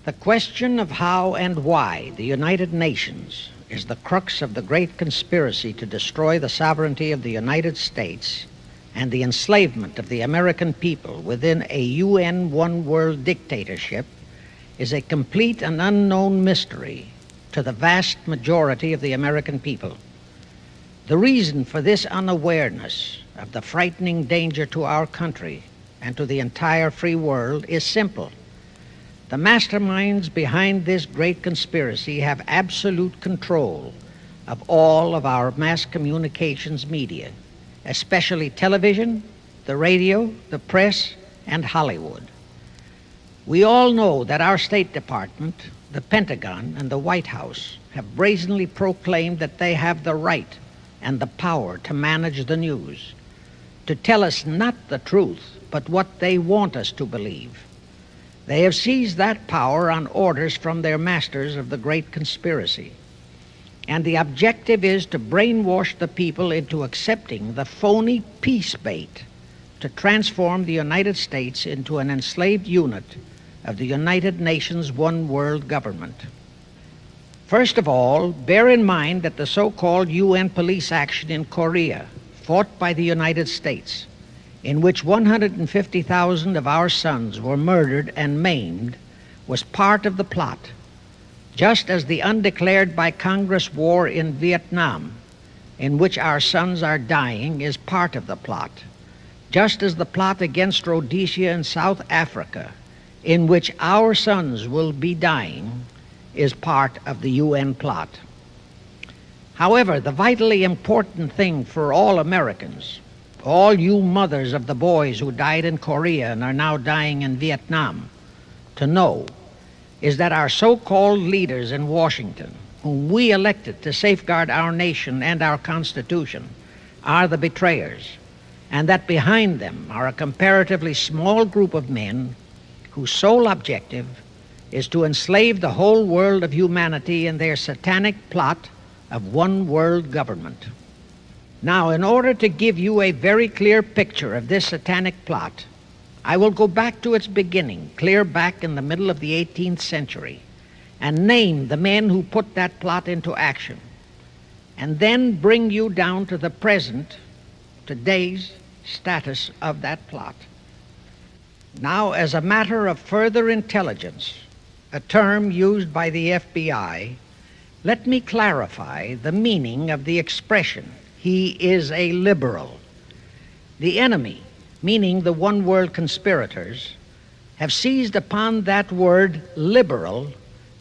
The question of how and why the United Nations is the crux of the great conspiracy to destroy the sovereignty of the United States and the enslavement of the American people within a UN one-world dictatorship is a complete and unknown mystery to the vast majority of the American people. The reason for this unawareness of the frightening danger to our country and to the entire free world is simple. The masterminds behind this great conspiracy have absolute control of all of our mass communications media, especially television, the radio, the press, and Hollywood. We all know that our State Department, the Pentagon, and the White House have brazenly proclaimed that they have the right and the power to manage the news, to tell us not the truth, but what they want us to believe. They have seized that power on orders from their masters of the great conspiracy. And the objective is to brainwash the people into accepting the phony peace bait to transform the United States into an enslaved unit of the United Nations one world government. First of all, bear in mind that the so-called UN police action in Korea, fought by the United States, in which 150,000 of our sons were murdered and maimed, was part of the plot, just as the undeclared by Congress war in Vietnam, in which our sons are dying, is part of the plot, just as the plot against Rhodesia and South Africa, in which our sons will be dying, is part of the UN plot. However, the vitally important thing for all Americans, all you mothers of the boys who died in Korea and are now dying in Vietnam, to know is that our so-called leaders in Washington, whom we elected to safeguard our nation and our Constitution, are the betrayers, and that behind them are a comparatively small group of men whose sole objective is to enslave the whole world of humanity in their satanic plot of one world government. Now, in order to give you a very clear picture of this satanic plot, I will go back to its beginning, clear back in the middle of the 18th century, and name the men who put that plot into action, and then bring you down to the present, today's status of that plot. Now, as a matter of further intelligence, a term used by the FBI, let me clarify the meaning of the expression, "He is a liberal." The enemy, meaning the one world conspirators, have seized upon that word liberal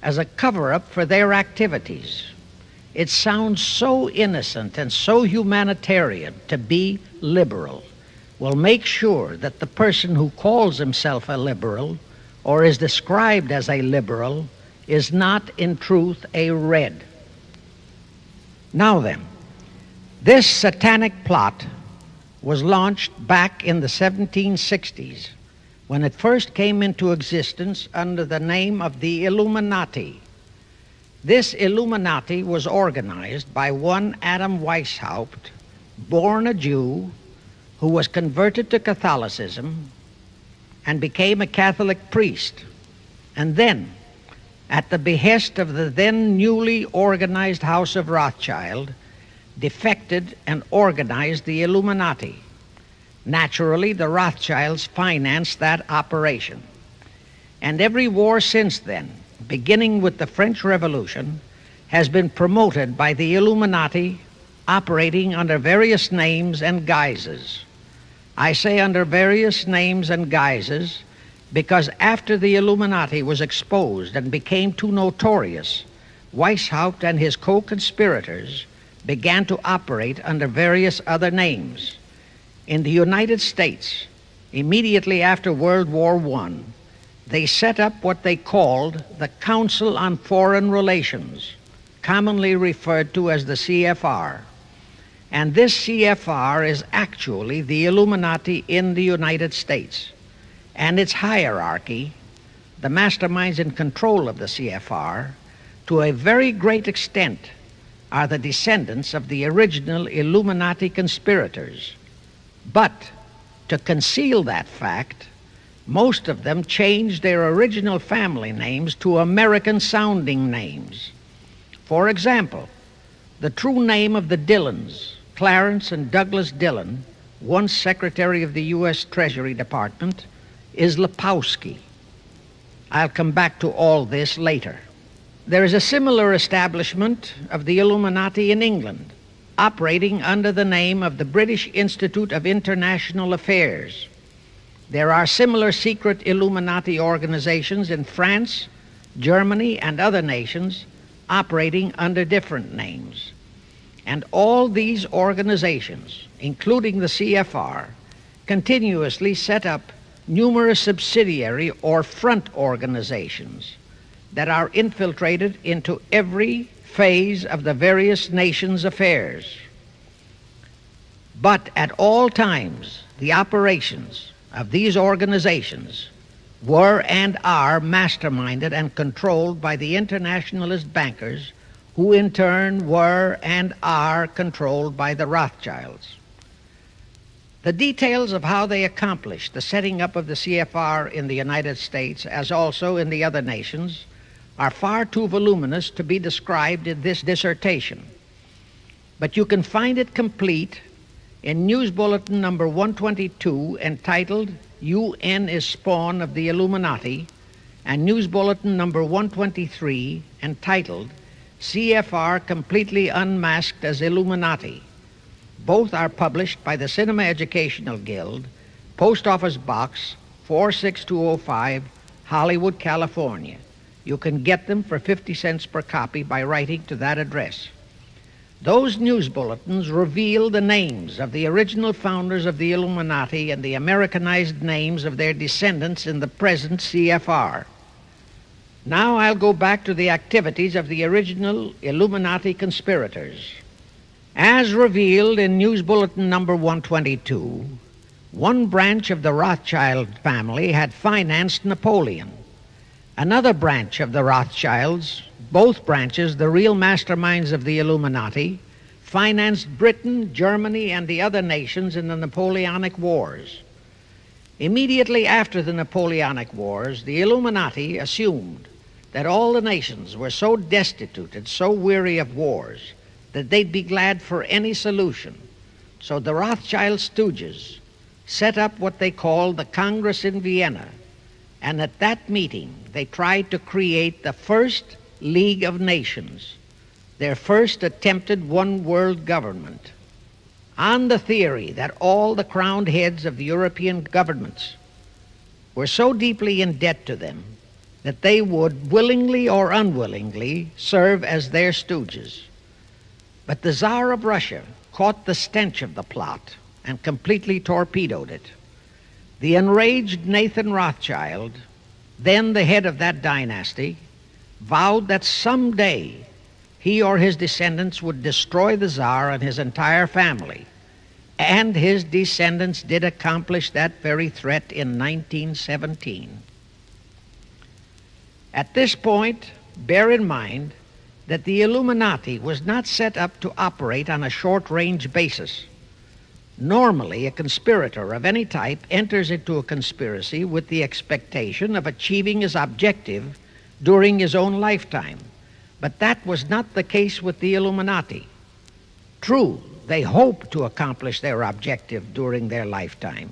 as a cover-up for their activities. It sounds so innocent and so humanitarian to be liberal. We'll make sure that the person who calls himself a liberal or is described as a liberal is not in truth a red. Now then, this satanic plot was launched back in the 1760s when it first came into existence under the name of the Illuminati. This Illuminati was organized by one Adam Weishaupt, born a Jew, who was converted to Catholicism and became a Catholic priest, and then, at the behest of the then newly organized House of Rothschild, defected and organized the Illuminati. Naturally, the Rothschilds financed that operation. And every war since then, beginning with the French Revolution, has been promoted by the Illuminati, operating under various names and guises. I say under various names and guises because after the Illuminati was exposed and became too notorious, Weishaupt and his co-conspirators began to operate under various other names. In the United States, immediately after World War I, they set up what they called the Council on Foreign Relations, commonly referred to as the C.F.R. And this C.F.R. is actually the Illuminati in the United States. And its hierarchy, the masterminds in control of the C.F.R., to a very great extent are the descendants of the original Illuminati conspirators. But to conceal that fact, Most of them changed their original family names to American-sounding names. For example, the true name of the Dillons, Clarence and Douglas Dillon, once Secretary of the U.S. Treasury Department, is Lepowski. I'll come back to all this later. There is a similar establishment of the Illuminati in England, operating under the name of the British Institute of International Affairs. There are similar secret Illuminati organizations in France, Germany, and other nations operating under different names. And all these organizations, including the C.F.R., continuously set up numerous subsidiary or front organizations that are infiltrated into every phase of the various nations' affairs. But at all times, the operations of these organizations were and are masterminded and controlled by the internationalist bankers, who in turn were and are controlled by the Rothschilds. The details of how they accomplished the setting up of the C.F.R. in the United States, as also in the other nations, are far too voluminous to be described in this dissertation. But you can find it complete in News Bulletin number 122, entitled UN is Spawn of the Illuminati, and News Bulletin number 123, entitled C.F.R. Completely Unmasked as Illuminati. Both are published by the Cinema Educational Guild, Post Office Box 46205, Hollywood, California. You can get them for 50 cents per copy by writing to that address. Those news bulletins reveal the names of the original founders of the Illuminati and the Americanized names of their descendants in the present C.F.R. Now I'll go back to the activities of the original Illuminati conspirators. As revealed in News Bulletin number 122, one branch of the Rothschild family had financed Napoleon. Another branch of the Rothschilds, both branches the real masterminds of the Illuminati, financed Britain, Germany, and the other nations in the Napoleonic Wars. Immediately after the Napoleonic Wars, the Illuminati assumed that all the nations were so destitute and so weary of wars that they'd be glad for any solution. So the Rothschild stooges set up what they called the Congress in Vienna, and at that meeting they tried to create the first League of Nations, their first attempted one world government, on the theory that all the crowned heads of the European governments were so deeply in debt to them that they would, willingly or unwillingly, serve as their stooges. But the Tsar of Russia caught the stench of the plot and completely torpedoed it. The enraged Nathan Rothschild, then the head of that dynasty, vowed that someday he or his descendants would destroy the Tsar and his entire family. And his descendants did accomplish that very threat in 1917. At this point, bear in mind that the Illuminati was not set up to operate on a short-range basis. Normally, a conspirator of any type enters into a conspiracy with the expectation of achieving his objective during his own lifetime. But that was not the case with the Illuminati. True, they hoped to accomplish their objective during their lifetime.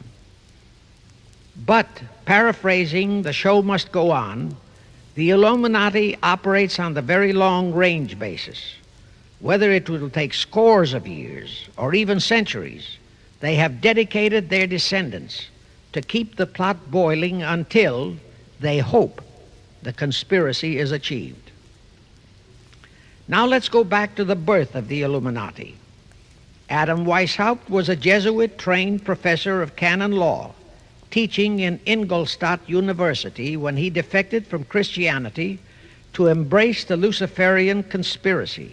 But, paraphrasing The Show Must Go On, the Illuminati operates on the very long-range basis. Whether it will take scores of years or even centuries, they have dedicated their descendants to keep the plot boiling until they hope the conspiracy is achieved. Now let's go back to the birth of the Illuminati. Adam Weishaupt was a Jesuit-trained professor of canon law, teaching in Ingolstadt University when he defected from Christianity to embrace the Luciferian conspiracy.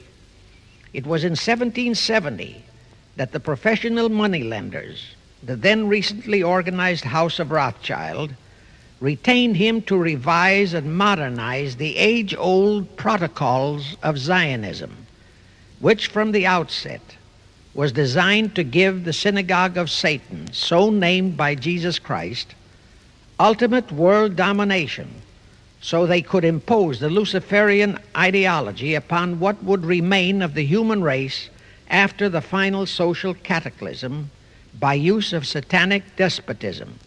It was in 1770 that the professional moneylenders, the then recently organized House of Rothschild, retained him to revise and modernize the age-old protocols of Zionism, which from the outset was designed to give the synagogue of Satan, so named by Jesus Christ, ultimate world domination, so they could impose the Luciferian ideology upon what would remain of the human race after the final social cataclysm by use of satanic despotism.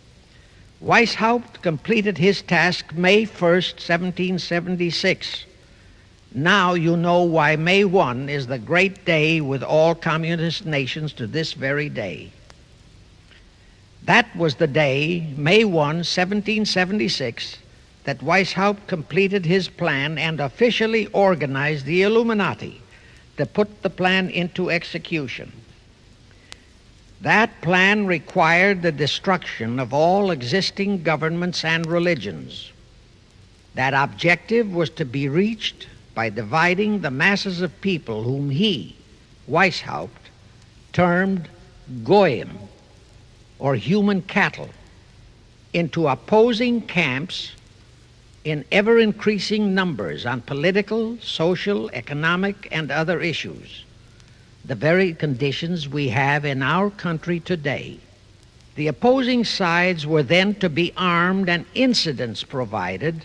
Weishaupt completed his task May 1st, 1776. Now you know why May 1 is the great day with all communist nations to this very day. That was the day, May 1, 1776, that Weishaupt completed his plan and officially organized the Illuminati to put the plan into execution. That plan required the destruction of all existing governments and religions. That objective was to be reached by dividing the masses of people whom he, Weishaupt, termed Goyim, or human cattle, into opposing camps in ever-increasing numbers on political, social, economic, and other issues, the very conditions we have in our country today. The opposing sides were then to be armed and incidents provided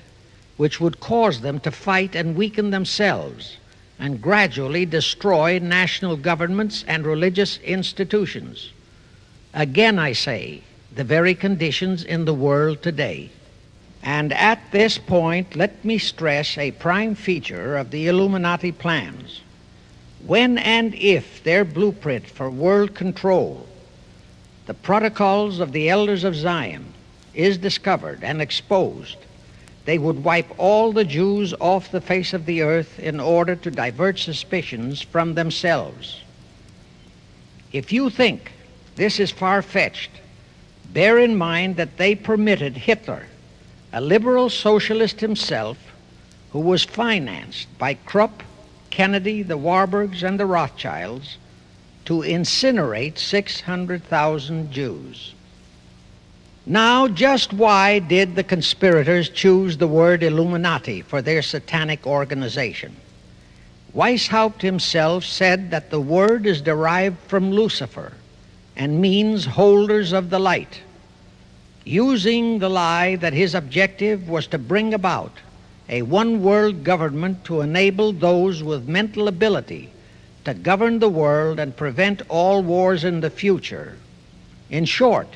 which would cause them to fight and weaken themselves and gradually destroy national governments and religious institutions. Again, I say, the very conditions in the world today. And at this point, let me stress a prime feature of the Illuminati plans. When and if their blueprint for world control, the protocols of the elders of Zion, is discovered and exposed, they would wipe all the Jews off the face of the earth in order to divert suspicions from themselves. If you think this is far-fetched, bear in mind that they permitted Hitler, a liberal socialist himself, who was financed by Krupp, Kennedy, the Warburgs, and the Rothschilds, to incinerate 600,000 Jews. Now, just why did the conspirators choose the word Illuminati for their satanic organization? Weishaupt himself said that the word is derived from Lucifer and means holders of the light, using the lie that his objective was to bring about a one-world government to enable those with mental ability to govern the world and prevent all wars in the future. In short,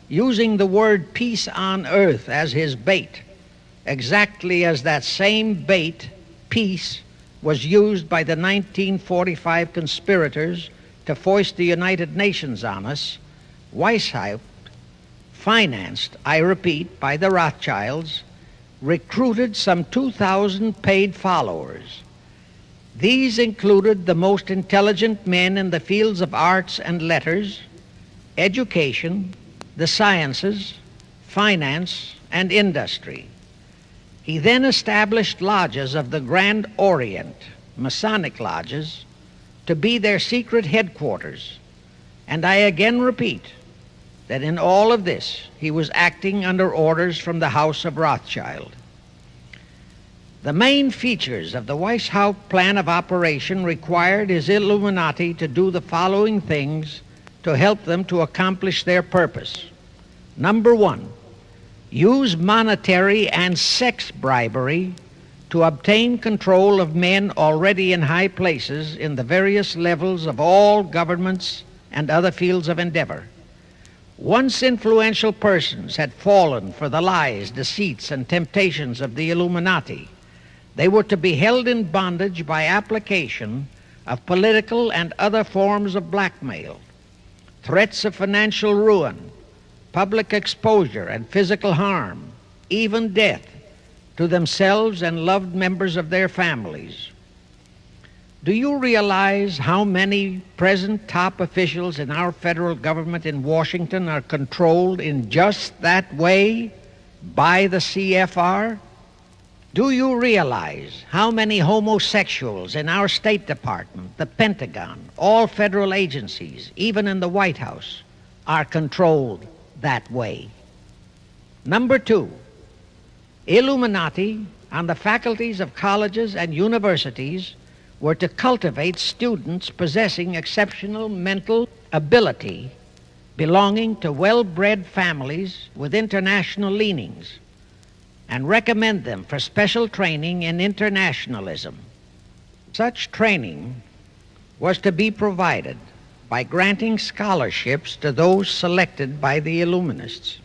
using the word peace on earth as his bait, exactly as that same bait, peace, was used by the 1945 conspirators to foist the United Nations on us. Weishaupt, financed, I repeat, by the Rothschilds, recruited some 2,000 paid followers. These included the most intelligent men in the fields of arts and letters, education, the sciences, finance, and industry. He then established lodges of the Grand Orient, Masonic lodges, to be their secret headquarters. And I again repeat that in all of this he was acting under orders from the House of Rothschild. The main features of the Weishaupt plan of operation required his Illuminati to do the following things to help them to accomplish their purpose. Number one, use monetary and sex bribery to obtain control of men already in high places in the various levels of all governments and other fields of endeavor. Once influential persons had fallen for the lies, deceits, and temptations of the Illuminati, they were to be held in bondage by application of political and other forms of blackmail, threats of financial ruin, public exposure and physical harm, even death, to themselves and loved members of their families. Do you realize how many present top officials in our federal government in Washington are controlled in just that way by the C.F.R.? Do you realize how many homosexuals in our State Department, the Pentagon, all federal agencies, even in the White House, are controlled that way? Number two, Illuminati on the faculties of colleges and universities were to cultivate students possessing exceptional mental ability belonging to well-bred families with international leanings and recommend them for special training in internationalism. Such training was to be provided by granting scholarships to those selected by the Illuminists.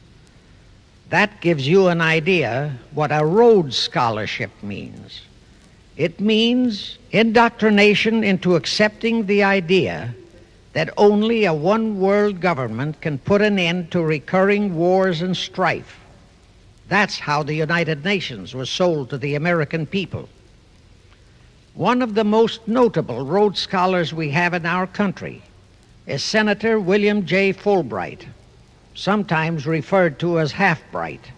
That gives you an idea what a Rhodes Scholarship means. It means indoctrination into accepting the idea that only a one-world government can put an end to recurring wars and strife. That's how the United Nations was sold to the American people. One of the most notable Rhodes Scholars we have in our country is Senator William J. Fulbright, sometimes referred to as Half-Bright.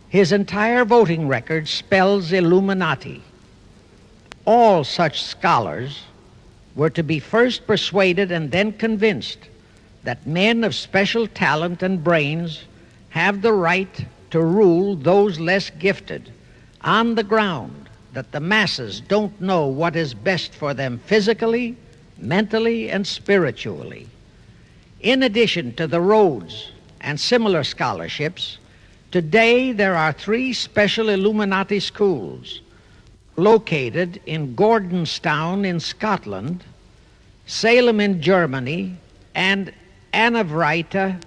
His entire voting record spells Illuminati. All such scholars were to be first persuaded and then convinced that men of special talent and brains have the right to rule those less gifted on the ground that the masses don't know what is best for them physically, mentally, and spiritually. In addition to the Rhodes and similar scholarships, today there are 3 special Illuminati schools located in Gordonstown in Scotland, Salem in Germany, and Anavryta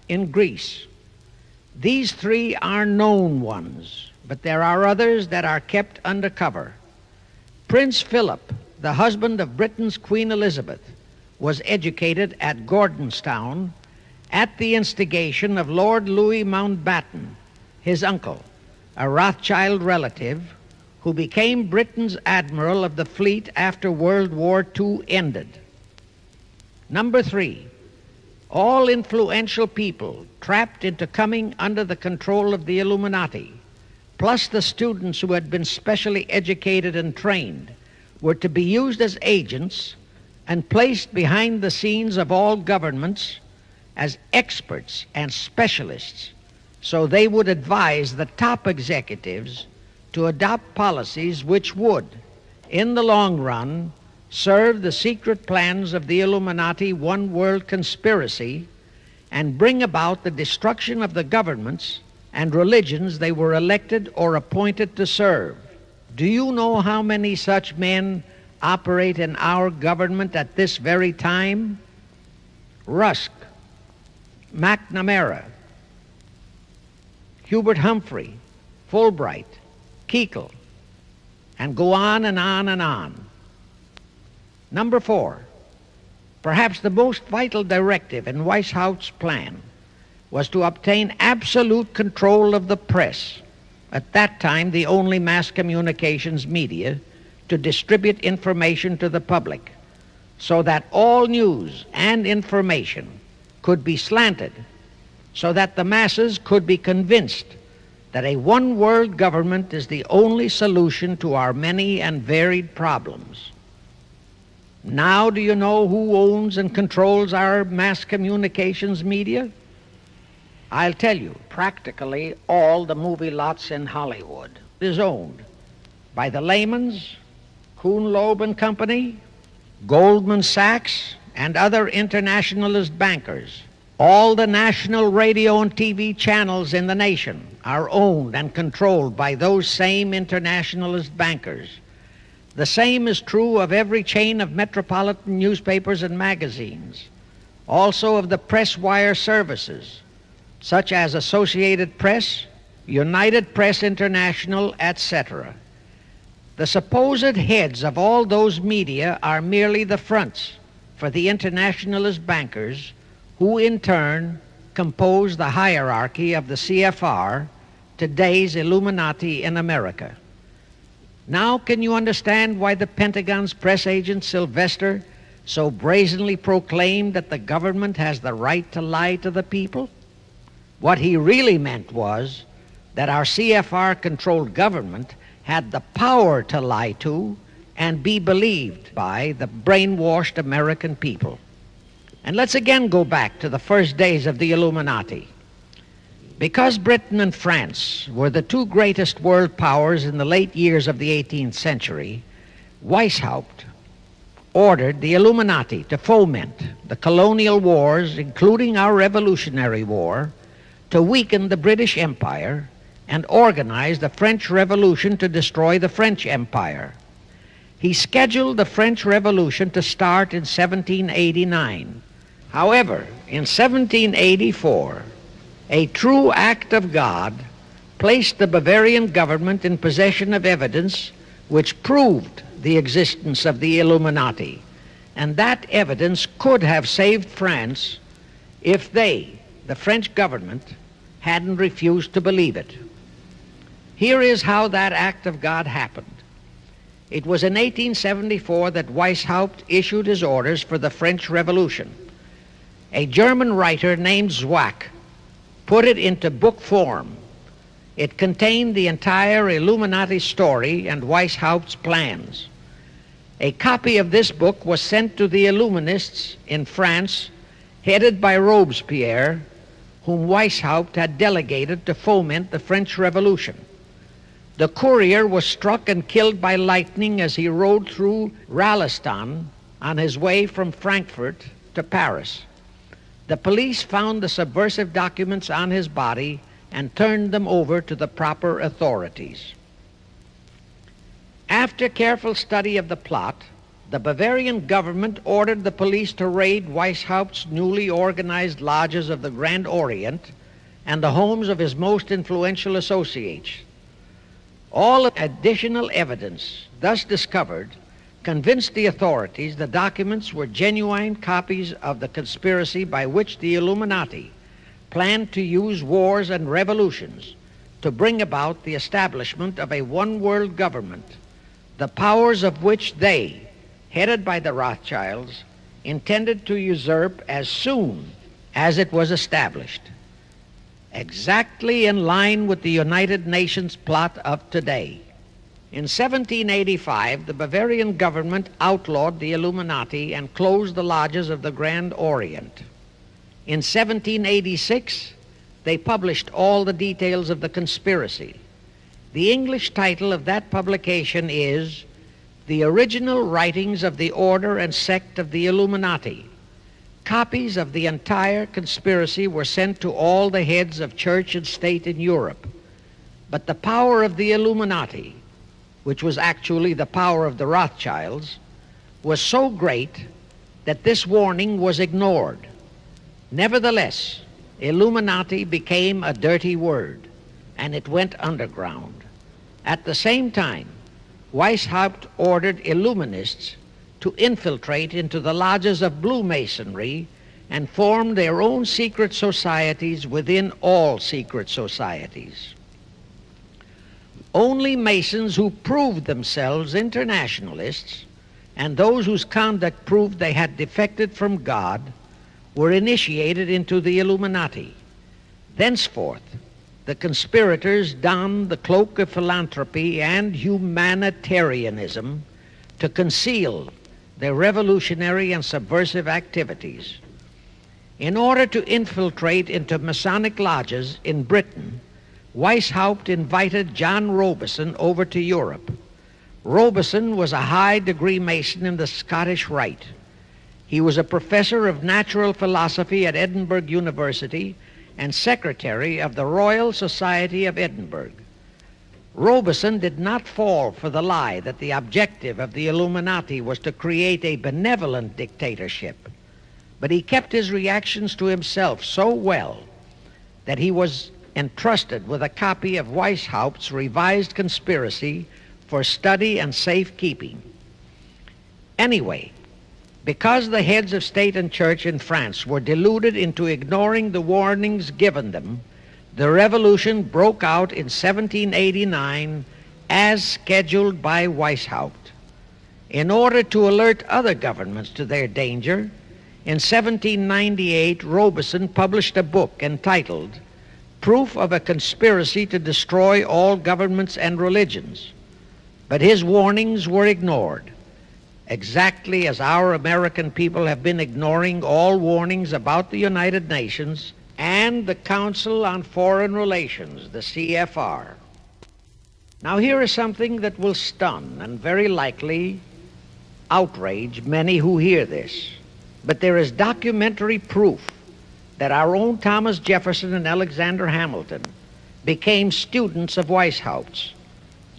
in Greece. These 3 are known ones, but there are others that are kept under cover. Prince Philip, the husband of Britain's Queen Elizabeth, was educated at Gordonstown at the instigation of Lord Louis Mountbatten, his uncle, a Rothschild relative, who became Britain's admiral of the fleet after World War II ended. Number 3, all influential people trapped into coming under the control of the Illuminati, plus the students who had been specially educated and trained, were to be used as agents and placed behind the scenes of all governments as experts and specialists, so they would advise the top executives to adopt policies which would, in the long run, serve the secret plans of the Illuminati one-world conspiracy and bring about the destruction of the governments and religions they were elected or appointed to serve. Do you know how many such men operate in our government at this very time? Rusk, McNamara, Hubert Humphrey, Fulbright, Kuchel, and go on and on and on. Number 4, perhaps the most vital directive in Weishaupt's plan was to obtain absolute control of the press, at that time the only mass communications media, to distribute information to the public, so that all news and information could be slanted, so that the masses could be convinced that a one-world government is the only solution to our many and varied problems. Now do you know who owns and controls our mass communications media? I'll tell you, practically all the movie lots in Hollywood is owned by the Lehmans, Kuhn Loeb and Company, Goldman Sachs, and other internationalist bankers. All the national radio and TV channels in the nation are owned and controlled by those same internationalist bankers. The same is true of every chain of metropolitan newspapers and magazines, also of the press wire services, such as Associated Press, United Press International, etc. The supposed heads of all those media are merely the fronts for the internationalist bankers, who in turn compose the hierarchy of the C.F.R., today's Illuminati in America. Now can you understand why the Pentagon's press agent Sylvester so brazenly proclaimed that the government has the right to lie to the people? What he really meant was that our C.F.R.-controlled government had the power to lie to and be believed by the brainwashed American people. And let's again go back to the first days of the Illuminati. Because Britain and France were the 2 greatest world powers in the late years of the 18th century, Weishaupt ordered the Illuminati to foment the colonial wars, including our Revolutionary War, to weaken the British Empire and organize the French Revolution to destroy the French Empire. He scheduled the French Revolution to start in 1789. However, in 1784, a true act of God placed the Bavarian government in possession of evidence which proved the existence of the Illuminati, and that evidence could have saved France if they, the French government, hadn't refused to believe it. Here is how that act of God happened. It was in 1874 that Weishaupt issued his orders for the French Revolution. A German writer named Zwack put it into book form. It contained the entire Illuminati story and Weishaupt's plans. A copy of this book was sent to the Illuminists in France, headed by Robespierre, whom Weishaupt had delegated to foment the French Revolution. The courier was struck and killed by lightning as he rode through Ralston on his way from Frankfurt to Paris. The police found the subversive documents on his body and turned them over to the proper authorities. After careful study of the plot, the Bavarian government ordered the police to raid Weishaupt's newly organized lodges of the Grand Orient and the homes of his most influential associates. All additional evidence thus discovered convinced the authorities the documents were genuine copies of the conspiracy by which the Illuminati planned to use wars and revolutions to bring about the establishment of a one-world government, the powers of which they, headed by the Rothschilds, intended to usurp as soon as it was established, exactly in line with the United Nations plot of today. In 1785, the Bavarian government outlawed the Illuminati and closed the lodges of the Grand Orient. In 1786, they published all the details of the conspiracy. The English title of that publication is The Original Writings of the Order and Sect of the Illuminati. Copies of the entire conspiracy were sent to all the heads of church and state in Europe. But the power of the Illuminati, which was actually the power of the Rothschilds, was so great that this warning was ignored. Nevertheless, Illuminati became a dirty word, and it went underground. At the same time, Weishaupt ordered Illuminists to infiltrate into the lodges of Blue Masonry and form their own secret societies within all secret societies. Only Masons who proved themselves internationalists and those whose conduct proved they had defected from God were initiated into the Illuminati. Thenceforth, the conspirators donned the cloak of philanthropy and humanitarianism to conceal their revolutionary and subversive activities. In order to infiltrate into Masonic lodges in Britain, Weishaupt invited John Robison over to Europe. Robison was a high-degree Mason in the Scottish Rite. He was a professor of natural philosophy at Edinburgh University and secretary of the Royal Society of Edinburgh. Robison did not fall for the lie that the objective of the Illuminati was to create a benevolent dictatorship, but he kept his reactions to himself so well that he was entrusted with a copy of Weishaupt's revised conspiracy for study and safekeeping. Anyway, because the heads of state and church in France were deluded into ignoring the warnings given them, the revolution broke out in 1789 as scheduled by Weishaupt. In order to alert other governments to their danger, in 1798 Robison published a book entitled Proof of a Conspiracy to Destroy All Governments and Religions. But his warnings were ignored, exactly as our American people have been ignoring all warnings about the United Nations and the Council on Foreign Relations, the C.F.R. Now here is something that will stun and very likely outrage many who hear this, but there is documentary proof that our own Thomas Jefferson and Alexander Hamilton became students of Weishaupt.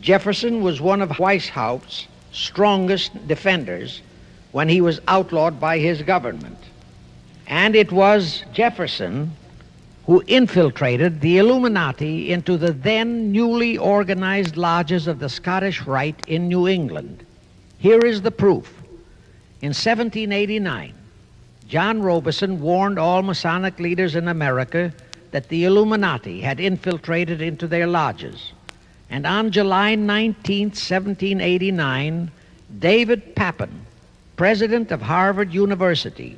Jefferson was one of Weishaupt's strongest defenders when he was outlawed by his government. And it was Jefferson who infiltrated the Illuminati into the then newly organized lodges of the Scottish Rite in New England. Here is the proof. In 1789, John Robeson warned all Masonic leaders in America that the Illuminati had infiltrated into their lodges. And on July 19, 1789, David Papin, president of Harvard University,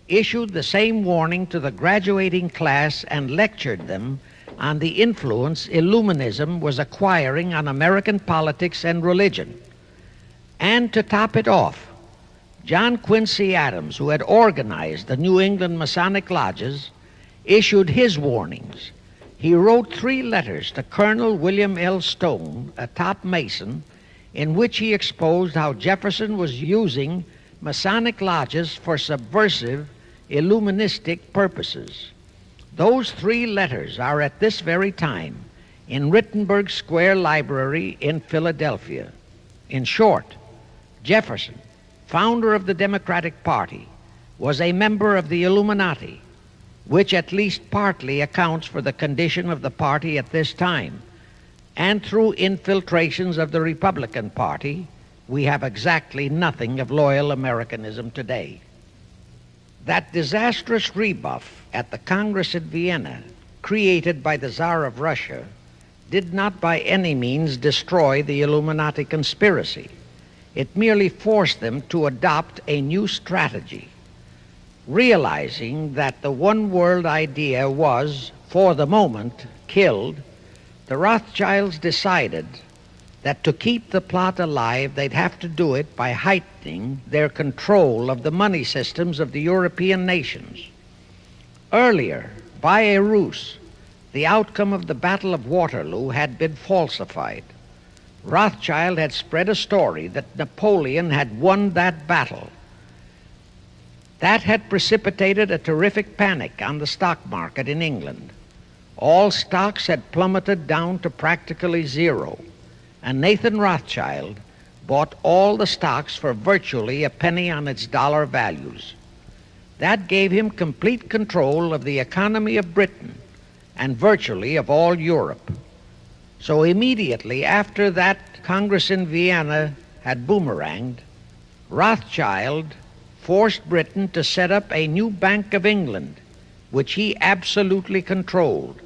issued the same warning to the graduating class and lectured them on the influence Illuminism was acquiring on American politics and religion. And to top it off, John Quincy Adams, who had organized the New England Masonic lodges, issued his warnings. He wrote 3 letters to Colonel William L. Stone, a top Mason, in which he exposed how Jefferson was using Masonic lodges for subversive, Illuministic purposes. Those 3 letters are at this very time in Rittenberg Square Library in Philadelphia. In short, Jefferson, founder of the Democratic Party, was a member of the Illuminati, which at least partly accounts for the condition of the party at this time. And through infiltrations of the Republican Party, we have exactly nothing of loyal Americanism today. That disastrous rebuff at the Congress at Vienna, created by the Tsar of Russia, did not by any means destroy the Illuminati conspiracy. It merely forced them to adopt a new strategy. Realizing that the one world idea was, for the moment, killed, the Rothschilds decided that to keep the plot alive, they'd have to do it by heightening their control of the money systems of the European nations. Earlier, by a ruse, the outcome of the Battle of Waterloo had been falsified. Rothschild had spread a story that Napoleon had won that battle. That had precipitated a terrific panic on the stock market in England. All stocks had plummeted down to practically zero, and Nathan Rothschild bought all the stocks for virtually a penny on its dollar values. That gave him complete control of the economy of Britain and virtually of all Europe. So immediately after that Congress in Vienna had boomeranged, Rothschild forced Britain to set up a new Bank of England, which he absolutely controlled,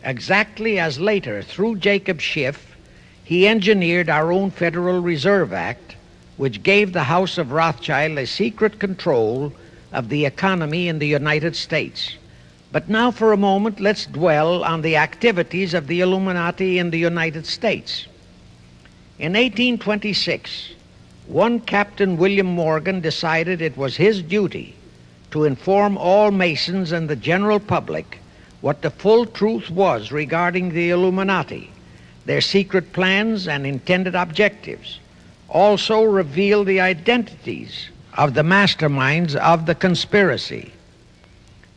exactly as later, through Jacob Schiff, he engineered our own Federal Reserve Act, which gave the House of Rothschild a secret control of the economy in the United States. But now for a moment, let's dwell on the activities of the Illuminati in the United States. In 1826, one Captain William Morgan decided it was his duty to inform all Masons and the general public what the full truth was regarding the Illuminati, their secret plans and intended objectives, also reveal the identities of the masterminds of the conspiracy.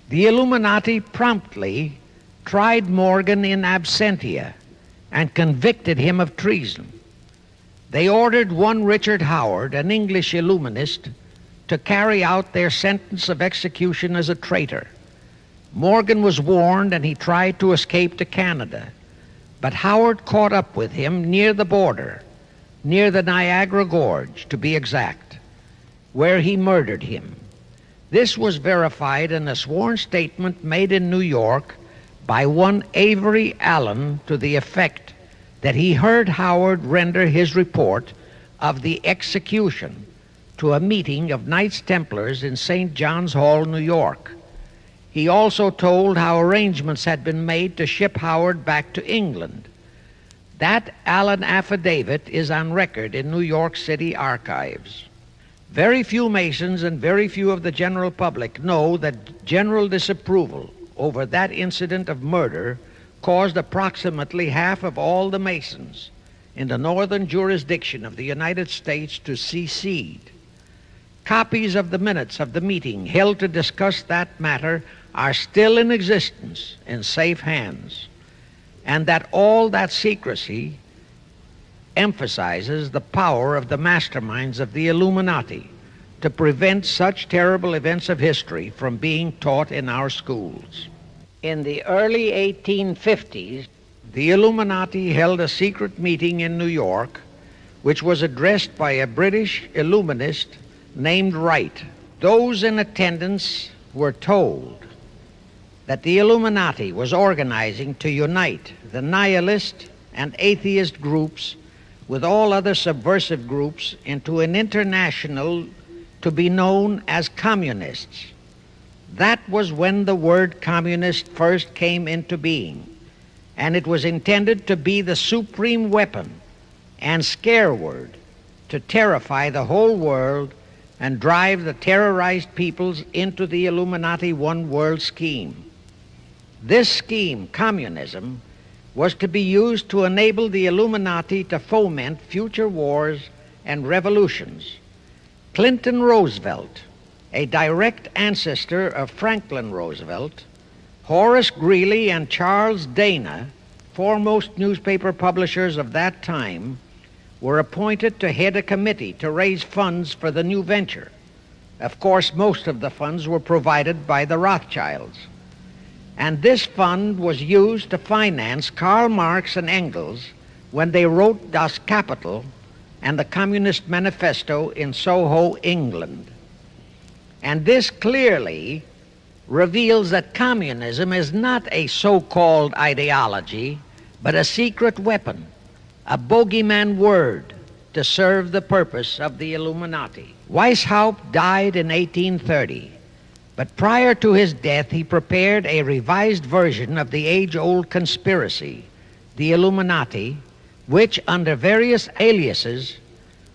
The Illuminati promptly tried Morgan in absentia and convicted him of treason. They ordered one Richard Howard, an English Illuminist, to carry out their sentence of execution as a traitor. Morgan was warned and he tried to escape to Canada, but Howard caught up with him near the border, near the Niagara Gorge to be exact, where he murdered him. This was verified in a sworn statement made in New York by one Avery Allen to the effect that he heard Howard render his report of the execution to a meeting of Knights Templars in St. John's Hall, New York. He also told how arrangements had been made to ship Howard back to England. That Allen affidavit is on record in New York City archives. Very few Masons and very few of the general public know that general disapproval over that incident of murder caused approximately half of all the Masons in the northern jurisdiction of the United States to secede. Copies of the minutes of the meeting held to discuss that matter are still in existence in safe hands, and that all that secrecy emphasizes the power of the masterminds of the Illuminati to prevent such terrible events of history from being taught in our schools. In the early 1850s, the Illuminati held a secret meeting in New York, which was addressed by a British Illuminist named Wright. Those in attendance were told that the Illuminati was organizing to unite the nihilist and atheist groups with all other subversive groups into an international to be known as communists. That was when the word communist first came into being, and it was intended to be the supreme weapon and scare word to terrify the whole world and drive the terrorized peoples into the Illuminati one world scheme. This scheme, communism, was to be used to enable the Illuminati to foment future wars and revolutions. Clinton Roosevelt, a direct ancestor of Franklin Roosevelt, Horace Greeley and Charles Dana, foremost newspaper publishers of that time, were appointed to head a committee to raise funds for the new venture. Of course, most of the funds were provided by the Rothschilds. And this fund was used to finance Karl Marx and Engels when they wrote Das Kapital and the Communist Manifesto in Soho, England. And this clearly reveals that communism is not a so-called ideology, but a secret weapon, a bogeyman word to serve the purpose of the Illuminati. Weishaupt died in 1830. But prior to his death, he prepared a revised version of the age-old conspiracy, the Illuminati, which, under various aliases,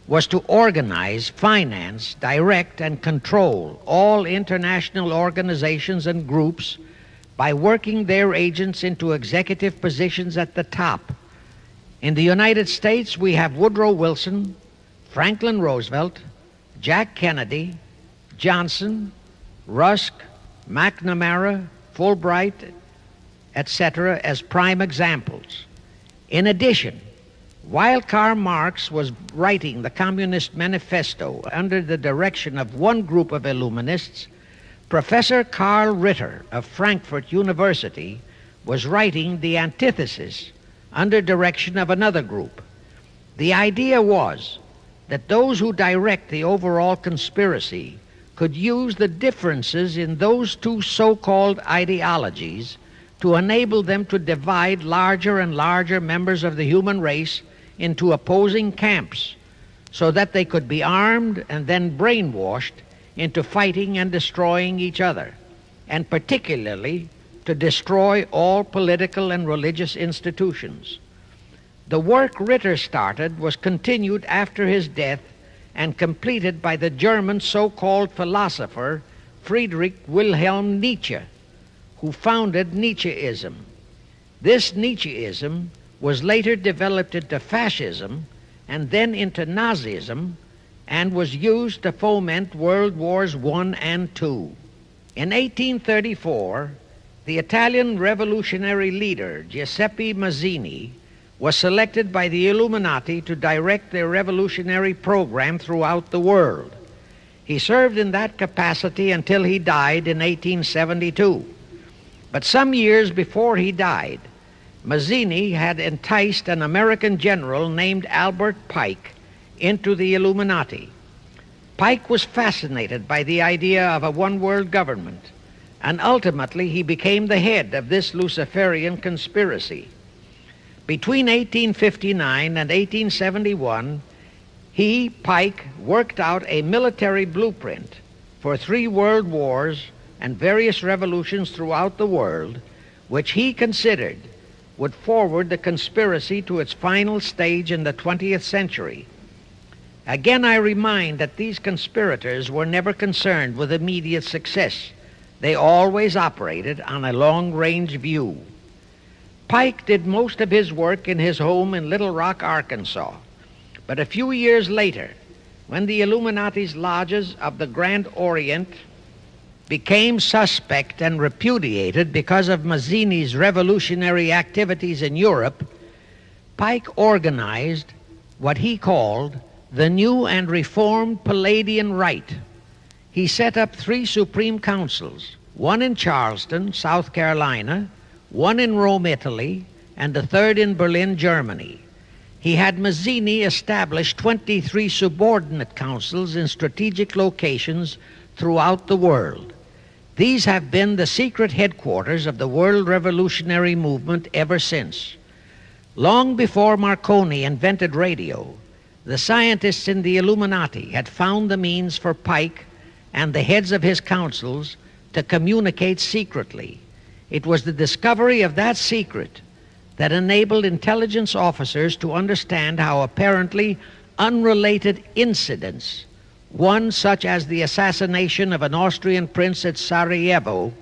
was to organize, finance, direct, and control all international organizations and groups by working their agents into executive positions at the top. In the United States, we have Woodrow Wilson, Franklin Roosevelt, Jack Kennedy, Johnson, Rusk, McNamara, Fulbright, etc., as prime examples. In addition, while Karl Marx was writing the Communist Manifesto under the direction of one group of Illuminists, Professor Karl Ritter of Frankfurt University was writing the antithesis under direction of another group. The idea was that those who direct the overall conspiracy could use the differences in those two so-called ideologies to enable them to divide larger and larger members of the human race into opposing camps so that they could be armed and then brainwashed into fighting and destroying each other, and particularly to destroy all political and religious institutions. The work Ritter started was continued after his death and completed by the German so-called philosopher Friedrich Wilhelm Nietzsche, who founded Nietzscheism. This Nietzscheism was later developed into fascism and then into Nazism and was used to foment World Wars I and II. In 1834, the Italian revolutionary leader Giuseppe Mazzini was selected by the Illuminati to direct their revolutionary program throughout the world. He served in that capacity until he died in 1872. But some years before he died, Mazzini had enticed an American general named Albert Pike into the Illuminati. Pike was fascinated by the idea of a one-world government, and ultimately he became the head of this Luciferian conspiracy. Between 1859 and 1871, he, Pike, worked out a military blueprint for 3 world wars and various revolutions throughout the world, which he considered would forward the conspiracy to its final stage in the 20th century. Again, I remind that these conspirators were never concerned with immediate success. They always operated on a long-range view. Pike did most of his work in his home in Little Rock, Arkansas. But a few years later, when the Illuminati's lodges of the Grand Orient became suspect and repudiated because of Mazzini's revolutionary activities in Europe, Pike organized what he called the New and Reformed Palladian Rite. He set up 3 supreme councils, one in Charleston, South Carolina, one in Rome, Italy, and the third in Berlin, Germany. He had Mazzini establish 23 subordinate councils in strategic locations throughout the world. These have been the secret headquarters of the world revolutionary movement ever since. Long before Marconi invented radio, the scientists in the Illuminati had found the means for Pike and the heads of his councils to communicate secretly. It was the discovery of that secret that enabled intelligence officers to understand how apparently unrelated incidents, one such as the assassination of an Austrian prince at Sarajevo,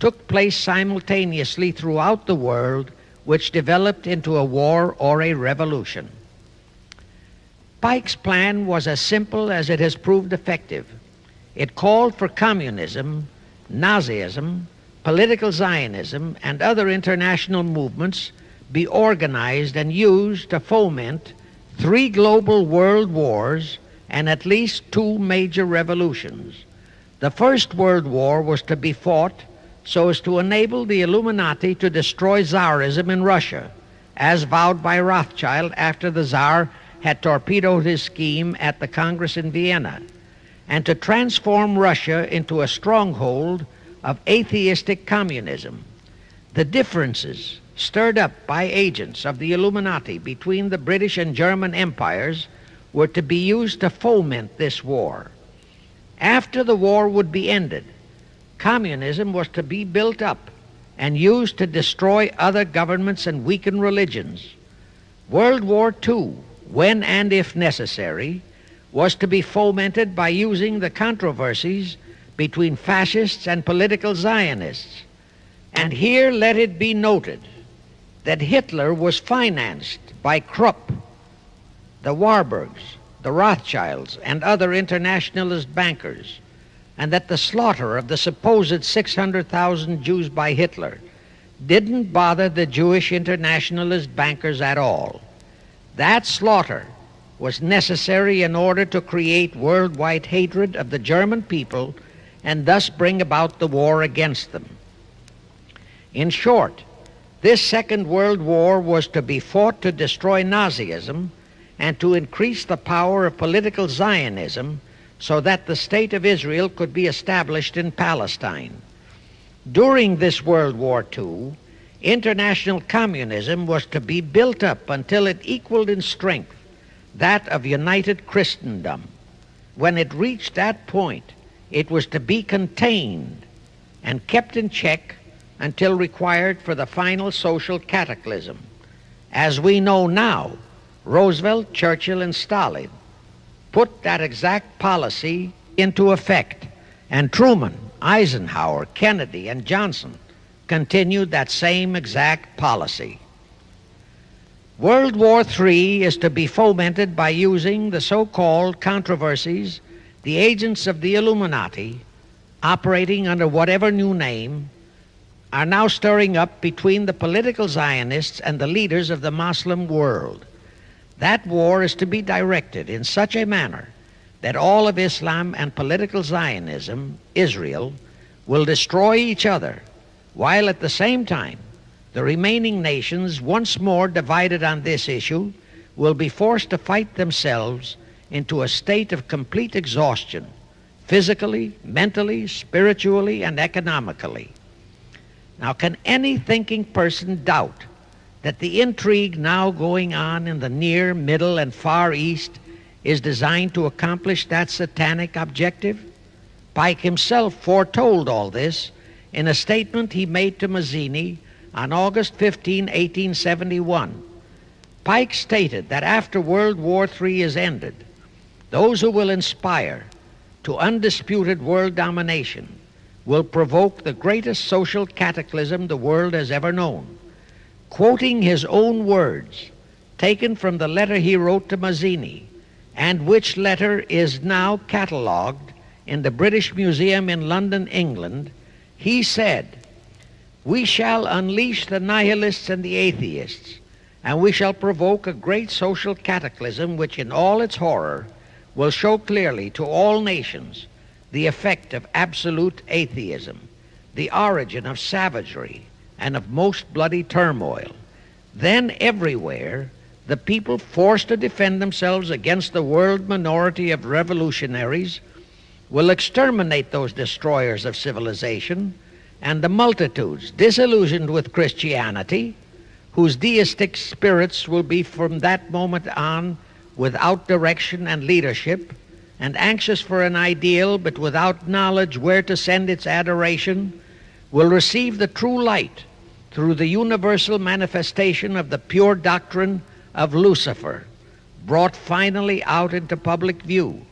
took place simultaneously throughout the world, which developed into a war or a revolution. Pike's plan was as simple as it has proved effective. It called for communism, Nazism, political Zionism, and other international movements be organized and used to foment 3 global world wars and at least 2 major revolutions. The First World War was to be fought so as to enable the Illuminati to destroy Tsarism in Russia, as vowed by Rothschild after the Tsar had torpedoed his scheme at the Congress in Vienna, and to transform Russia into a stronghold of atheistic communism. The differences stirred up by agents of the Illuminati between the British and German empires were to be used to foment this war. After the war would be ended, communism was to be built up and used to destroy other governments and weaken religions. World War II, when and if necessary, was to be fomented by using the controversies between fascists and political Zionists. And here let it be noted that Hitler was financed by Krupp, the Warburgs, the Rothschilds, and other internationalist bankers, and that the slaughter of the supposed 600,000 Jews by Hitler didn't bother the Jewish internationalist bankers at all. That slaughter was necessary in order to create worldwide hatred of the German people and thus bring about the war against them. In short, this Second World War was to be fought to destroy Nazism and to increase the power of political Zionism so that the State of Israel could be established in Palestine. During this World War II, international communism was to be built up until it equaled in strength that of united Christendom. When it reached that point, it was to be contained and kept in check until required for the final social cataclysm. As we know now, Roosevelt, Churchill, and Stalin put that exact policy into effect, and Truman, Eisenhower, Kennedy, and Johnson continued that same exact policy. World War III is to be fomented by using the so-called controversies the agents of the Illuminati, operating under whatever new name, are now stirring up between the political Zionists and the leaders of the Muslim world. That war is to be directed in such a manner that all of Islam and political Zionism, Israel, will destroy each other, while at the same time the remaining nations, once more divided on this issue, will be forced to fight themselves into a state of complete exhaustion, physically, mentally, spiritually, and economically. Now, can any thinking person doubt that the intrigue now going on in the Near, Middle, and Far East is designed to accomplish that satanic objective? Pike himself foretold all this in a statement he made to Mazzini on August 15, 1871. Pike stated that after World War III is ended, those who will inspire to undisputed world domination will provoke the greatest social cataclysm the world has ever known. Quoting his own words, taken from the letter he wrote to Mazzini, and which letter is now catalogued in the British Museum in London, England, he said, "We shall unleash the nihilists and the atheists, and we shall provoke a great social cataclysm which in all its horror will show clearly to all nations the effect of absolute atheism, the origin of savagery and of most bloody turmoil. Then everywhere the people forced to defend themselves against the world minority of revolutionaries will exterminate those destroyers of civilization, and the multitudes disillusioned with Christianity, whose deistic spirits will be from that moment on without direction and leadership, and anxious for an ideal but without knowledge where to send its adoration, will receive the true light through the universal manifestation of the pure doctrine of Lucifer, brought finally out into public view,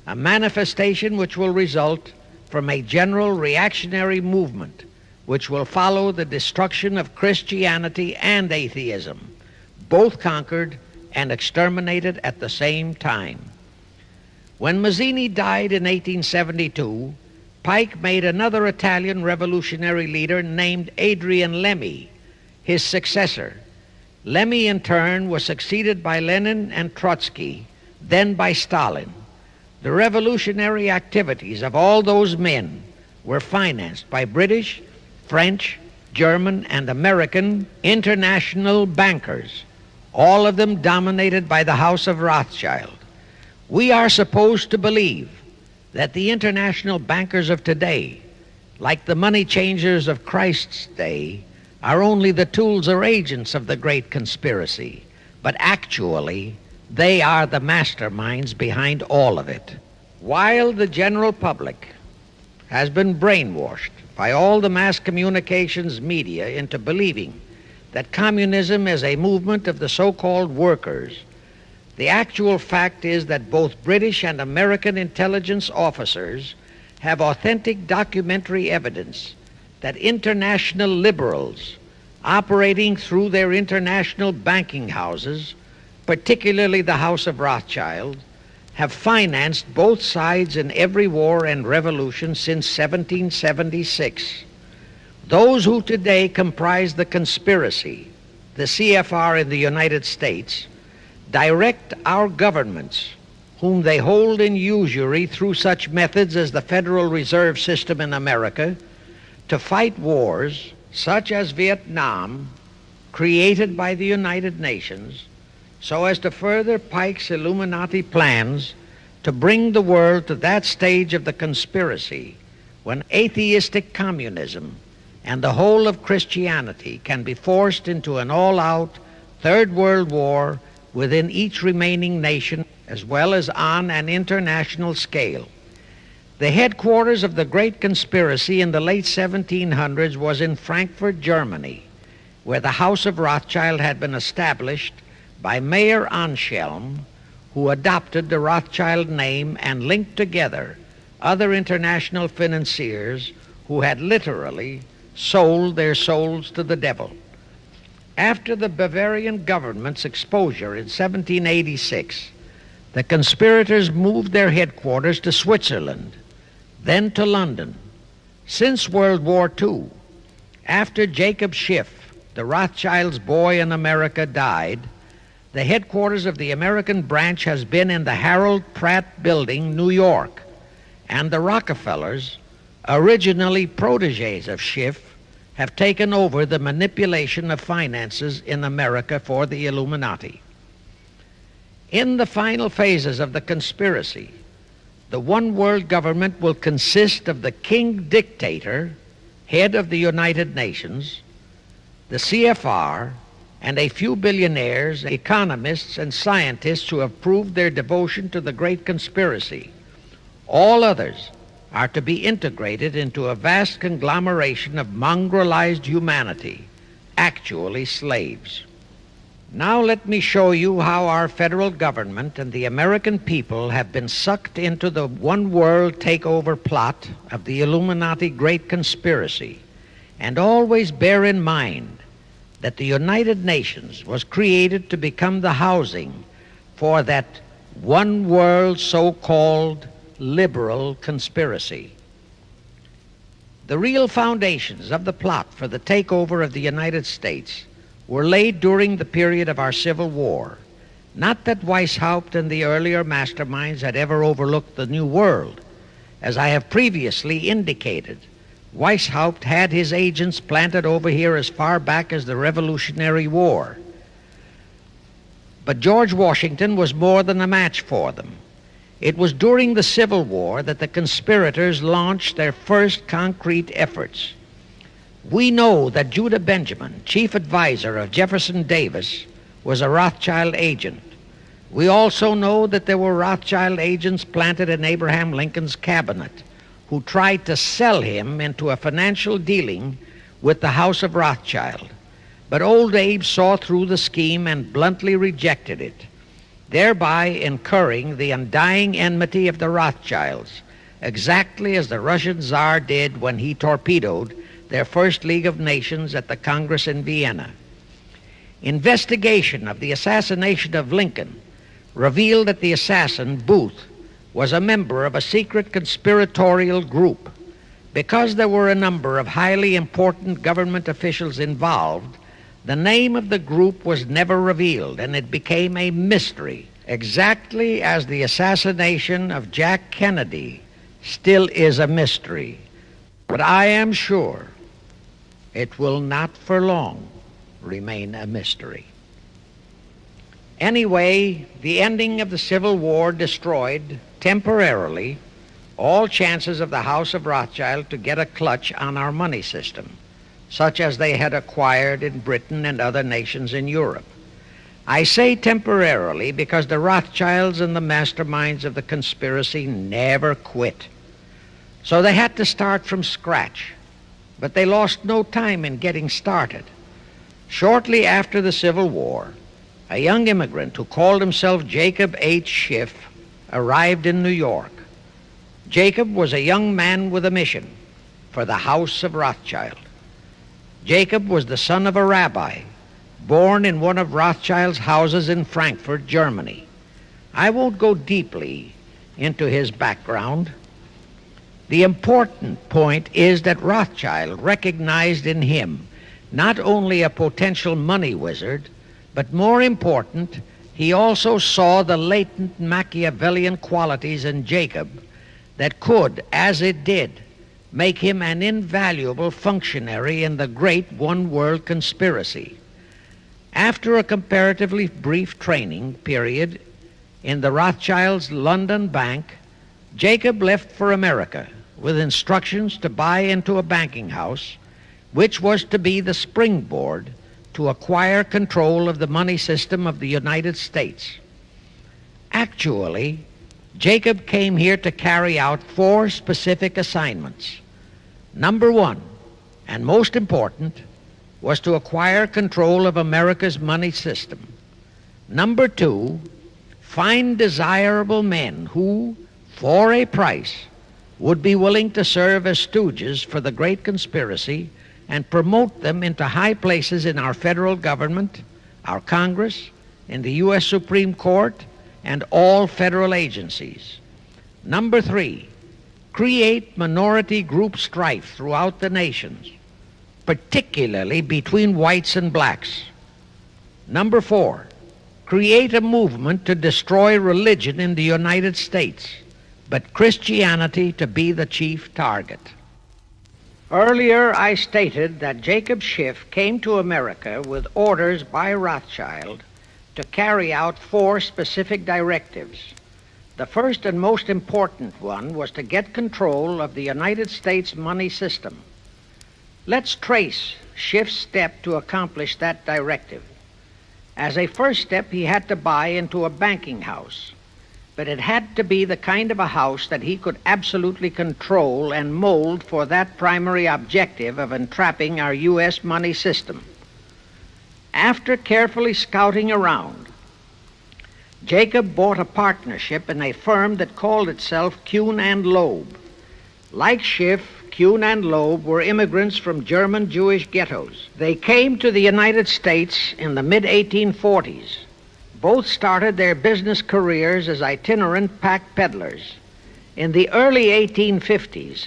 a manifestation which will result from a general reactionary movement which will follow the destruction of Christianity and atheism, both conquered and exterminated at the same time." When Mazzini died in 1872, Pike made another Italian revolutionary leader named Adrian Lemmy his successor. Lemmy, in turn, was succeeded by Lenin and Trotsky, then by Stalin. The revolutionary activities of all those men were financed by British, French, German, and American international bankers, all of them dominated by the House of Rothschild. We are supposed to believe that the international bankers of today, like the money changers of Christ's day, are only the tools or agents of the great conspiracy, but actually they are the masterminds behind all of it. While the general public has been brainwashed by all the mass communications media into believing that communism is a movement of the so-called workers, the actual fact is that both British and American intelligence officers have authentic documentary evidence that international liberals operating through their international banking houses, particularly the House of Rothschild, have financed both sides in every war and revolution since 1776. Those who today comprise the conspiracy, the C.F.R. in the United States, direct our governments, whom they hold in usury through such methods as the Federal Reserve System in America, to fight wars such as Vietnam, created by the United Nations, so as to further Pike's Illuminati plans to bring the world to that stage of the conspiracy when atheistic communism and the whole of Christianity can be forced into an all-out Third World War within each remaining nation, as well as on an international scale. The headquarters of the great conspiracy in the late 1700s was in Frankfurt, Germany, where the House of Rothschild had been established by Mayer Anschelm, who adopted the Rothschild name and linked together other international financiers who had literally sold their souls to the devil. After the Bavarian government's exposure in 1786, the conspirators moved their headquarters to Switzerland, then to London. Since World War II, after Jacob Schiff, the Rothschild's boy in America, died, the headquarters of the American branch has been in the Harold Pratt Building, New York, and the Rockefellers, originally protégés of Schiff, have taken over the manipulation of finances in America for the Illuminati. In the final phases of the conspiracy, the one world government will consist of the king dictator, head of the United Nations, the C.F.R., and a few billionaires, economists, and scientists who have proved their devotion to the great conspiracy. All others are to be integrated into a vast conglomeration of mongrelized humanity, actually slaves. Now let me show you how our federal government and the American people have been sucked into the one world takeover plot of the Illuminati great conspiracy. And always bear in mind that the United Nations was created to become the housing for that one world so-called liberal conspiracy. The real foundations of the plot for the takeover of the United States were laid during the period of our Civil War. Not that Weishaupt and the earlier masterminds had ever overlooked the New World. As I have previously indicated, Weishaupt had his agents planted over here as far back as the Revolutionary War. But George Washington was more than a match for them. It was during the Civil War that the conspirators launched their first concrete efforts. We know that Judah Benjamin, chief advisor of Jefferson Davis, was a Rothschild agent. We also know that there were Rothschild agents planted in Abraham Lincoln's cabinet who tried to sell him into a financial dealing with the House of Rothschild. But old Abe saw through the scheme and bluntly rejected it, thereby incurring the undying enmity of the Rothschilds, exactly as the Russian Tsar did when he torpedoed their first League of Nations at the Congress in Vienna. Investigation of the assassination of Lincoln revealed that the assassin, Booth, was a member of a secret conspiratorial group. Because there were a number of highly important government officials involved, the name of the group was never revealed, and it became a mystery, exactly as the assassination of Jack Kennedy still is a mystery. But I am sure it will not for long remain a mystery. Anyway, the ending of the Civil War destroyed, temporarily, all chances of the House of Rothschild to get a clutch on our money system, such as they had acquired in Britain and other nations in Europe. I say temporarily because the Rothschilds and the masterminds of the conspiracy never quit. So they had to start from scratch, but they lost no time in getting started. Shortly after the Civil War, a young immigrant who called himself Jacob H. Schiff arrived in New York. Jacob was a young man with a mission for the House of Rothschild. Jacob was the son of a rabbi, born in one of Rothschild's houses in Frankfurt, Germany. I won't go deeply into his background. The important point is that Rothschild recognized in him not only a potential money wizard, but more important, he also saw the latent Machiavellian qualities in Jacob that could, as it did, make him an invaluable functionary in the great one-world conspiracy. After a comparatively brief training period in the Rothschilds' London bank, Jacob left for America with instructions to buy into a banking house, which was to be the springboard to acquire control of the money system of the United States. Actually, Jacob came here to carry out 4 specific assignments. Number 1, and most important, was to acquire control of America's money system. Number 2, find desirable men who, for a price, would be willing to serve as stooges for the great conspiracy and promote them into high places in our federal government, our Congress, in the U.S. Supreme Court, and all federal agencies. Number 3, create minority group strife throughout the nations, particularly between whites and blacks. Number 4, create a movement to destroy religion in the United States, but Christianity to be the chief target. Earlier, I stated that Jacob Schiff came to America with orders by Rothschild to carry out 4 specific directives. The first and most important one was to get control of the United States money system. Let's trace Schiff's step to accomplish that directive. As a first step, he had to buy into a banking house, but it had to be the kind of a house that he could absolutely control and mold for that primary objective of entrapping our U.S. money system. After carefully scouting around, Jacob bought a partnership in a firm that called itself Kuhn and Loeb. Like Schiff, Kuhn and Loeb were immigrants from German Jewish ghettos. They came to the United States in the mid-1840s. Both started their business careers as itinerant pack peddlers. In the early 1850s,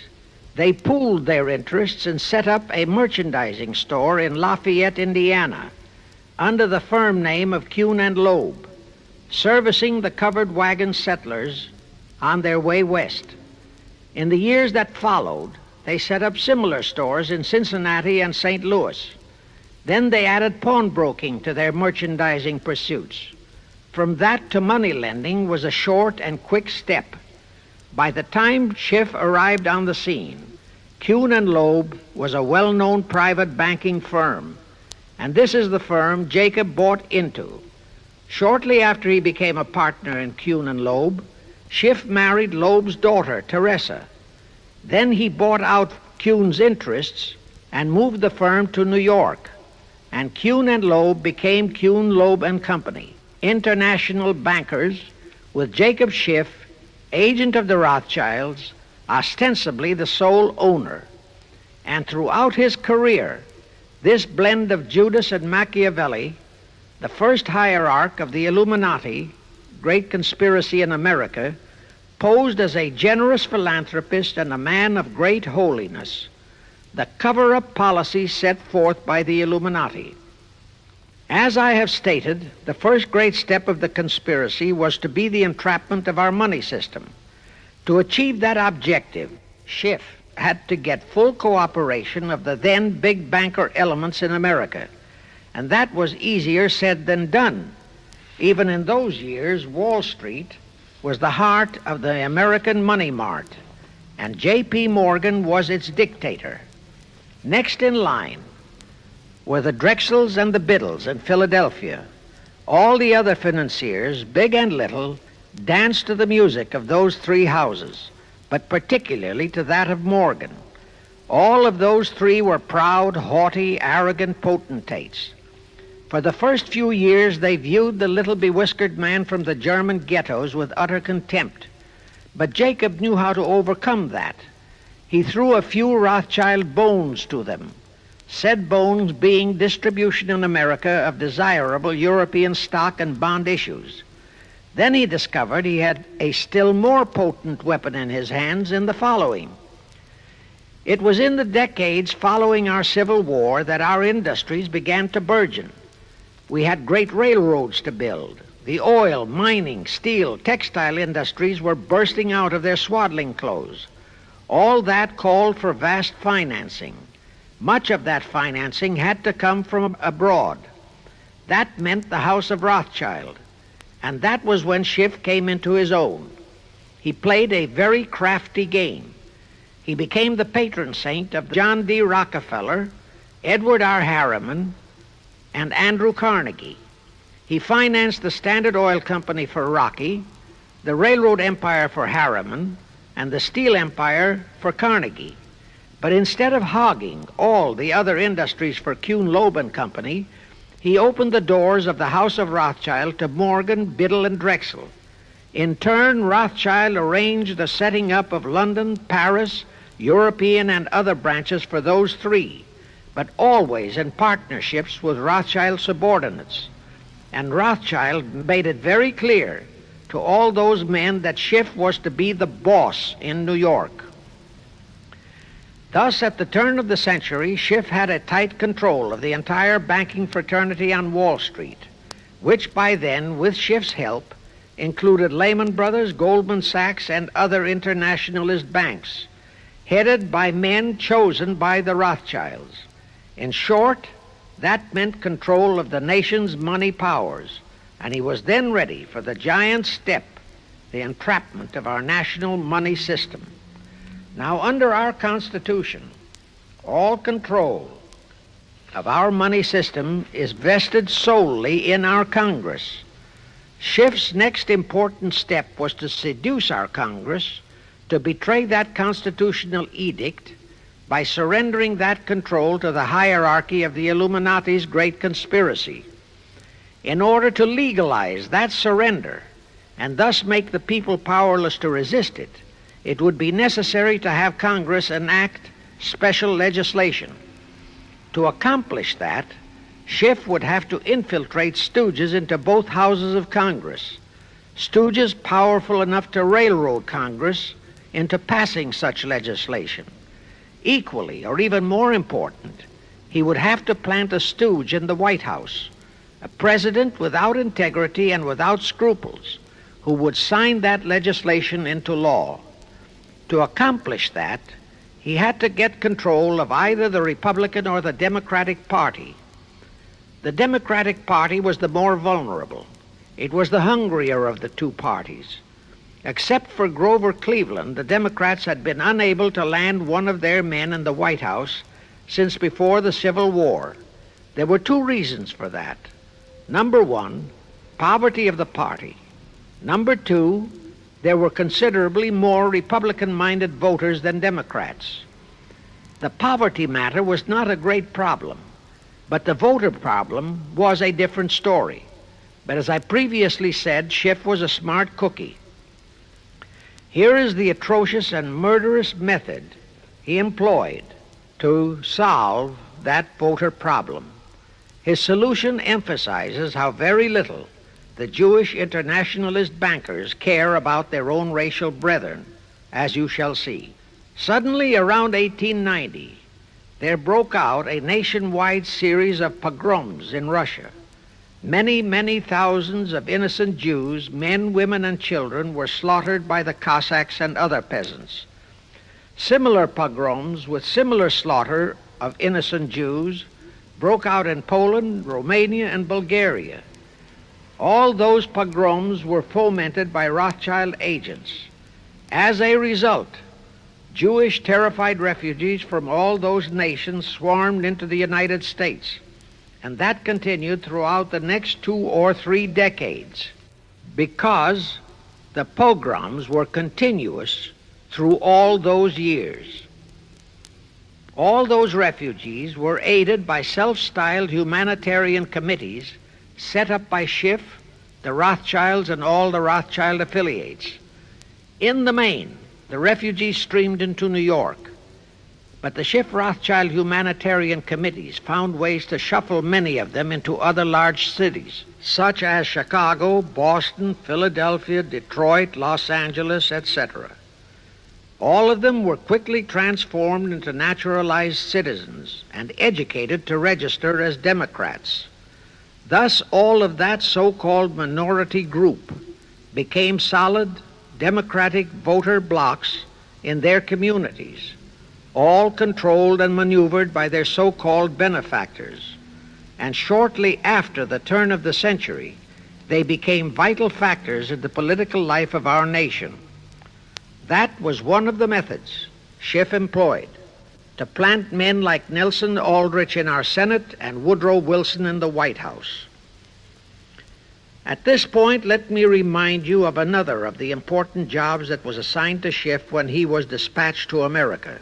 they pooled their interests and set up a merchandising store in Lafayette, Indiana, under the firm name of Kuhn and Loeb, servicing the covered wagon settlers on their way west. In the years that followed, they set up similar stores in Cincinnati and St. Louis. Then they added pawnbroking to their merchandising pursuits. From that to money lending was a short and quick step. By the time Schiff arrived on the scene, Kuhn and Loeb was a well-known private banking firm, and this is the firm Jacob bought into. Shortly after he became a partner in Kuhn and Loeb, Schiff married Loeb's daughter, Teresa. Then he bought out Kuhn's interests and moved the firm to New York, and Kuhn and Loeb became Kuhn, Loeb and Company, international bankers, with Jacob Schiff, agent of the Rothschilds, ostensibly the sole owner. And throughout his career, this blend of Judas and Machiavelli, the first hierarch of the Illuminati, great conspiracy in America, posed as a generous philanthropist and a man of great holiness, the cover-up policy set forth by the Illuminati. As I have stated, the first great step of the conspiracy was to be the entrapment of our money system. To achieve that objective, Schiff had to get full cooperation of the then big banker elements in America, and that was easier said than done. Even in those years, Wall Street was the heart of the American money mart, and J.P. Morgan was its dictator. Next in line were the Drexels and the Biddles in Philadelphia. All the other financiers, big and little, danced to the music of those three houses, but particularly to that of Morgan. All of those three were proud, haughty, arrogant potentates. For the first few years, they viewed the little bewhiskered man from the German ghettos with utter contempt. But Jacob knew how to overcome that. He threw a few Rothschild bones to them, said bones being distribution in America of desirable European stock and bond issues. Then he discovered he had a still more potent weapon in his hands in the following. It was in the decades following our Civil War that our industries began to burgeon. We had great railroads to build. The oil, mining, steel, textile industries were bursting out of their swaddling clothes. All that called for vast financing. Much of that financing had to come from abroad. That meant the House of Rothschild, and that was when Schiff came into his own. He played a very crafty game. He became the patron saint of John D. Rockefeller, Edward R. Harriman, and Andrew Carnegie. He financed the Standard Oil Company for Rocky, the railroad empire for Harriman, and the steel empire for Carnegie. But instead of hogging all the other industries for Kuhn, Loeb and Company, he opened the doors of the House of Rothschild to Morgan, Biddle, and Drexel. In turn, Rothschild arranged the setting up of London, Paris, European, and other branches for those three, but always in partnerships with Rothschild subordinates. And Rothschild made it very clear to all those men that Schiff was to be the boss in New York. Thus, at the turn of the century, Schiff had a tight control of the entire banking fraternity on Wall Street, which by then, with Schiff's help, included Lehman Brothers, Goldman Sachs, and other internationalist banks, headed by men chosen by the Rothschilds. In short, that meant control of the nation's money powers, and he was then ready for the giant step, the entrapment of our national money system. Now, under our Constitution, all control of our money system is vested solely in our Congress. Schiff's next important step was to seduce our Congress to betray that constitutional edict by surrendering that control to the hierarchy of the Illuminati's great conspiracy. In order to legalize that surrender and thus make the people powerless to resist it, it would be necessary to have Congress enact special legislation. To accomplish that, Schiff would have to infiltrate stooges into both houses of Congress, stooges powerful enough to railroad Congress into passing such legislation. Equally, or even more important, he would have to plant a stooge in the White House, a president without integrity and without scruples, who would sign that legislation into law. To accomplish that, he had to get control of either the Republican or the Democratic Party. The Democratic Party was the more vulnerable. It was the hungrier of the two parties. Except for Grover Cleveland, the Democrats had been unable to land one of their men in the White House since before the Civil War. There were two reasons for that. Number one, poverty of the party. Number two, there were considerably more Republican-minded voters than Democrats. The poverty matter was not a great problem, but the voter problem was a different story. But as I previously said, Schiff was a smart cookie. Here is the atrocious and murderous method he employed to solve that voter problem. His solution emphasizes how very little the Jewish internationalist bankers care about their own racial brethren, as you shall see. Suddenly, around 1890, there broke out a nationwide series of pogroms in Russia. Many, many thousands of innocent Jews, men, women, and children, were slaughtered by the Cossacks and other peasants. Similar pogroms with similar slaughter of innocent Jews broke out in Poland, Romania, and Bulgaria. All those pogroms were fomented by Rothschild agents. As a result, Jewish terrified refugees from all those nations swarmed into the United States, and that continued throughout the next 2 or 3 decades because the pogroms were continuous through all those years. All those refugees were aided by self-styled humanitarian committees set up by Schiff, the Rothschilds, and all the Rothschild affiliates. In the main, the refugees streamed into New York, but the Schiff-Rothschild humanitarian committees found ways to shuffle many of them into other large cities, such as Chicago, Boston, Philadelphia, Detroit, Los Angeles, etc. All of them were quickly transformed into naturalized citizens and educated to register as Democrats. Thus, all of that so-called minority group became solid Democratic voter blocs in their communities, all controlled and maneuvered by their so-called benefactors. And shortly after the turn of the century, they became vital factors in the political life of our nation. That was one of the methods Schiff employed to plant men like Nelson Aldrich in our Senate and Woodrow Wilson in the White House. At this point, let me remind you of another of the important jobs that was assigned to Schiff when he was dispatched to America.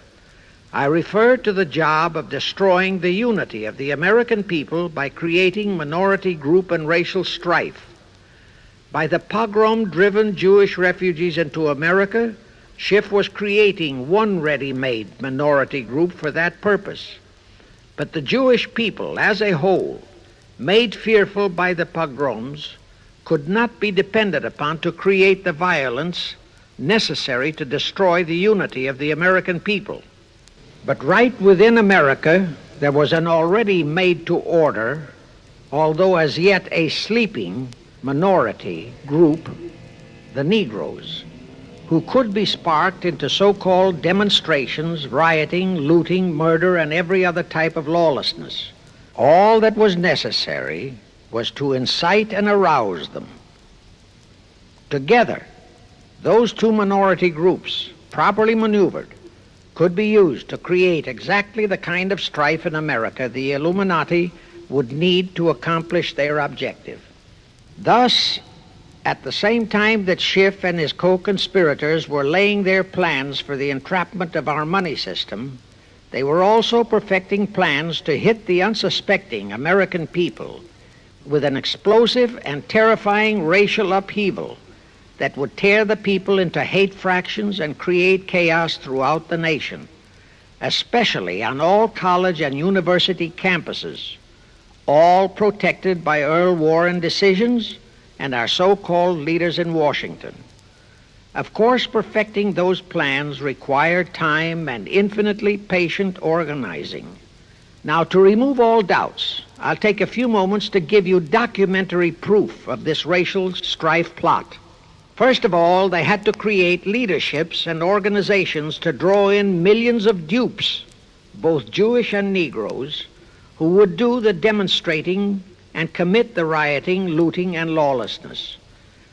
I refer to the job of destroying the unity of the American people by creating minority group and racial strife. By the pogrom-driven Jewish refugees into America, Schiff was creating one ready-made minority group for that purpose. But the Jewish people as a whole, made fearful by the pogroms, could not be depended upon to create the violence necessary to destroy the unity of the American people. But right within America, there was an already made-to-order, although as yet a sleeping minority group, the Negroes, who could be sparked into so-called demonstrations, rioting, looting, murder, and every other type of lawlessness. All that was necessary was to incite and arouse them. Together, those two minority groups, properly maneuvered, could be used to create exactly the kind of strife in America the Illuminati would need to accomplish their objective. Thus, at the same time that Schiff and his co-conspirators were laying their plans for the entrapment of our money system, they were also perfecting plans to hit the unsuspecting American people with an explosive and terrifying racial upheaval that would tear the people into hate fractions and create chaos throughout the nation, especially on all college and university campuses. all protected by Earl Warren decisions and our so-called leaders in Washington. Of course, perfecting those plans required time and infinitely patient organizing. Now, to remove all doubts, I'll take a few moments to give you documentary proof of this racial strife plot. First of all, they had to create leaderships and organizations to draw in millions of dupes, both Jewish and Negroes, who would do the demonstrating and commit the rioting, looting, and lawlessness.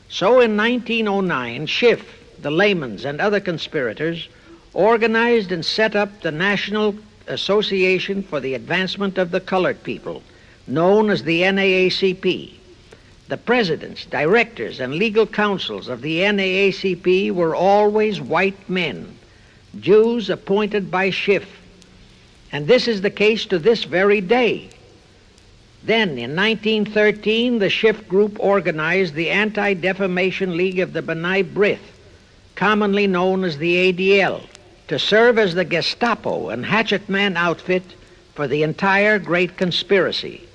So in 1909, Schiff, the Laymans, and other conspirators organized and set up the National Association for the Advancement of the Colored People, known as the NAACP. The presidents, directors, and legal counsels of the NAACP were always white men, Jews appointed by Schiff. And this is the case to this very day. Then, in 1913, the Schiff Group organized the Anti-Defamation League of the B'nai B'rith, commonly known as the ADL, to serve as the Gestapo and hatchet man outfit for the entire great conspiracy.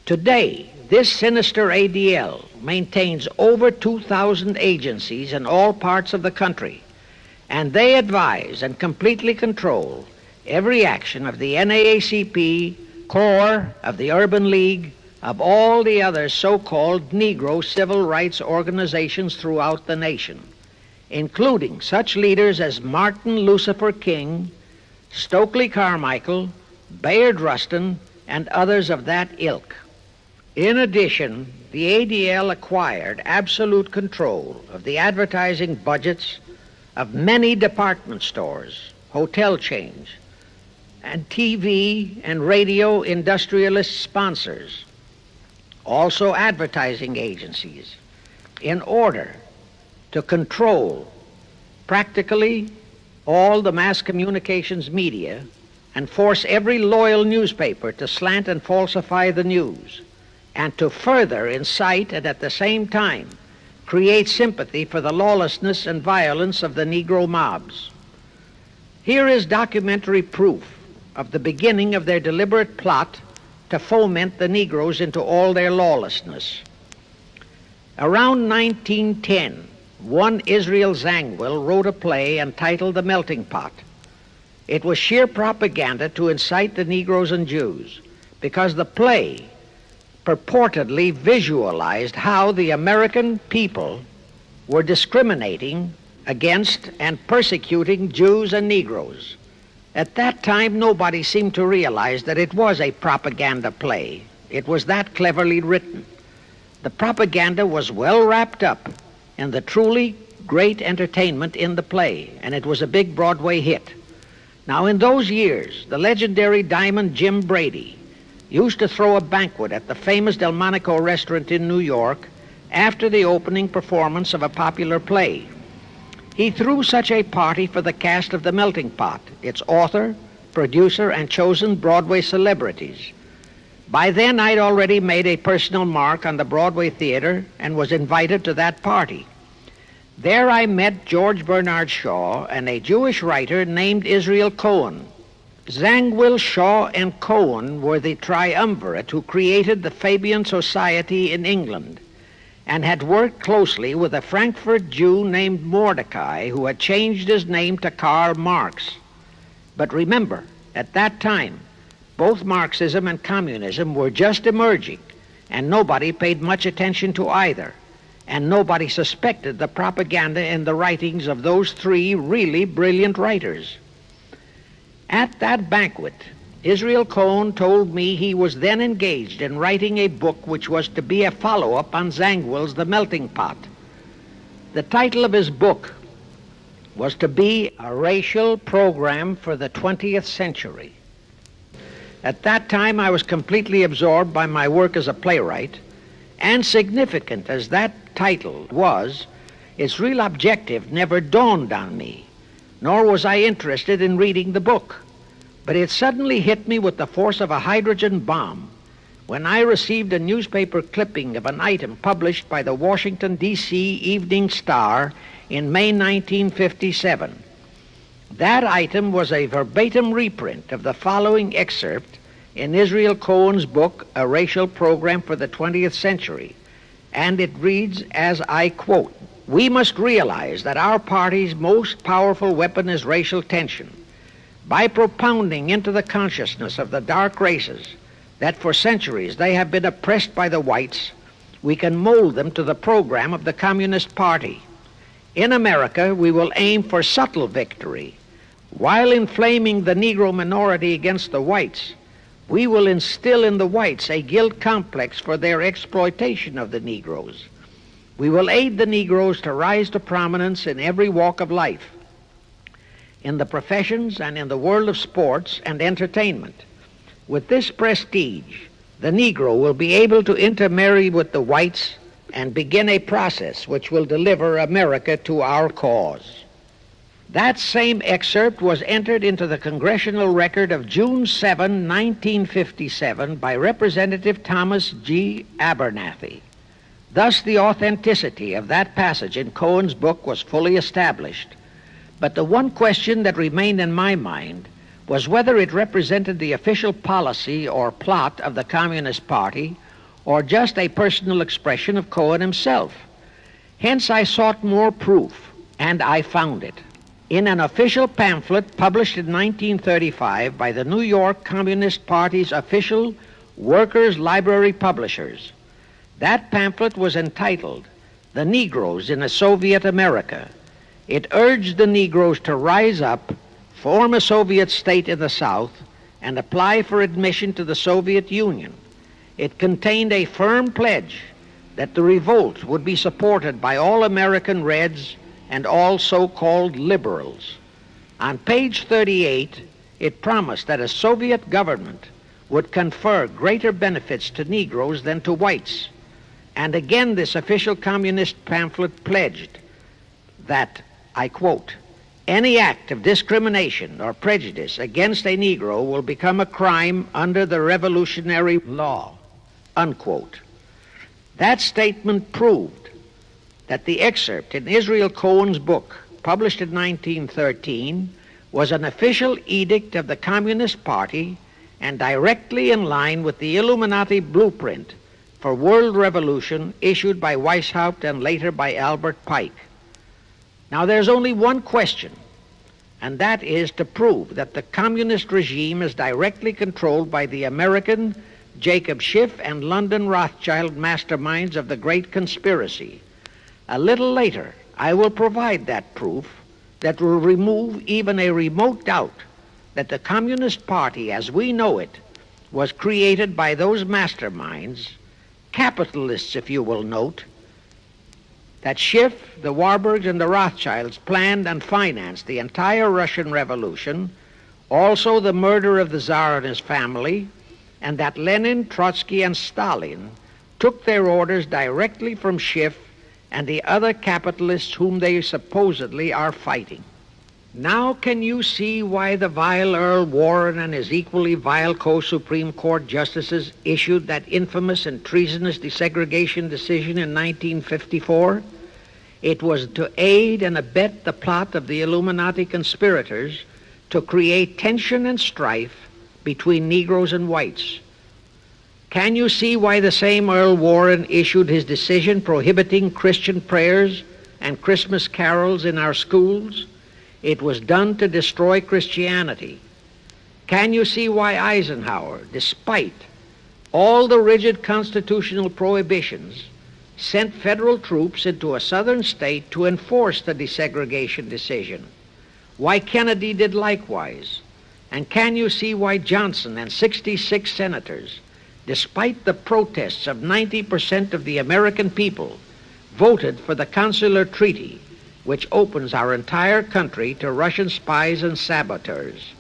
Today, this sinister ADL maintains over 2,000 agencies in all parts of the country, and they advise and completely control every action of the NAACP, CORE, of the Urban League, of all the other so-called Negro civil rights organizations throughout the nation, including such leaders as Martin Lucifer King, Stokely Carmichael, Bayard Rustin, and others of that ilk. In addition, the ADL acquired absolute control of the advertising budgets of many department stores, hotel chains, and TV and radio industrialist sponsors, also advertising agencies, in order to control practically all the mass communications media and force every loyal newspaper to slant and falsify the news, and to further incite and at the same time create sympathy for the lawlessness and violence of the Negro mobs. Here is documentary proof of the beginning of their deliberate plot to foment the Negroes into all their lawlessness. Around 1910, one Israel Zangwill wrote a play entitled The Melting Pot. It was sheer propaganda to incite the Negroes and Jews, because the play purportedly visualized how the American people were discriminating against and persecuting Jews and Negroes. At that time, nobody seemed to realize that it was a propaganda play. It was that cleverly written. The propaganda was well wrapped up in the truly great entertainment in the play, and it was a big Broadway hit. Now, in those years, the legendary diamond Jim Brady used to throw a banquet at the famous Delmonico restaurant in New York after the opening performance of a popular play. He threw such a party for the cast of The Melting Pot, its author, producer, and chosen Broadway celebrities. By then, I'd already made a personal mark on the Broadway theater and was invited to that party. There I met George Bernard Shaw and a Jewish writer named Israel Cohen. Zangwill, Shaw, and Cohen were the triumvirate who created the Fabian Society in England, and had worked closely with a Frankfurt Jew named Mordecai, who had changed his name to Karl Marx. But remember, at that time, both Marxism and communism were just emerging, and nobody paid much attention to either, and nobody suspected the propaganda in the writings of those three really brilliant writers. At that banquet, Israel Cohen told me he was then engaged in writing a book which was to be a follow-up on Zangwill's The Melting Pot. The title of his book was to be A Racial Program for the 20th Century. At that time, I was completely absorbed by my work as a playwright, and significant as that title was, its real objective never dawned on me, nor was I interested in reading the book. But it suddenly hit me with the force of a hydrogen bomb when I received a newspaper clipping of an item published by the Washington, D.C. Evening Star in May 1957. That item was a verbatim reprint of the following excerpt in Israel Cohen's book, A Racial Program for the 20th Century, and it reads, as I quote, "We must realize that our party's most powerful weapon is racial tension. By propounding into the consciousness of the dark races that for centuries they have been oppressed by the whites, we can mold them to the program of the Communist Party. In America, we will aim for subtle victory. While inflaming the Negro minority against the whites, we will instill in the whites a guilt complex for their exploitation of the Negroes. We will aid the Negroes to rise to prominence in every walk of life, in the professions and in the world of sports and entertainment. With this prestige, the Negro will be able to intermarry with the whites and begin a process which will deliver America to our cause." That same excerpt was entered into the congressional record of June 7, 1957 by Representative Thomas G. Abernathy. Thus the authenticity of that passage in Cohen's book was fully established. But the one question that remained in my mind was whether it represented the official policy or plot of the Communist Party or just a personal expression of Cohen himself. Hence I sought more proof, and I found it. In an official pamphlet published in 1935 by the New York Communist Party's official Workers' Library Publishers. That pamphlet was entitled, "The Negroes in a Soviet America." It urged the Negroes to rise up, form a Soviet state in the South, and apply for admission to the Soviet Union. It contained a firm pledge that the revolt would be supported by all American Reds and all so-called liberals. On page 38, it promised that a Soviet government would confer greater benefits to Negroes than to whites. And again, this official communist pamphlet pledged that, I quote, "Any act of discrimination or prejudice against a Negro will become a crime under the revolutionary law," unquote. That statement proved that the excerpt in Israel Cohen's book, published in 1913, was an official edict of the Communist Party and directly in line with the Illuminati blueprint for world revolution issued by Weishaupt and later by Albert Pike. Now there's only one question, and that is to prove that the communist regime is directly controlled by the American Jacob Schiff and London Rothschild masterminds of the Great Conspiracy. A little later, I will provide that proof that will remove even a remote doubt that the Communist Party as we know it was created by those masterminds, capitalists if you will note, that Schiff, the Warburgs, and the Rothschilds planned and financed the entire Russian Revolution, also the murder of the Tsar and his family, and that Lenin, Trotsky, and Stalin took their orders directly from Schiff and the other capitalists whom they supposedly are fighting. Now can you see why the vile Earl Warren and his equally vile co-Supreme Court justices issued that infamous and treasonous desegregation decision in 1954? It was to aid and abet the plot of the Illuminati conspirators to create tension and strife between Negroes and whites. Can you see why the same Earl Warren issued his decision prohibiting Christian prayers and Christmas carols in our schools? It was done to destroy Christianity. Can you see why Eisenhower, despite all the rigid constitutional prohibitions, sent federal troops into a southern state to enforce the desegregation decision? Why Kennedy did likewise? And can you see why Johnson and 66 senators, despite the protests of 90% of the American people, voted for the Consular Treaty, which opens our entire country to Russian spies and saboteurs?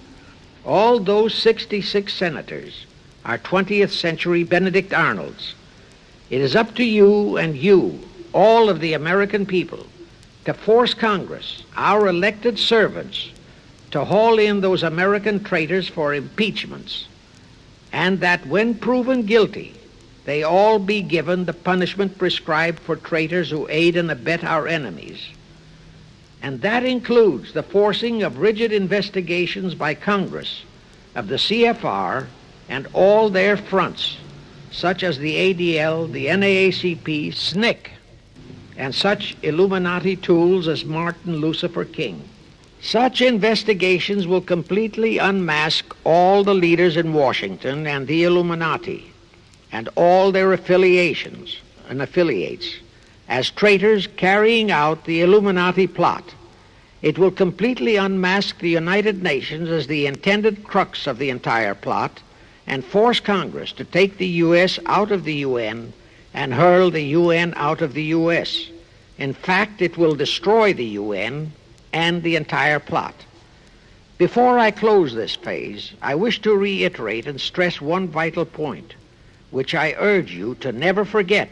All those 66 senators are 20th century Benedict Arnolds. It is up to you and you, all of the American people, to force Congress, our elected servants, to haul in those American traitors for impeachments, and that when proven guilty, they all be given the punishment prescribed for traitors who aid and abet our enemies. And that includes the forcing of rigid investigations by Congress of the C.F.R. and all their fronts, such as the ADL, the NAACP, SNCC, and such Illuminati tools as Martin Lucifer King. Such investigations will completely unmask all the leaders in Washington and the Illuminati and all their affiliations and affiliates as traitors carrying out the Illuminati plot. It will completely unmask the United Nations as the intended crux of the entire plot and force Congress to take the U.S. out of the UN and hurl the UN out of the U.S. In fact, it will destroy the UN and the entire plot. Before I close this phase, I wish to reiterate and stress one vital point, which I urge you to never forget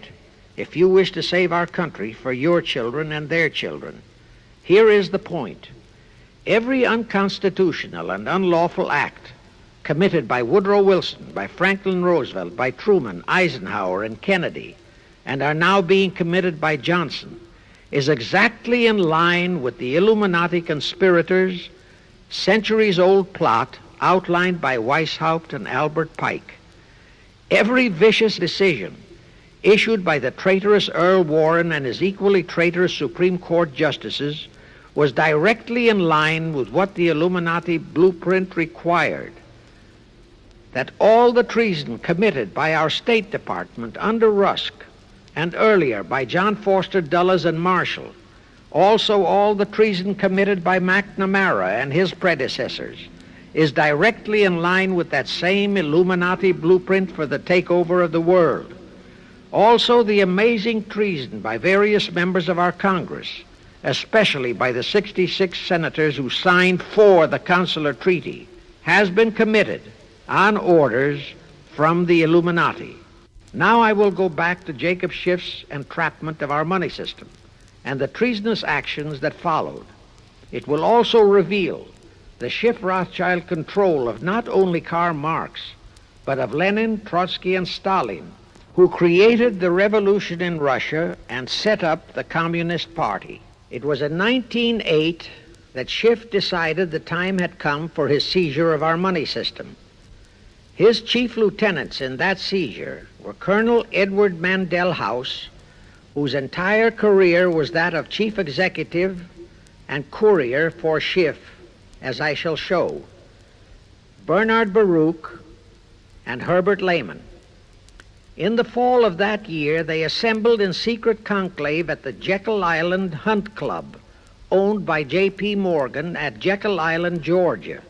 if you wish to save our country for your children and their children. Here is the point. Every unconstitutional and unlawful act committed by Woodrow Wilson, by Franklin Roosevelt, by Truman, Eisenhower, and Kennedy, and are now being committed by Johnson, is exactly in line with the Illuminati conspirators' centuries-old plot outlined by Weishaupt and Albert Pike. Every vicious decision issued by the traitorous Earl Warren and his equally traitorous Supreme Court justices was directly in line with what the Illuminati blueprint required. That all the treason committed by our State Department under Rusk and earlier by John Foster Dulles and Marshall, also all the treason committed by McNamara and his predecessors, is directly in line with that same Illuminati blueprint for the takeover of the world. Also the amazing treason by various members of our Congress, especially by the 66 senators who signed for the Consular Treaty, has been committed on orders from the Illuminati. Now I will go back to Jacob Schiff's entrapment of our money system and the treasonous actions that followed. It will also reveal the Schiff-Rothschild control of not only Karl Marx, but of Lenin, Trotsky, and Stalin, who created the revolution in Russia and set up the Communist Party. It was in 1908 that Schiff decided the time had come for his seizure of our money system. His chief lieutenants in that seizure were Colonel Edward Mandel House, whose entire career was that of chief executive and courier for Schiff, as I shall show, Bernard Baruch, and Herbert Lehman. In the fall of that year, they assembled in secret conclave at the Jekyll Island Hunt Club, owned by J.P. Morgan at Jekyll Island, Georgia.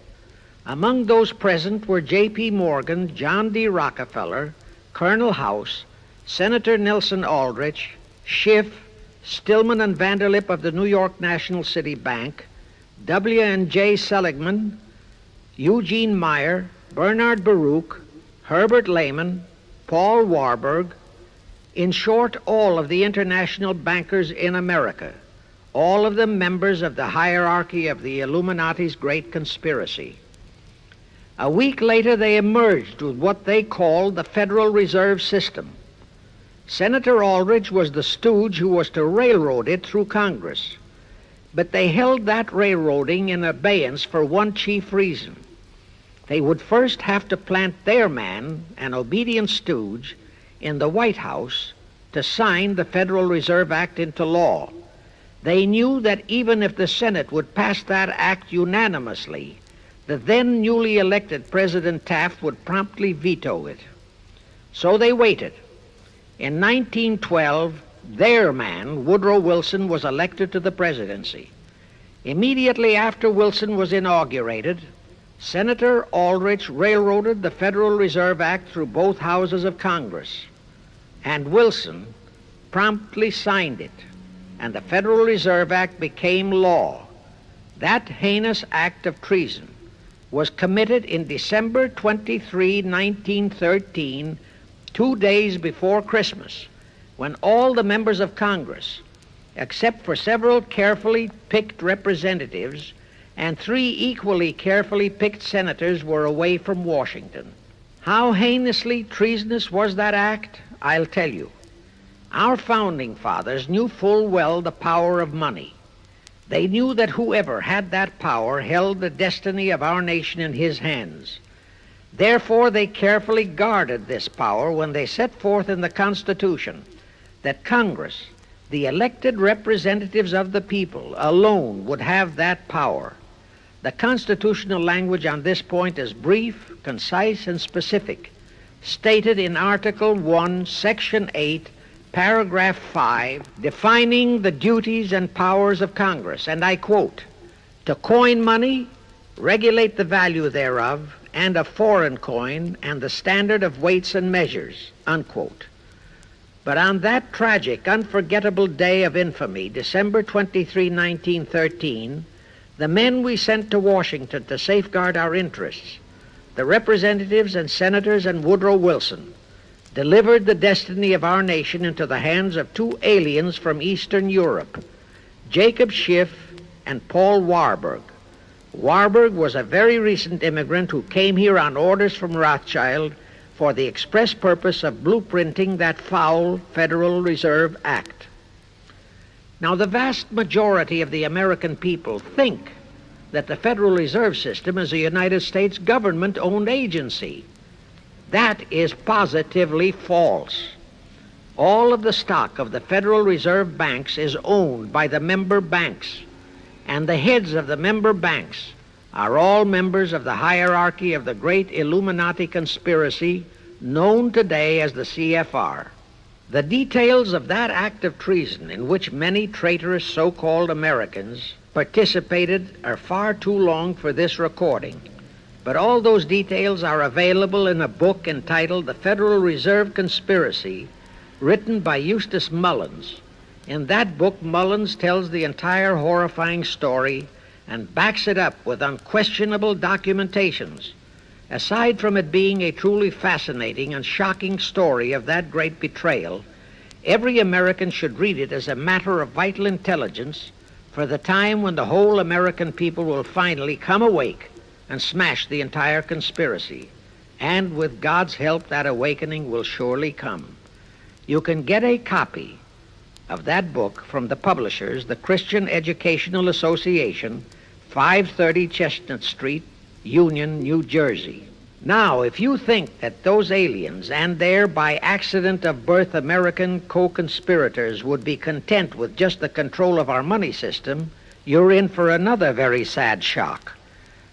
Among those present were J.P. Morgan, John D. Rockefeller, Colonel House, Senator Nelson Aldrich, Schiff, Stillman and Vanderlip of the New York National City Bank, W. and J. Seligman, Eugene Meyer, Bernard Baruch, Herbert Lehman, Paul Warburg, in short, all of the international bankers in America, all of them members of the hierarchy of the Illuminati's great conspiracy. A week later, they emerged with what they called the Federal Reserve System. Senator Aldrich was the stooge who was to railroad it through Congress. But they held that railroading in abeyance for one chief reason. They would first have to plant their man, an obedient stooge, in the White House to sign the Federal Reserve Act into law. They knew that even if the Senate would pass that act unanimously, the then newly elected President Taft would promptly veto it. So they waited. In 1912, their man, Woodrow Wilson, was elected to the presidency. Immediately after Wilson was inaugurated, Senator Aldrich railroaded the Federal Reserve Act through both houses of Congress, and Wilson promptly signed it, and the Federal Reserve Act became law. That heinous act of treason was committed in December 23, 1913, 2 days before Christmas, when all the members of Congress, except for several carefully picked representatives and 3 equally carefully picked senators, were away from Washington. How heinously treasonous was that act? I'll tell you. Our founding fathers knew full well the power of money. They knew that whoever had that power held the destiny of our nation in his hands. Therefore, they carefully guarded this power when they set forth in the Constitution that Congress, the elected representatives of the people, alone would have that power. The constitutional language on this point is brief, concise, and specific, stated in Article 1, Section 8, Paragraph 5, defining the duties and powers of Congress, and I quote, "To coin money, regulate the value thereof, and of foreign coin, and the standard of weights and measures," unquote. But on that tragic, unforgettable day of infamy, December 23, 1913, the men we sent to Washington to safeguard our interests, the representatives and senators and Woodrow Wilson, delivered the destiny of our nation into the hands of two aliens from Eastern Europe, Jacob Schiff and Paul Warburg. Warburg was a very recent immigrant who came here on orders from Rothschild for the express purpose of blueprinting that foul Federal Reserve Act. Now, the vast majority of the American people think that the Federal Reserve System is a United States government-owned agency. That is positively false. All of the stock of the Federal Reserve banks is owned by the member banks, and the heads of the member banks are all members of the hierarchy of the great Illuminati conspiracy known today as the C.F.R. The details of that act of treason in which many traitorous so-called Americans participated are far too long for this recording, but all those details are available in a book entitled The Federal Reserve Conspiracy, written by Eustace Mullins. In that book, Mullins tells the entire horrifying story and backs it up with unquestionable documentations. Aside from it being a truly fascinating and shocking story of that great betrayal, every American should read it as a matter of vital intelligence for the time when the whole American people will finally come awake and smash the entire conspiracy. And with God's help, that awakening will surely come. You can get a copy of that book from the publishers, the Christian Educational Association, 530 Chestnut Street, Union, New Jersey. Now, if you think that those aliens and their by accident of birth American co-conspirators would be content with just the control of our money system, you're in for another very sad shock.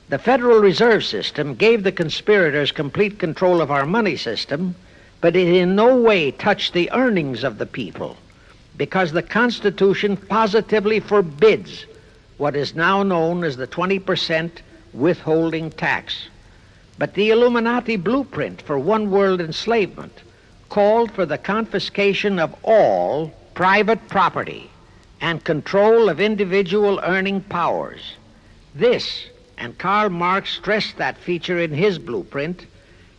The Federal Reserve System gave the conspirators complete control of our money system, but it in no way touched the earnings of the people, because the Constitution positively forbids what is now known as the 20% withholding tax. But the Illuminati blueprint for one-world enslavement called for the confiscation of all private property and control of individual earning powers. This, and Karl Marx stressed that feature in his blueprint,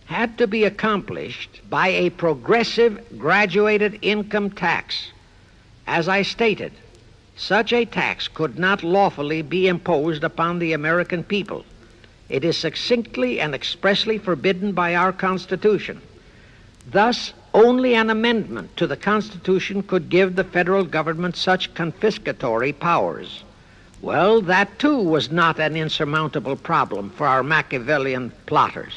had to be accomplished by a progressive graduated income tax. As I stated, such a tax could not lawfully be imposed upon the American people. It is succinctly and expressly forbidden by our Constitution. Thus, only an amendment to the Constitution could give the federal government such confiscatory powers. Well, that too was not an insurmountable problem for our Machiavellian plotters.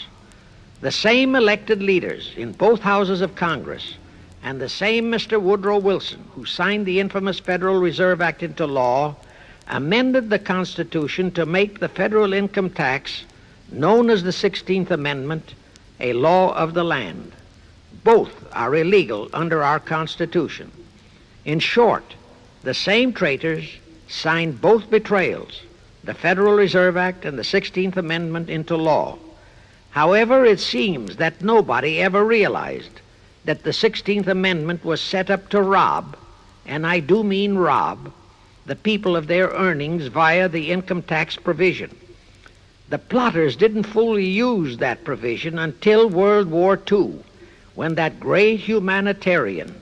The same elected leaders in both houses of Congress and the same Mr. Woodrow Wilson, who signed the infamous Federal Reserve Act into law, amended the Constitution to make the federal income tax, known as the 16th Amendment, a law of the land. Both are illegal under our Constitution. In short, the same traitors signed both betrayals, the Federal Reserve Act and the 16th Amendment, into law. However, it seems that nobody ever realized that the 16th Amendment was set up to rob, and I do mean rob, the people of their earnings via the income tax provision. The plotters didn't fully use that provision until World War II, when that great humanitarian,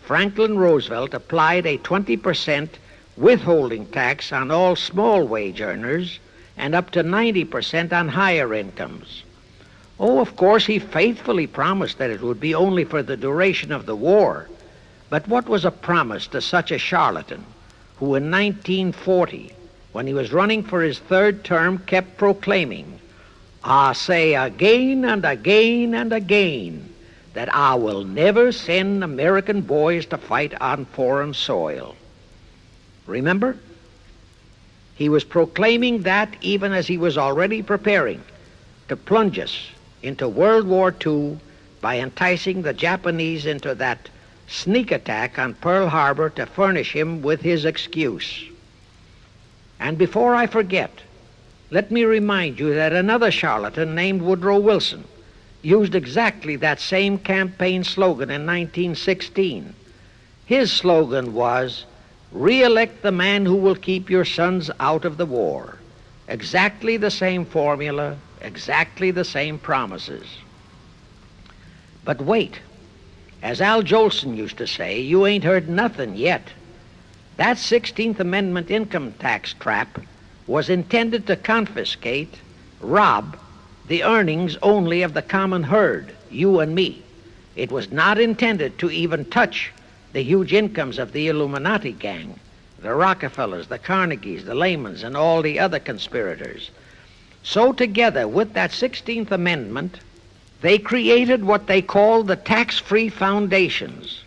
Franklin Roosevelt, applied a 20% withholding tax on all small wage earners and up to 90% on higher incomes. Oh, of course, he faithfully promised that it would be only for the duration of the war. But what was a promise to such a charlatan who in 1940, when he was running for his third term, kept proclaiming, I say again and again and again that I will never send American boys to fight on foreign soil. Remember? He was proclaiming that even as he was already preparing to plunge us into World War II by enticing the Japanese into that sneak attack on Pearl Harbor to furnish him with his excuse. And before I forget, let me remind you that another charlatan named Woodrow Wilson used exactly that same campaign slogan in 1916. His slogan was, "Re-elect the man who will keep your sons out of the war." Exactly the same formula, exactly the same promises. But wait, as Al Jolson used to say, you ain't heard nothing yet. That 16th Amendment income tax trap was intended to confiscate, rob, the earnings only of the common herd, you and me. It was not intended to even touch the huge incomes of the Illuminati gang, the Rockefellers, the Carnegies, the Lehmans, and all the other conspirators. So together with that 16th Amendment, they created what they called the tax-free foundations.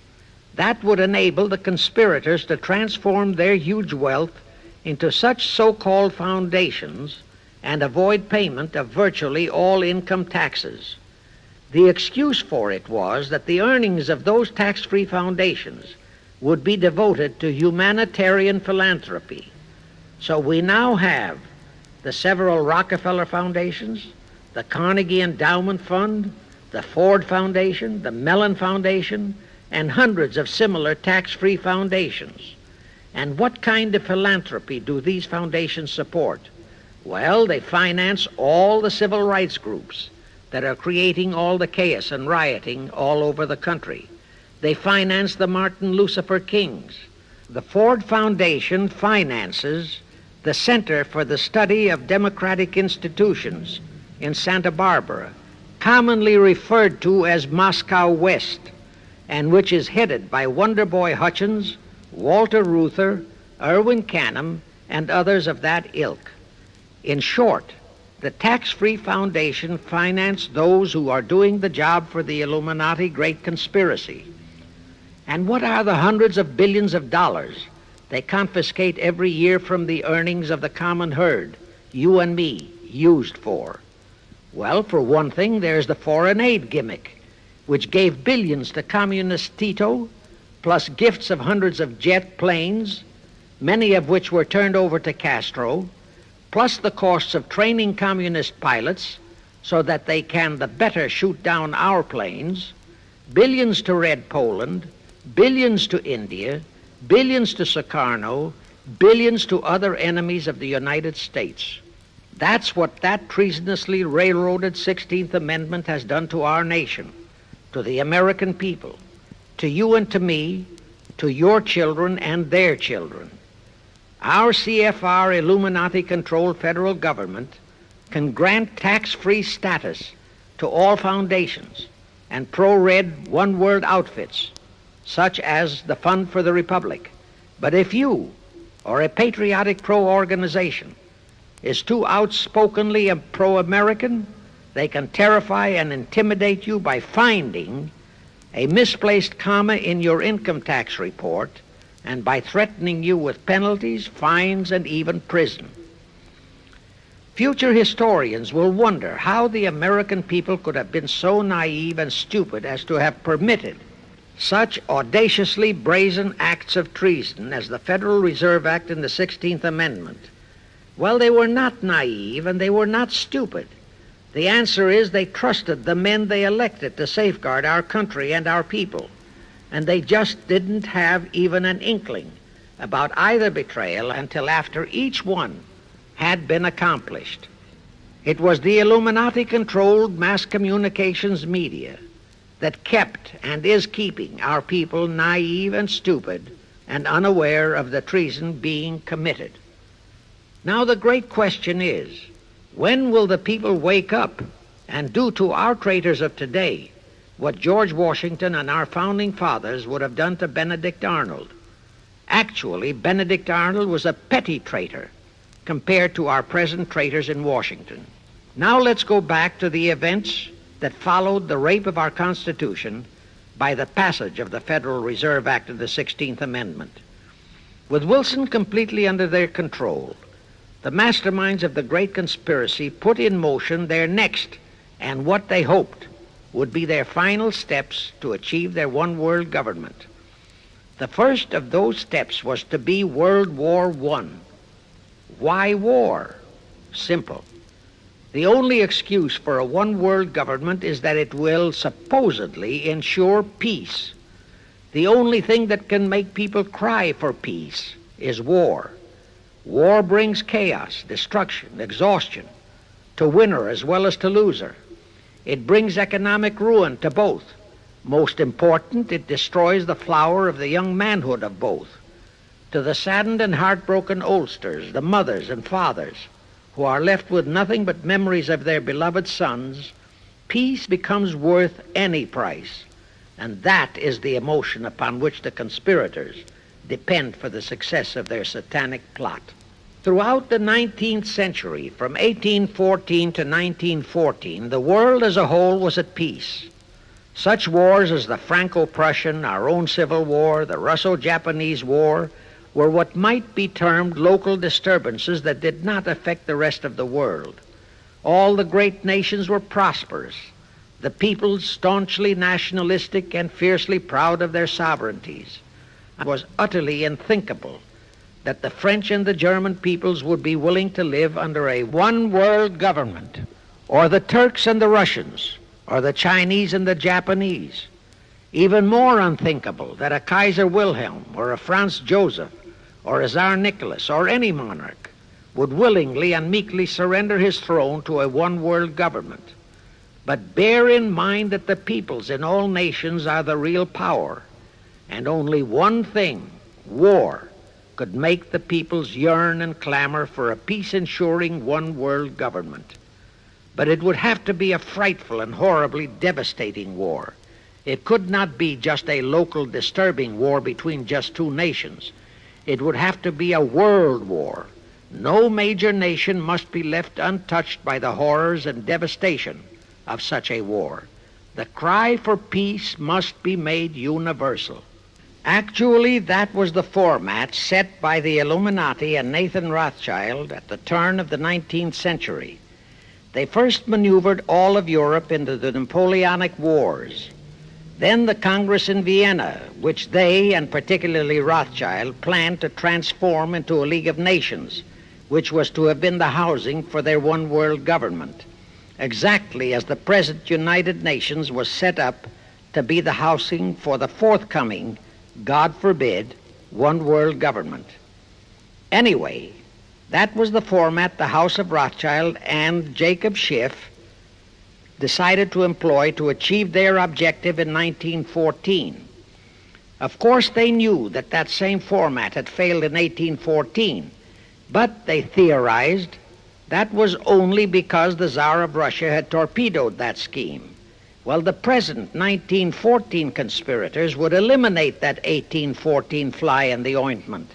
That would enable the conspirators to transform their huge wealth into such so-called foundations and avoid payment of virtually all income taxes. The excuse for it was that the earnings of those tax-free foundations would be devoted to humanitarian philanthropy. So we now have the several Rockefeller foundations, the Carnegie Endowment Fund, the Ford Foundation, the Mellon Foundation, and hundreds of similar tax-free foundations. And what kind of philanthropy do these foundations support? Well, they finance all the civil rights groups that are creating all the chaos and rioting all over the country. They finance the Martin Lucifer Kings. The Ford Foundation finances the Center for the Study of Democratic Institutions in Santa Barbara, commonly referred to as Moscow West, and which is headed by Wonderboy Hutchins, Walter Reuther, Irwin Canham, and others of that ilk. In short, the tax-free foundation financed those who are doing the job for the Illuminati Great Conspiracy. And what are the hundreds of billions of dollars they confiscate every year from the earnings of the common herd, you and me, used for? Well, for one thing, there's the foreign aid gimmick, which gave billions to communist Tito, plus gifts of hundreds of jet planes, many of which were turned over to Castro, plus the costs of training communist pilots so that they can the better shoot down our planes, billions to Red Poland, billions to India, billions to Sukarno, billions to other enemies of the United States. That's what that treasonously railroaded 16th Amendment has done to our nation, to the American people, to you and to me, to your children and their children. Our C.F.R. Illuminati-controlled federal government can grant tax-free status to all foundations and pro-red one-world outfits, such as the Fund for the Republic. But if you, or a patriotic pro-organization, is too outspokenly pro-American, they can terrify and intimidate you by finding a misplaced comma in your income tax report and by threatening you with penalties, fines, and even prison. Future historians will wonder how the American people could have been so naive and stupid as to have permitted such audaciously brazen acts of treason as the Federal Reserve Act and the 16th Amendment. Well, they were not naive and they were not stupid. The answer is they trusted the men they elected to safeguard our country and our people, and they just didn't have even an inkling about either betrayal until after each one had been accomplished. It was the Illuminati-controlled mass communications media that kept and is keeping our people naive and stupid and unaware of the treason being committed. Now the great question is, when will the people wake up and do to our traitors of today what George Washington and our founding fathers would have done to Benedict Arnold? Actually, Benedict Arnold was a petty traitor compared to our present traitors in Washington. Now let's go back to the events that followed the rape of our Constitution by the passage of the Federal Reserve Act of the 16th Amendment. With Wilson completely under their control, the masterminds of the great conspiracy put in motion their next and what they hoped would be their final steps to achieve their one-world government. The first of those steps was to be World War I. Why war? Simple. The only excuse for a one-world government is that it will supposedly ensure peace. The only thing that can make people cry for peace is war. War brings chaos, destruction, exhaustion, to winner as well as to loser. It brings economic ruin to both. Most important, it destroys the flower of the young manhood of both. To the saddened and heartbroken oldsters, the mothers and fathers, who are left with nothing but memories of their beloved sons, peace becomes worth any price. And that is the emotion upon which the conspirators depend for the success of their satanic plot. Throughout the 19th century, from 1814 to 1914, the world as a whole was at peace. Such wars as the Franco-Prussian, our own Civil War, the Russo-Japanese War, were what might be termed local disturbances that did not affect the rest of the world. All the great nations were prosperous, the peoples staunchly nationalistic and fiercely proud of their sovereignties. It was utterly unthinkable that the French and the German peoples would be willing to live under a one-world government, or the Turks and the Russians, or the Chinese and the Japanese. Even more unthinkable that a Kaiser Wilhelm or a Franz Joseph or a Tsar Nicholas or any monarch would willingly and meekly surrender his throne to a one-world government. But bear in mind that the peoples in all nations are the real power, and only one thing, war, could make the peoples yearn and clamor for a peace-ensuring one-world government. But it would have to be a frightful and horribly devastating war. It could not be just a local disturbing war between just two nations. It would have to be a world war. No major nation must be left untouched by the horrors and devastation of such a war. The cry for peace must be made universal. Actually, that was the format set by the Illuminati and Nathan Rothschild at the turn of the 19th century. They first maneuvered all of Europe into the Napoleonic Wars. Then the Congress in Vienna, which they, and particularly Rothschild, planned to transform into a League of Nations, which was to have been the housing for their one-world government, exactly as the present United Nations was set up to be the housing for the forthcoming, God forbid, one-world government. Anyway, that was the format the House of Rothschild and Jacob Schiff decided to employ to achieve their objective in 1914. Of course, they knew that that same format had failed in 1814, but they theorized that was only because the Tsar of Russia had torpedoed that scheme. Well, the present 1914 conspirators would eliminate that 1814 fly in the ointment.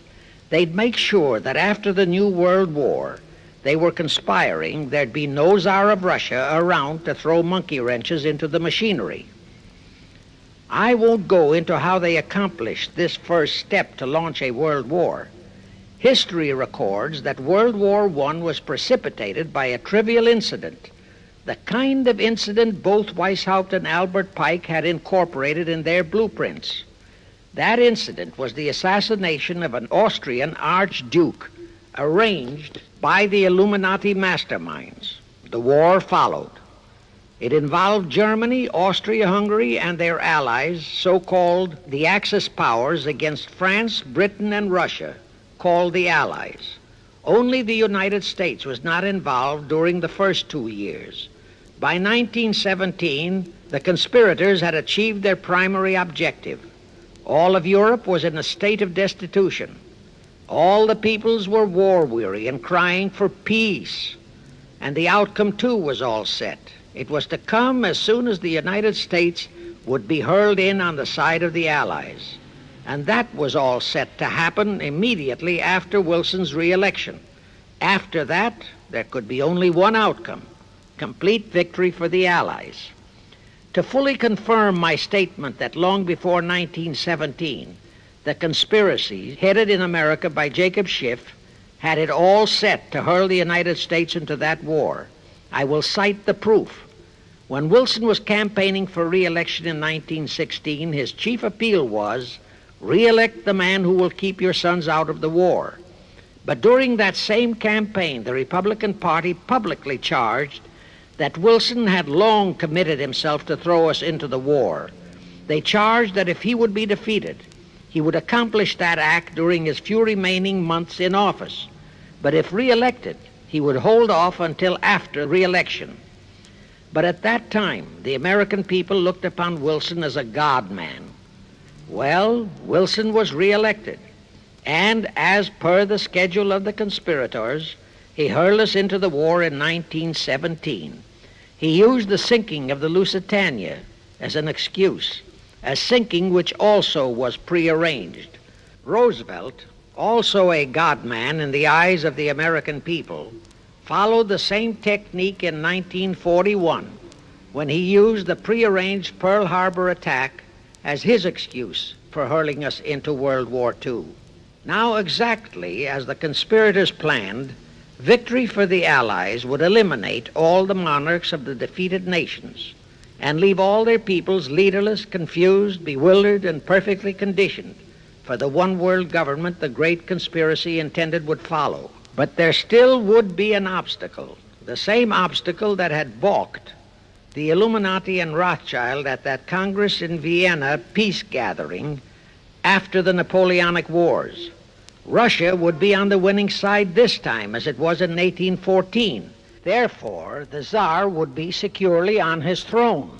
They'd make sure that after the New World War, they were conspiring, there'd be no Tsar of Russia around to throw monkey wrenches into the machinery. I won't go into how they accomplished this first step to launch a world war. History records that World War I was precipitated by a trivial incident, the kind of incident both Weishaupt and Albert Pike had incorporated in their blueprints. That incident was the assassination of an Austrian archduke, arranged by the Illuminati masterminds. The war followed. It involved Germany, Austria-Hungary, and their allies, so-called the Axis powers, against France, Britain, and Russia, called the Allies. Only the United States was not involved during the first 2 years. By 1917, the conspirators had achieved their primary objective. All of Europe was in a state of destitution. All the peoples were war-weary and crying for peace. And the outcome, too, was all set. It was to come as soon as the United States would be hurled in on the side of the Allies. And that was all set to happen immediately after Wilson's re-election. After that, there could be only one outcome: complete victory for the Allies. To fully confirm my statement that long before 1917, the conspiracy headed in America by Jacob Schiff had it all set to hurl the United States into that war, I will cite the proof. When Wilson was campaigning for re-election in 1916, his chief appeal was, "Re-elect the man who will keep your sons out of the war." But during that same campaign, the Republican Party publicly charged that Wilson had long committed himself to throw us into the war. They charged that if he would be defeated, he would accomplish that act during his few remaining months in office. But if re-elected, he would hold off until after re-election. But at that time, the American people looked upon Wilson as a God-man. Well, Wilson was re-elected, and as per the schedule of the conspirators, he hurled us into the war in 1917. He used the sinking of the Lusitania as an excuse, a sinking which also was prearranged. Roosevelt, also a God-man in the eyes of the American people, followed the same technique in 1941 when he used the prearranged Pearl Harbor attack as his excuse for hurling us into World War II. Now, exactly as the conspirators planned, victory for the Allies would eliminate all the monarchs of the defeated nations and leave all their peoples leaderless, confused, bewildered, and perfectly conditioned for the one world government the great conspiracy intended would follow. But there still would be an obstacle, the same obstacle that had balked the Illuminati and Rothschild at that Congress in Vienna peace gathering after the Napoleonic Wars. Russia would be on the winning side this time, as it was in 1814. Therefore, the Tsar would be securely on his throne.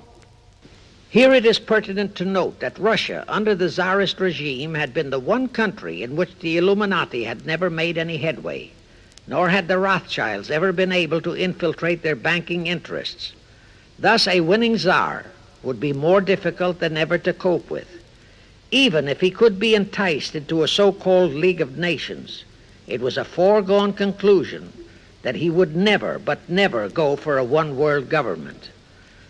Here it is pertinent to note that Russia, under the Tsarist regime, had been the one country in which the Illuminati had never made any headway, nor had the Rothschilds ever been able to infiltrate their banking interests. Thus, a winning Tsar would be more difficult than ever to cope with. Even if he could be enticed into a so-called League of Nations, it was a foregone conclusion that he would never, but never go for a one-world government.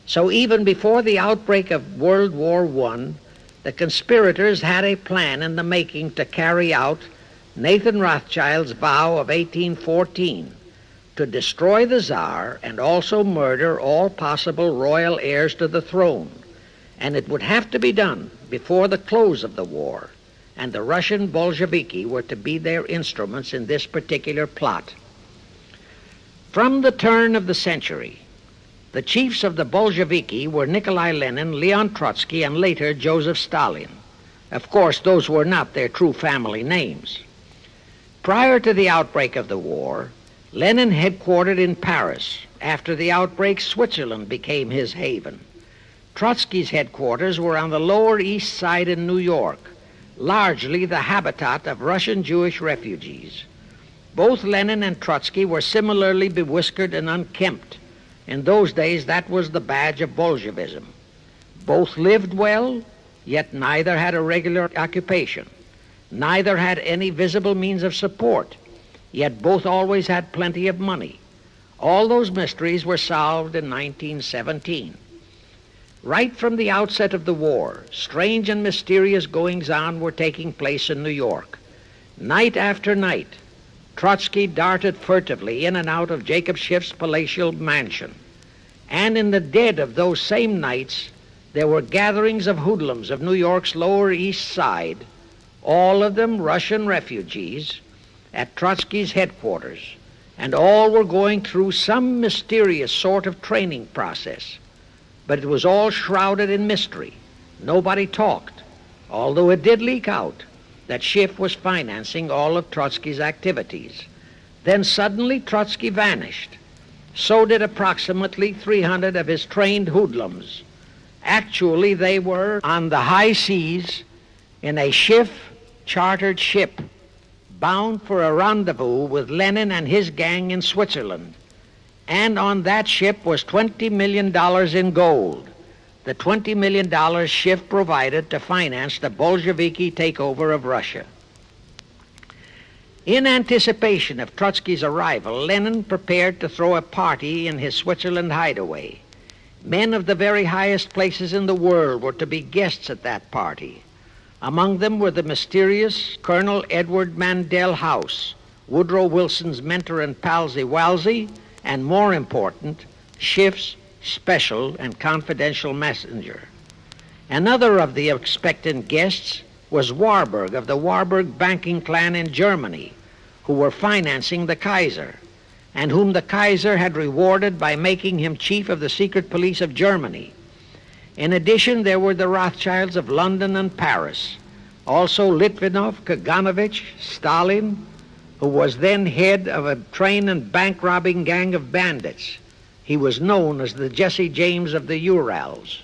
So even before the outbreak of World War I, the conspirators had a plan in the making to carry out Nathan Rothschild's vow of 1814 to destroy the Tsar and also murder all possible royal heirs to the throne. And it would have to be done before the close of the war, and the Russian Bolsheviki were to be their instruments in this particular plot. From the turn of the century, the chiefs of the Bolsheviki were Nikolai Lenin, Leon Trotsky, and later Joseph Stalin. Of course, those were not their true family names. Prior to the outbreak of the war, Lenin headquartered in Paris. After the outbreak, Switzerland became his haven. Trotsky's headquarters were on the Lower East Side in New York, largely the habitat of Russian Jewish refugees. Both Lenin and Trotsky were similarly bewhiskered and unkempt. In those days, that was the badge of Bolshevism. Both lived well, yet neither had a regular occupation. Neither had any visible means of support, yet both always had plenty of money. All those mysteries were solved in 1917. Right from the outset of the war, strange and mysterious goings-on were taking place in New York. Night after night, Trotsky darted furtively in and out of Jacob Schiff's palatial mansion. And in the dead of those same nights, there were gatherings of hoodlums of New York's Lower East Side, all of them Russian refugees, at Trotsky's headquarters, and all were going through some mysterious sort of training process. But it was all shrouded in mystery. Nobody talked, although it did leak out that Schiff was financing all of Trotsky's activities. Then suddenly Trotsky vanished. So did approximately 300 of his trained hoodlums. Actually, they were on the high seas in a Schiff-chartered ship bound for a rendezvous with Lenin and his gang in Switzerland. And on that ship was $20 million in gold, the $20 million Schiff provided to finance the Bolsheviki takeover of Russia. In anticipation of Trotsky's arrival, Lenin prepared to throw a party in his Switzerland hideaway. Men of the very highest places in the world were to be guests at that party. Among them were the mysterious Colonel Edward Mandell House, Woodrow Wilson's mentor and palsy-walsy, and more important, Schiff's special and confidential messenger. Another of the expectant guests was Warburg of the Warburg banking clan in Germany, who were financing the Kaiser, and whom the Kaiser had rewarded by making him chief of the secret police of Germany. In addition, there were the Rothschilds of London and Paris, also Litvinov, Kaganovich, Stalin, who was then head of a train and bank-robbing gang of bandits. He was known as the Jesse James of the Urals.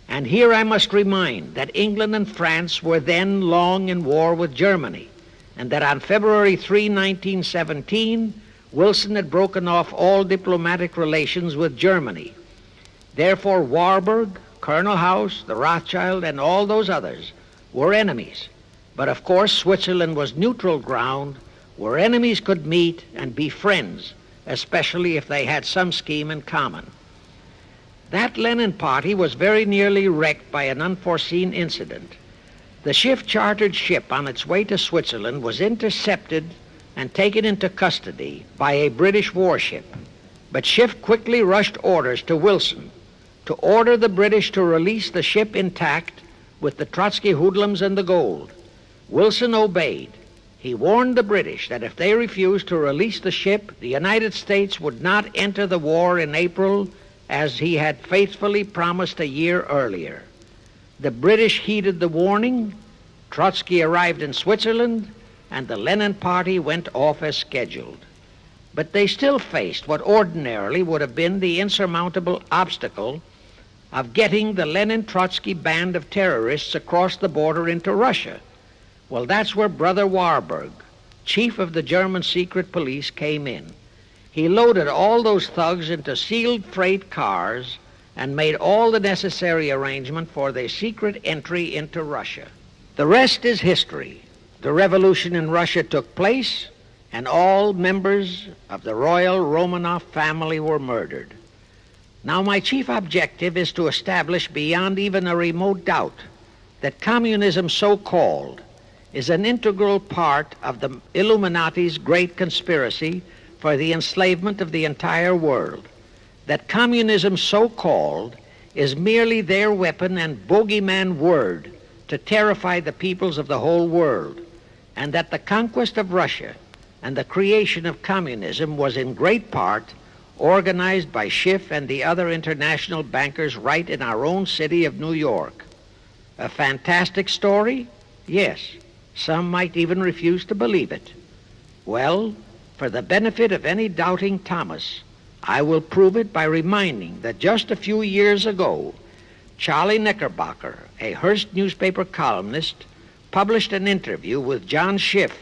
And here I must remind that England and France were then long in war with Germany, and that on February 3, 1917, Wilson had broken off all diplomatic relations with Germany. Therefore, Warburg, Colonel House, the Rothschild, and all those others were enemies. But of course, Switzerland was neutral ground where enemies could meet and be friends, especially if they had some scheme in common. That Lenin party was very nearly wrecked by an unforeseen incident. The Schiff chartered ship on its way to Switzerland was intercepted and taken into custody by a British warship. But Schiff quickly rushed orders to Wilson to order the British to release the ship intact with the Trotsky hoodlums and the gold. Wilson obeyed. He warned the British that if they refused to release the ship, the United States would not enter the war in April as he had faithfully promised a year earlier. The British heeded the warning, Trotsky arrived in Switzerland, and the Lenin party went off as scheduled. But they still faced what ordinarily would have been the insurmountable obstacle of getting the Lenin-Trotsky band of terrorists across the border into Russia. Well, that's where Brother Warburg, chief of the German secret police, came in. He loaded all those thugs into sealed freight cars and made all the necessary arrangement for their secret entry into Russia. The rest is history. The revolution in Russia took place, and all members of the royal Romanov family were murdered. Now, my chief objective is to establish beyond even a remote doubt that communism, so-called, is an integral part of the Illuminati's great conspiracy for the enslavement of the entire world, that communism, so-called, is merely their weapon and bogeyman word to terrify the peoples of the whole world, and that the conquest of Russia and the creation of communism was in great part organized by Schiff and the other international bankers right in our own city of New York. A fantastic story? Yes. Some might even refuse to believe it. Well, for the benefit of any doubting Thomas, I will prove it by reminding that just a few years ago, Charlie Knickerbocker, a Hearst newspaper columnist, published an interview with John Schiff,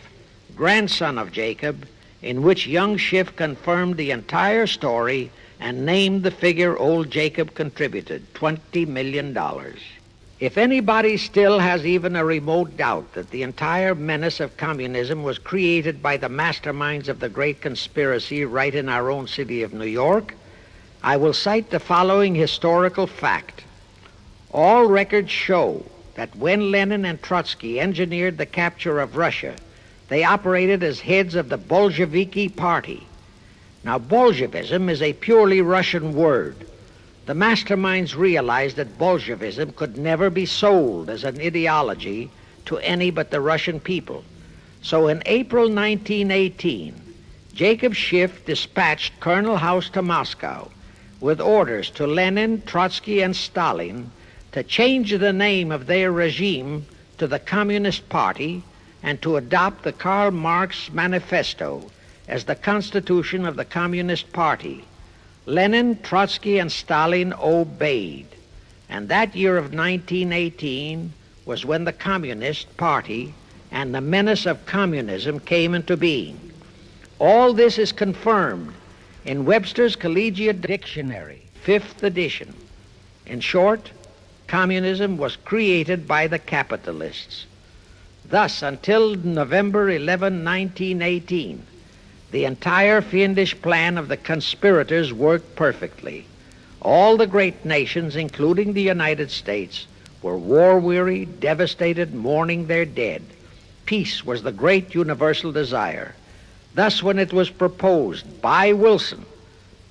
grandson of Jacob, in which young Schiff confirmed the entire story and named the figure old Jacob contributed, $20 million. If anybody still has even a remote doubt that the entire menace of communism was created by the masterminds of the great conspiracy right in our own city of New York, I will cite the following historical fact. All records show that when Lenin and Trotsky engineered the capture of Russia, they operated as heads of the Bolsheviki party. Now, Bolshevism is a purely Russian word. The masterminds realized that Bolshevism could never be sold as an ideology to any but the Russian people. So in April 1918, Jacob Schiff dispatched Colonel House to Moscow with orders to Lenin, Trotsky, and Stalin to change the name of their regime to the Communist Party and to adopt the Karl Marx Manifesto as the constitution of the Communist Party. Lenin, Trotsky, and Stalin obeyed. And that year of 1918 was when the Communist Party and the menace of communism came into being. All this is confirmed in Webster's Collegiate Dictionary, 5th edition. In short, communism was created by the capitalists. Thus, until November 11, 1918, the entire fiendish plan of the conspirators worked perfectly. All the great nations, including the United States, were war-weary, devastated, mourning their dead. Peace was the great universal desire. Thus, when it was proposed by Wilson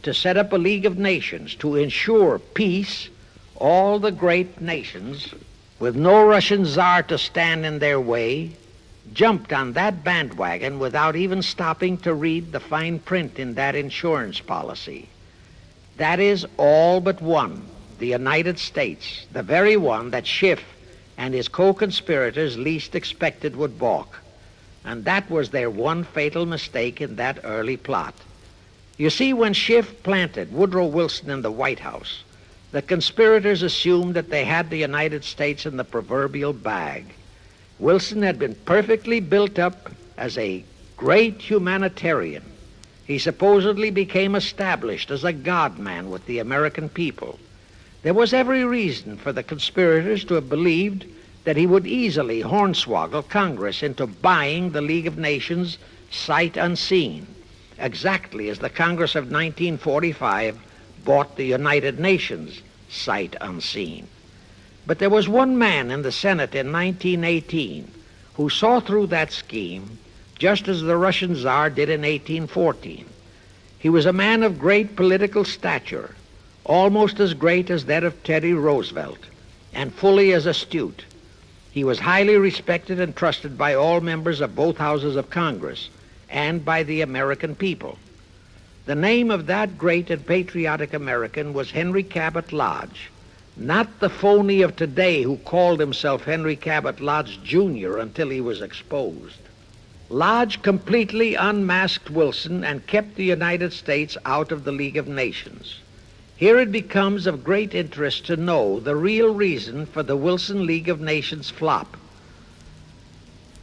to set up a League of Nations to ensure peace, all the great nations, with no Russian Tsar to stand in their way, jumped on that bandwagon without even stopping to read the fine print in that insurance policy. That is, all but one, the United States, the very one that Schiff and his co-conspirators least expected would balk. And that was their one fatal mistake in that early plot. You see, when Schiff planted Woodrow Wilson in the White House, the conspirators assumed that they had the United States in the proverbial bag. Wilson had been perfectly built up as a great humanitarian. He supposedly became established as a God-man with the American people. There was every reason for the conspirators to have believed that he would easily hornswoggle Congress into buying the League of Nations sight unseen, exactly as the Congress of 1945 bought the United Nations sight unseen. But there was one man in the Senate in 1918 who saw through that scheme just as the Russian Tsar did in 1814. He was a man of great political stature, almost as great as that of Teddy Roosevelt, and fully as astute. He was highly respected and trusted by all members of both houses of Congress and by the American people. The name of that great and patriotic American was Henry Cabot Lodge, not the phony of today who called himself Henry Cabot Lodge Jr. until he was exposed. Lodge completely unmasked Wilson and kept the United States out of the League of Nations. Here it becomes of great interest to know the real reason for the Wilson League of Nations flop.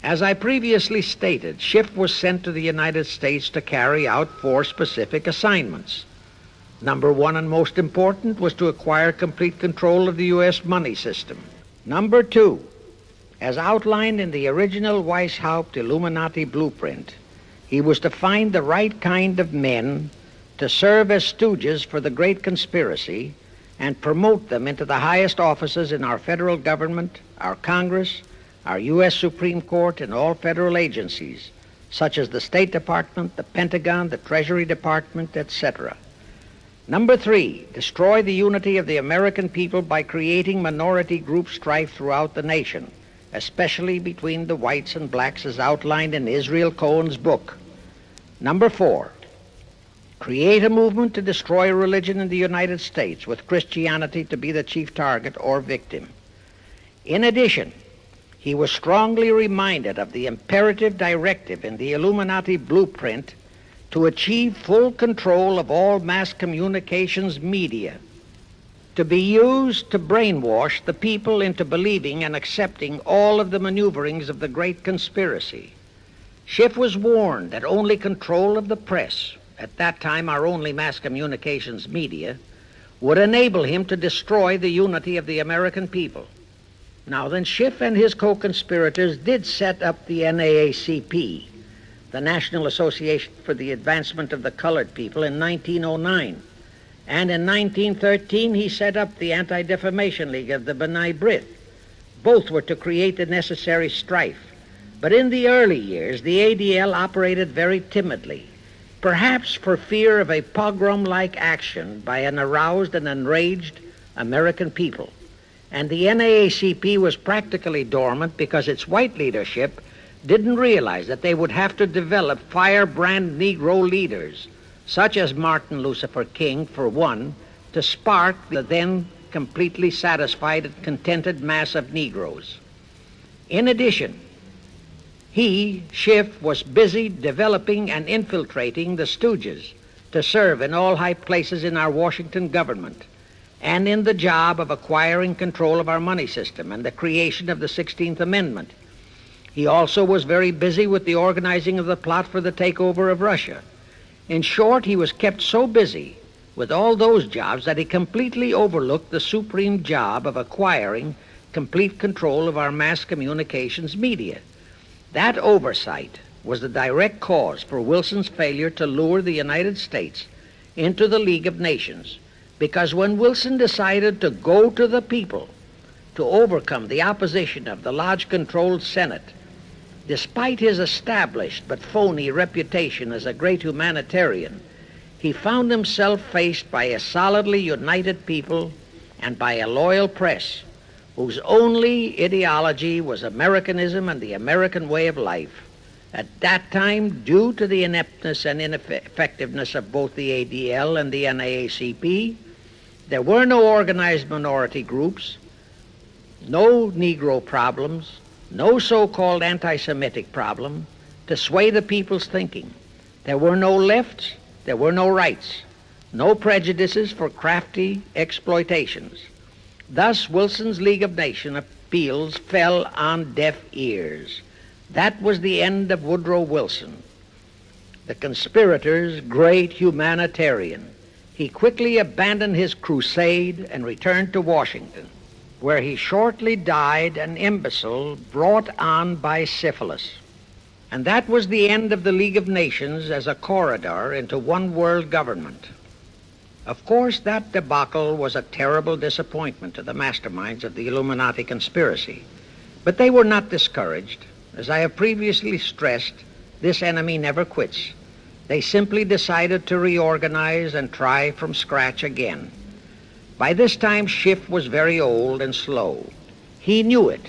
As I previously stated, Schiff was sent to the United States to carry out 4 specific assignments. Number 1 and most important was to acquire complete control of the U.S. money system. Number 2, as outlined in the original Weishaupt Illuminati blueprint, he was to find the right kind of men to serve as stooges for the great conspiracy and promote them into the highest offices in our federal government, our Congress, our U.S. Supreme Court, and all federal agencies, such as the State Department, the Pentagon, the Treasury Department, etc. Number 3, destroy the unity of the American people by creating minority group strife throughout the nation, especially between the whites and blacks as outlined in Israel Cohen's book. Number 4, create a movement to destroy religion in the United States, with Christianity to be the chief target or victim. In addition, he was strongly reminded of the imperative directive in the Illuminati blueprint to achieve full control of all mass communications media, to be used to brainwash the people into believing and accepting all of the maneuverings of the great conspiracy. Schiff was warned that only control of the press, at that time our only mass communications media, would enable him to destroy the unity of the American people. Now then, Schiff and his co-conspirators did set up the NAACP, the National Association for the Advancement of the Colored People, in 1909. And in 1913, he set up the Anti-Defamation League of the B'nai B'rith. Both were to create the necessary strife. But in the early years, the ADL operated very timidly, perhaps for fear of a pogrom-like action by an aroused and enraged American people. And the NAACP was practically dormant because its white leadership didn't realize that they would have to develop firebrand Negro leaders, such as Martin Lucifer King, for one, to spark the then completely satisfied and contented mass of Negroes. In addition, he, Schiff, was busy developing and infiltrating the stooges to serve in all high places in our Washington government and in the job of acquiring control of our money system and the creation of the 16th Amendment. He also was very busy with the organizing of the plot for the takeover of Russia. In short, he was kept so busy with all those jobs that he completely overlooked the supreme job of acquiring complete control of our mass communications media, That oversight was the direct cause for Wilson's failure to lure the United States into the League of Nations, because when Wilson decided to go to the people to overcome the opposition of the lodge-controlled Senate, despite his established but phony reputation as a great humanitarian, he found himself faced by a solidly united people and by a loyal press whose only ideology was Americanism and the American way of life. At that time, due to the ineptness and ineffectiveness of both the ADL and the NAACP, there were no organized minority groups, no Negro problems, no so-called anti-Semitic problem to sway the people's thinking. There were no lefts, there were no rights, no prejudices for crafty exploitations. Thus, Wilson's League of Nations appeals fell on deaf ears. That was the end of Woodrow Wilson, the conspirator's great humanitarian. He quickly abandoned his crusade and returned to Washington, where he shortly died an imbecile brought on by syphilis. And that was the end of the League of Nations as a corridor into one world government. Of course, that debacle was a terrible disappointment to the masterminds of the Illuminati conspiracy. But they were not discouraged. As I have previously stressed, this enemy never quits. They simply decided to reorganize and try from scratch again. By this time, Schiff was very old and slow. He knew it.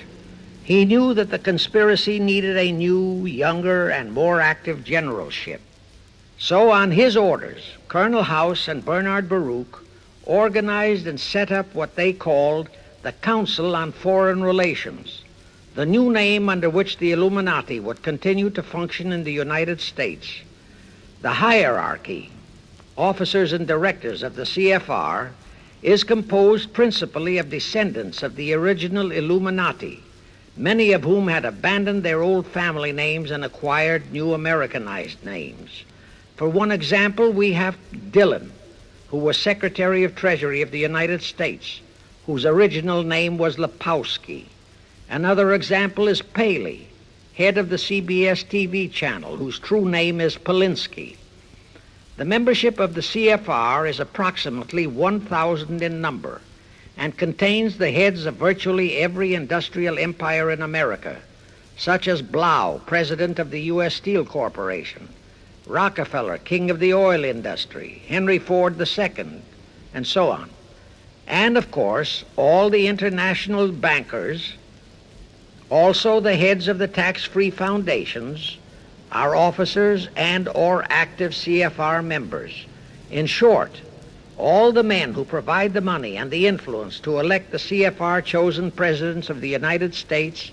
He knew that the conspiracy needed a new, younger, and more active generalship. So, on his orders, Colonel House and Bernard Baruch organized and set up what they called the Council on Foreign Relations, the new name under which the Illuminati would continue to function in the United States. The hierarchy, officers and directors of the C.F.R., is composed principally of descendants of the original Illuminati, many of whom had abandoned their old family names and acquired new Americanized names. For one example, we have Dillon, who was Secretary of Treasury of the United States, whose original name was Lepowski. Another example is Paley, head of the CBS TV channel, whose true name is Polinsky. The membership of the C.F.R. is approximately 1,000 in number and contains the heads of virtually every industrial empire in America, such as Blau, president of the U.S. Steel Corporation, Rockefeller, king of the oil industry, Henry Ford II, and so on. And, of course, all the international bankers, also the heads of the tax-free foundations, are officers and or active C.F.R. members. In short, all the men who provide the money and the influence to elect the C.F.R. chosen presidents of the United States,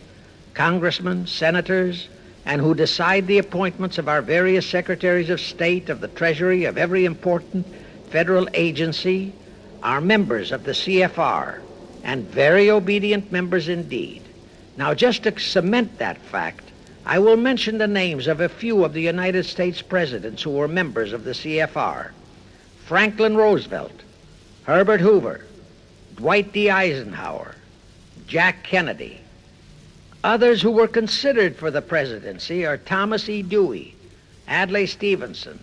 congressmen, senators, and who decide the appointments of our various secretaries of state, of the Treasury, of every important federal agency, are members of the C.F.R., and very obedient members indeed. Now, just to cement that fact, I will mention the names of a few of the United States presidents who were members of the C.F.R. Franklin Roosevelt, Herbert Hoover, Dwight D. Eisenhower, Jack Kennedy. Others who were considered for the presidency are Thomas E. Dewey, Adlai Stevenson,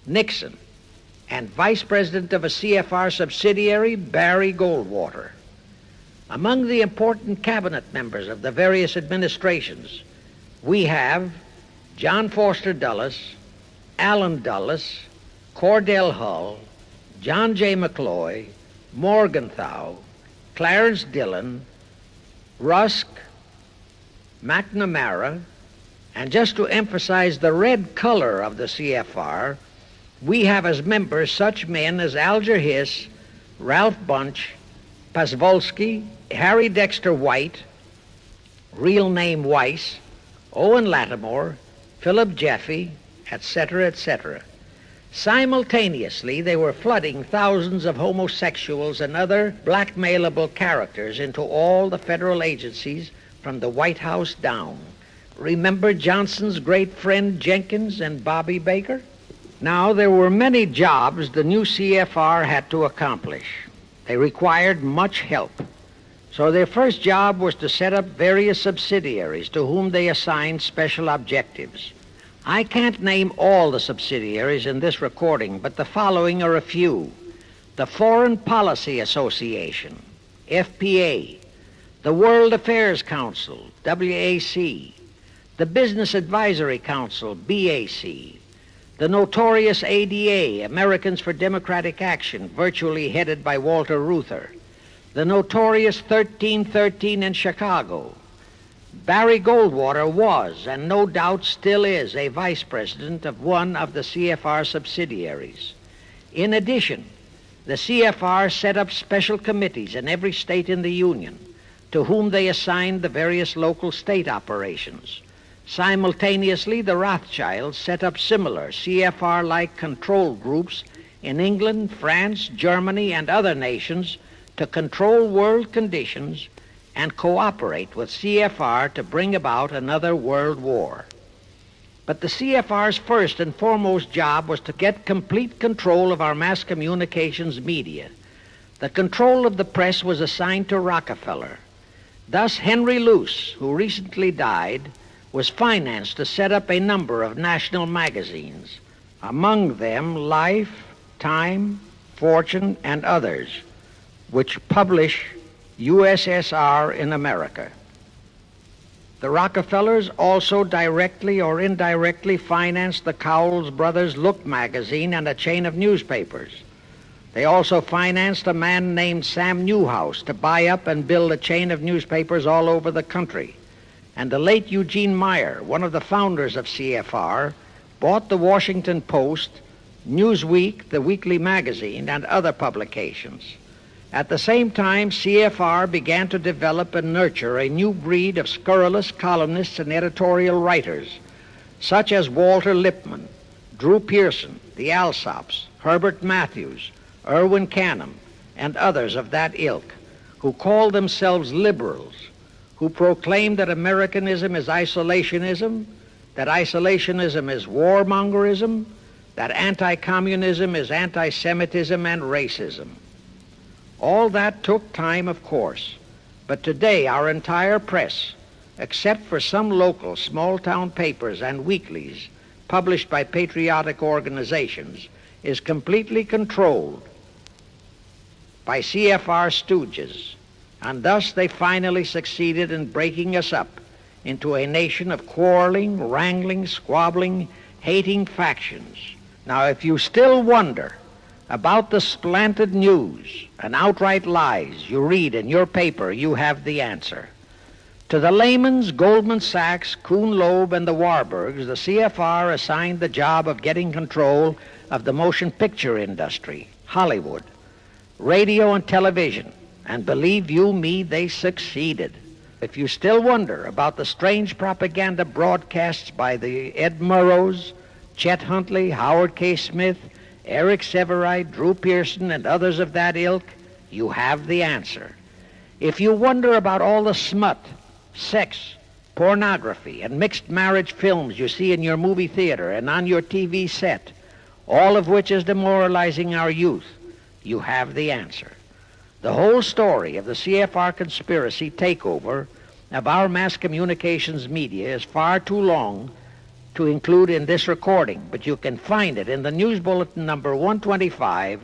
Nixon, and Vice President of a C.F.R. subsidiary, Barry Goldwater. Among the important cabinet members of the various administrations, we have John Foster Dulles, Allen Dulles, Cordell Hull, John J. McCloy, Morgenthau, Clarence Dillon, Rusk, McNamara, and just to emphasize the red color of the C.F.R., we have as members such men as Alger Hiss, Ralph Bunche, Pasvolsky, Harry Dexter White, real name Weiss, Owen Lattimore, Philip Jeffy, etc., etc. Simultaneously, they were flooding thousands of homosexuals and other blackmailable characters into all the federal agencies from the White House down. Remember Johnson's great friend Jenkins and Bobby Baker? Now, there were many jobs the new C.F.R. had to accomplish. They required much help. So their first job was to set up various subsidiaries to whom they assigned special objectives. I can't name all the subsidiaries in this recording, but the following are a few. The Foreign Policy Association, FPA, the World Affairs Council, WAC, the Business Advisory Council, BAC, the notorious ADA, Americans for Democratic Action, virtually headed by Walter Reuther, the notorious 1313 in Chicago. Barry Goldwater was, and no doubt still is, a vice president of one of the C.F.R. subsidiaries. In addition, the C.F.R. set up special committees in every state in the Union, to whom they assigned the various local state operations. Simultaneously, the Rothschilds set up similar C.F.R.-like control groups in England, France, Germany, and other nations to control world conditions and cooperate with C.F.R. to bring about another world war. But the C.F.R.'s first and foremost job was to get complete control of our mass communications media. The control of the press was assigned to Rockefeller. Thus, Henry Luce, who recently died, was financed to set up a number of national magazines, among them Life, Time, Fortune, and others, which publish USSR in America. The Rockefellers also directly or indirectly financed the Cowles Brothers Look magazine and a chain of newspapers. They also financed a man named Sam Newhouse to buy up and build a chain of newspapers all over the country. And the late Eugene Meyer, one of the founders of C.F.R., bought the Washington Post, Newsweek, the weekly magazine, and other publications. At the same time, C.F.R. began to develop and nurture a new breed of scurrilous columnists and editorial writers, such as Walter Lippmann, Drew Pearson, the Alsops, Herbert Matthews, Irwin Canham, and others of that ilk, who called themselves liberals, who proclaimed that Americanism is isolationism, that isolationism is warmongerism, that anti-communism is anti-Semitism and racism. All that took time, of course, but today our entire press, except for some local small-town papers and weeklies published by patriotic organizations, is completely controlled by C.F.R. stooges, and thus they finally succeeded in breaking us up into a nation of quarreling, wrangling, squabbling, hating factions. Now, if you still wonder about the slanted news and outright lies you read in your paper, you have the answer. To the Lehmans, Goldman Sachs, Kuhn Loeb, and the Warburgs, the C.F.R. assigned the job of getting control of the motion picture industry, Hollywood, radio and television, and believe you me, they succeeded. If you still wonder about the strange propaganda broadcasts by the Ed Murrows, Chet Huntley, Howard K. Smith, Eric Severide, Drew Pearson, and others of that ilk, you have the answer. If you wonder about all the smut, sex, pornography, and mixed marriage films you see in your movie theater and on your TV set, all of which is demoralizing our youth, you have the answer. The whole story of the C.F.R. conspiracy takeover of our mass communications media is far too long to include in this recording, but you can find it in the News Bulletin number 125,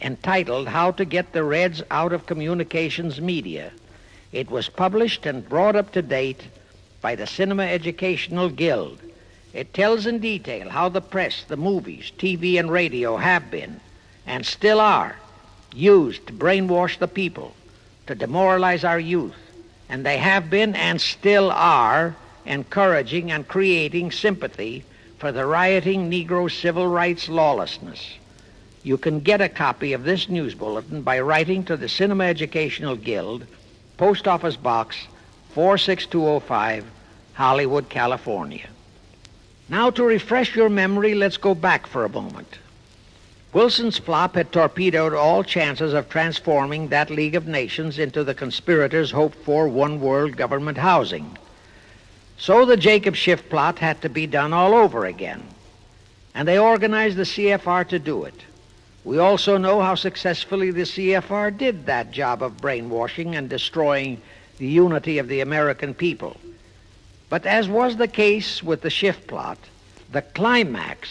entitled How to Get the Reds Out of Communications Media. It was published and brought up to date by the Cinema Educational Guild. It tells in detail how the press, the movies, TV, and radio have been, and still are, used to brainwash the people, to demoralize our youth, and they have been and still are encouraging and creating sympathy for the rioting Negro civil rights lawlessness. You can get a copy of this news bulletin by writing to the Cinema Educational Guild, Post Office Box 46205, Hollywood, California. Now, to refresh your memory, let's go back for a moment. Wilson's flop had torpedoed all chances of transforming that League of Nations into the conspirators' hoped-for one-world government housing. So the Jacob Schiff plot had to be done all over again, and they organized the C.F.R. to do it. We also know how successfully the C.F.R. did that job of brainwashing and destroying the unity of the American people. But as was the case with the Schiff plot, the climax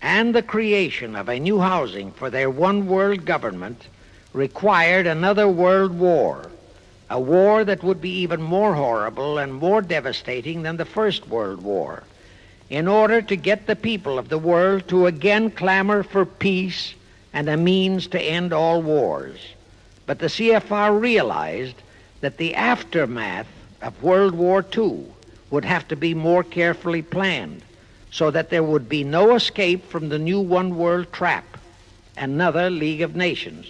and the creation of a new housing for their one-world government required another world war, a war that would be even more horrible and more devastating than the First World War, in order to get the people of the world to again clamor for peace and a means to end all wars. But the C.F.R. realized that the aftermath of World War II would have to be more carefully planned so that there would be no escape from the new one-world trap, another League of Nations,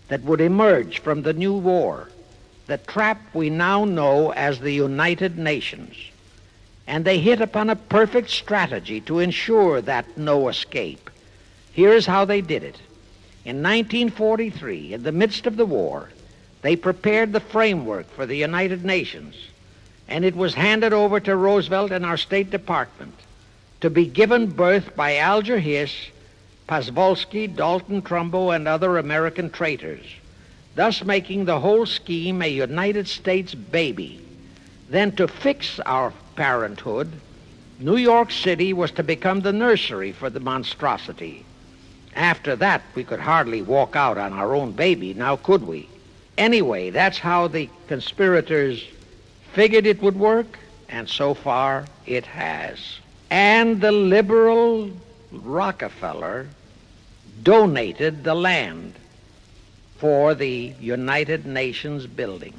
that would emerge from the new war, the trap we now know as the United Nations. And they hit upon a perfect strategy to ensure that no escape. Here's how they did it. In 1943, in the midst of the war, they prepared the framework for the United Nations, and it was handed over to Roosevelt and our State Department to be given birth by Alger Hiss, Pasvolsky, Dalton Trumbo, and other American traitors, thus making the whole scheme a United States baby. Then to fix our parenthood, New York City was to become the nursery for the monstrosity. After that, we could hardly walk out on our own baby, now could we? Anyway, that's how the conspirators figured it would work, and so far it has. And the liberal Rockefeller donated the land for the United Nations building.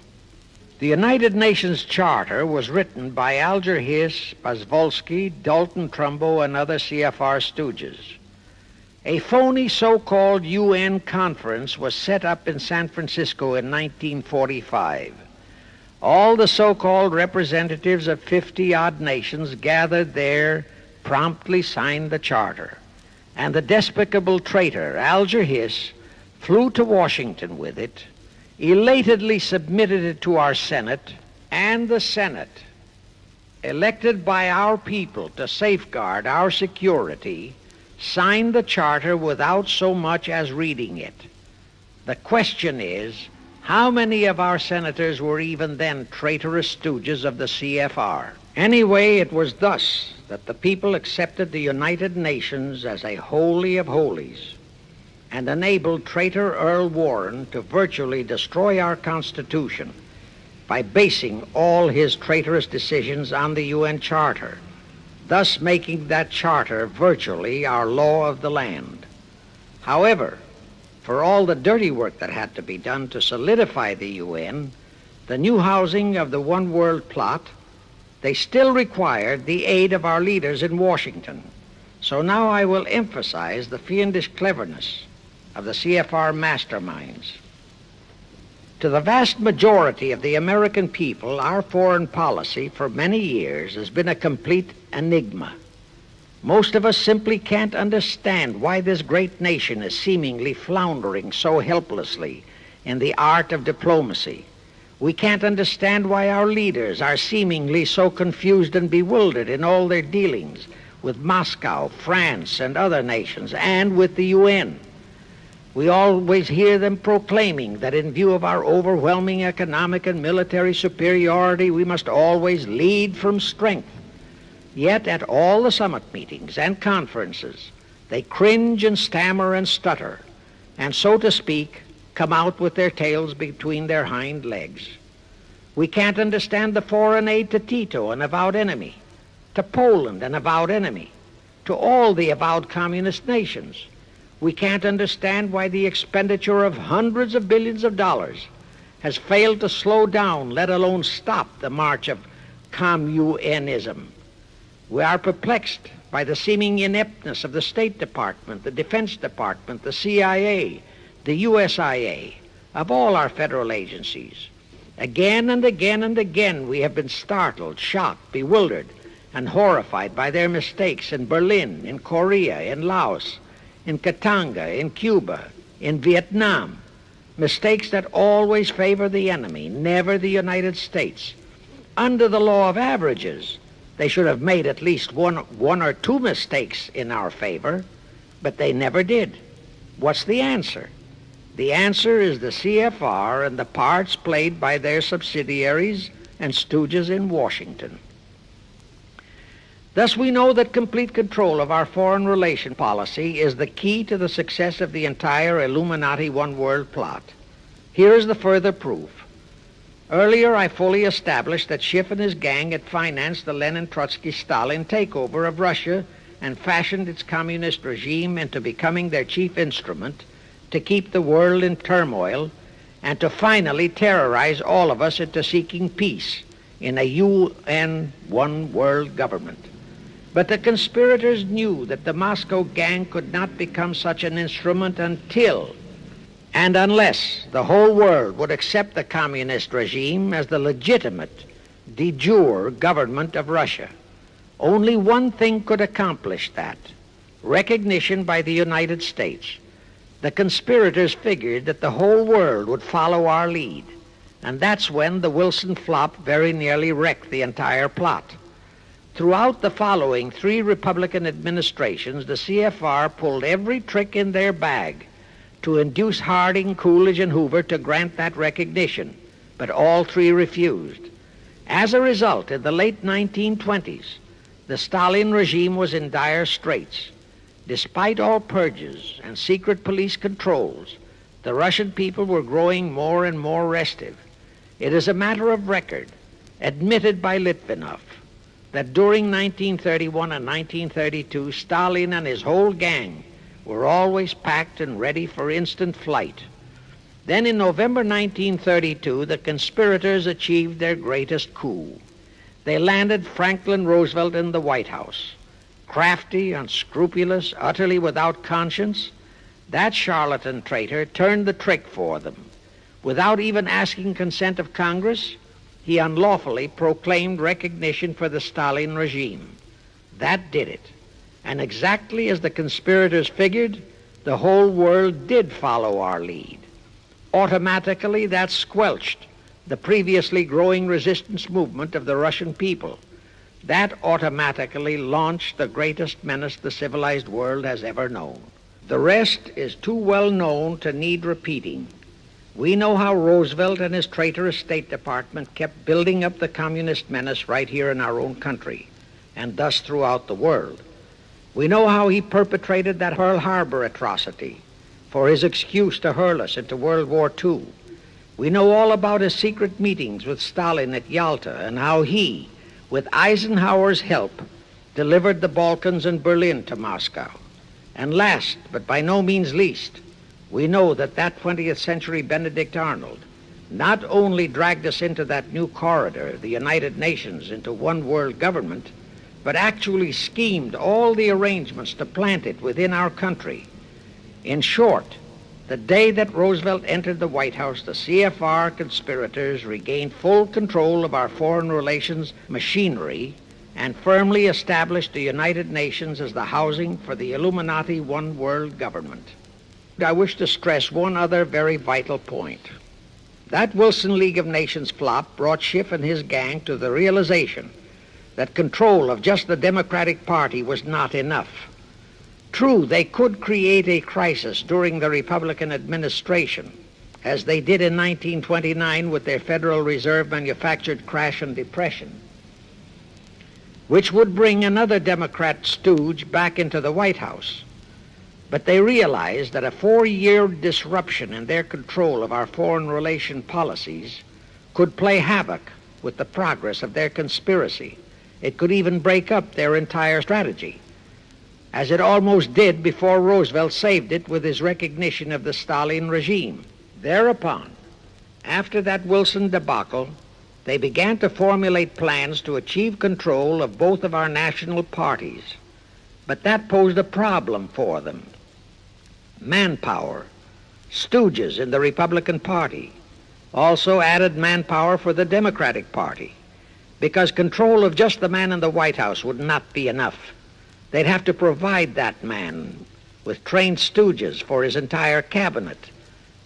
The United Nations Charter was written by Alger Hiss, Pasvolsky, Dalton Trumbo, and other C.F.R. stooges. A phony so-called UN conference was set up in San Francisco in 1945. All the so-called representatives of 50-odd nations gathered there, promptly signed the charter, and the despicable traitor Alger Hiss flew to Washington with it, elatedly submitted it to our Senate, and the Senate, elected by our people to safeguard our security, signed the charter without so much as reading it. The question is, how many of our senators were even then traitorous stooges of the C.F.R.? Anyway, it was thus that the people accepted the United Nations as a holy of holies and enabled traitor Earl Warren to virtually destroy our Constitution by basing all his traitorous decisions on the UN Charter, thus making that charter virtually our law of the land. However, for all the dirty work that had to be done to solidify the UN, the new housing of the one world plot, they still required the aid of our leaders in Washington. So now I will emphasize the fiendish cleverness of the C.F.R. masterminds. To the vast majority of the American people, our foreign policy for many years has been a complete enigma. Most of us simply can't understand why this great nation is seemingly floundering so helplessly in the art of diplomacy. We can't understand why our leaders are seemingly so confused and bewildered in all their dealings with Moscow, France, and other nations, and with the UN. We always hear them proclaiming that in view of our overwhelming economic and military superiority, we must always lead from strength. Yet at all the summit meetings and conferences, they cringe and stammer and stutter, and so to speak, come out with their tails between their hind legs. We can't understand the foreign aid to Tito, an avowed enemy, to Poland, an avowed enemy, to all the avowed communist nations. We can't understand why the expenditure of hundreds of billions of dollars has failed to slow down, let alone stop, the march of communism. We are perplexed by the seeming ineptness of the State Department, the Defense Department, the CIA, the USIA, of all our federal agencies. Again and again and again we have been startled, shocked, bewildered, and horrified by their mistakes in Berlin, in Korea, in Laos, in Katanga, in Cuba, in Vietnam. Mistakes that always favor the enemy, never the United States. Under the law of averages, they should have made at least one or two mistakes in our favor, but they never did. What's the answer? The answer is the C.F.R. and the parts played by their subsidiaries and stooges in Washington. Thus we know that complete control of our foreign relation policy is the key to the success of the entire Illuminati one-world plot. Here is the further proof. Earlier, I fully established that Schiff and his gang had financed the Lenin-Trotsky-Stalin takeover of Russia and fashioned its communist regime into becoming their chief instrument to keep the world in turmoil and to finally terrorize all of us into seeking peace in a UN one-world government. But the conspirators knew that the Moscow gang could not become such an instrument until and unless the whole world would accept the communist regime as the legitimate, de jure government of Russia. Only one thing could accomplish that: recognition by the United States. The conspirators figured that the whole world would follow our lead, and that's when the Wilson flop very nearly wrecked the entire plot. Throughout the following 3 Republican administrations, the C.F.R. pulled every trick in their bag to induce Harding, Coolidge, and Hoover to grant that recognition, but all 3 refused. As a result, in the late 1920s, the Stalin regime was in dire straits. Despite all purges and secret police controls, the Russian people were growing more and more restive. It is a matter of record, admitted by Litvinov, that during 1931 and 1932, Stalin and his whole gang were always packed and ready for instant flight. Then in November 1932, the conspirators achieved their greatest coup. They landed Franklin Roosevelt in the White House. Crafty, unscrupulous, utterly without conscience, that charlatan traitor turned the trick for them. Without even asking consent of Congress, he unlawfully proclaimed recognition for the Stalin regime. That did it. And exactly as the conspirators figured, the whole world did follow our lead. Automatically, that squelched the previously growing resistance movement of the Russian people. That automatically launched the greatest menace the civilized world has ever known. The rest is too well known to need repeating. We know how Roosevelt and his traitorous State Department kept building up the communist menace right here in our own country, and thus throughout the world. We know how he perpetrated that Pearl Harbor atrocity for his excuse to hurl us into World War II. We know all about his secret meetings with Stalin at Yalta and how he, with Eisenhower's help, delivered the Balkans and Berlin to Moscow. And last, but by no means least, we know that 20th century Benedict Arnold not only dragged us into that new corridor, the United Nations, into one world government, but actually schemed all the arrangements to plant it within our country. In short, the day that Roosevelt entered the White House, the C.F.R. conspirators regained full control of our foreign relations machinery and firmly established the United Nations as the housing for the Illuminati one world government. I wish to stress one other very vital point. That Wilson League of Nations flop brought Schiff and his gang to the realization that control of just the Democratic Party was not enough. True, they could create a crisis during the Republican administration, as they did in 1929 with their Federal Reserve manufactured crash and depression, which would bring another Democrat stooge back into the White House. But they realized that a 4-year disruption in their control of our foreign relation policies could play havoc with the progress of their conspiracy. It could even break up their entire strategy, as it almost did before Roosevelt saved it with his recognition of the Stalin regime. Thereupon, after that Wilson debacle, they began to formulate plans to achieve control of both of our national parties. But that posed a problem for them. Manpower. Stooges in the Republican Party also added manpower for the Democratic Party, because control of just the man in the White House would not be enough. They'd have to provide that man with trained stooges for his entire cabinet,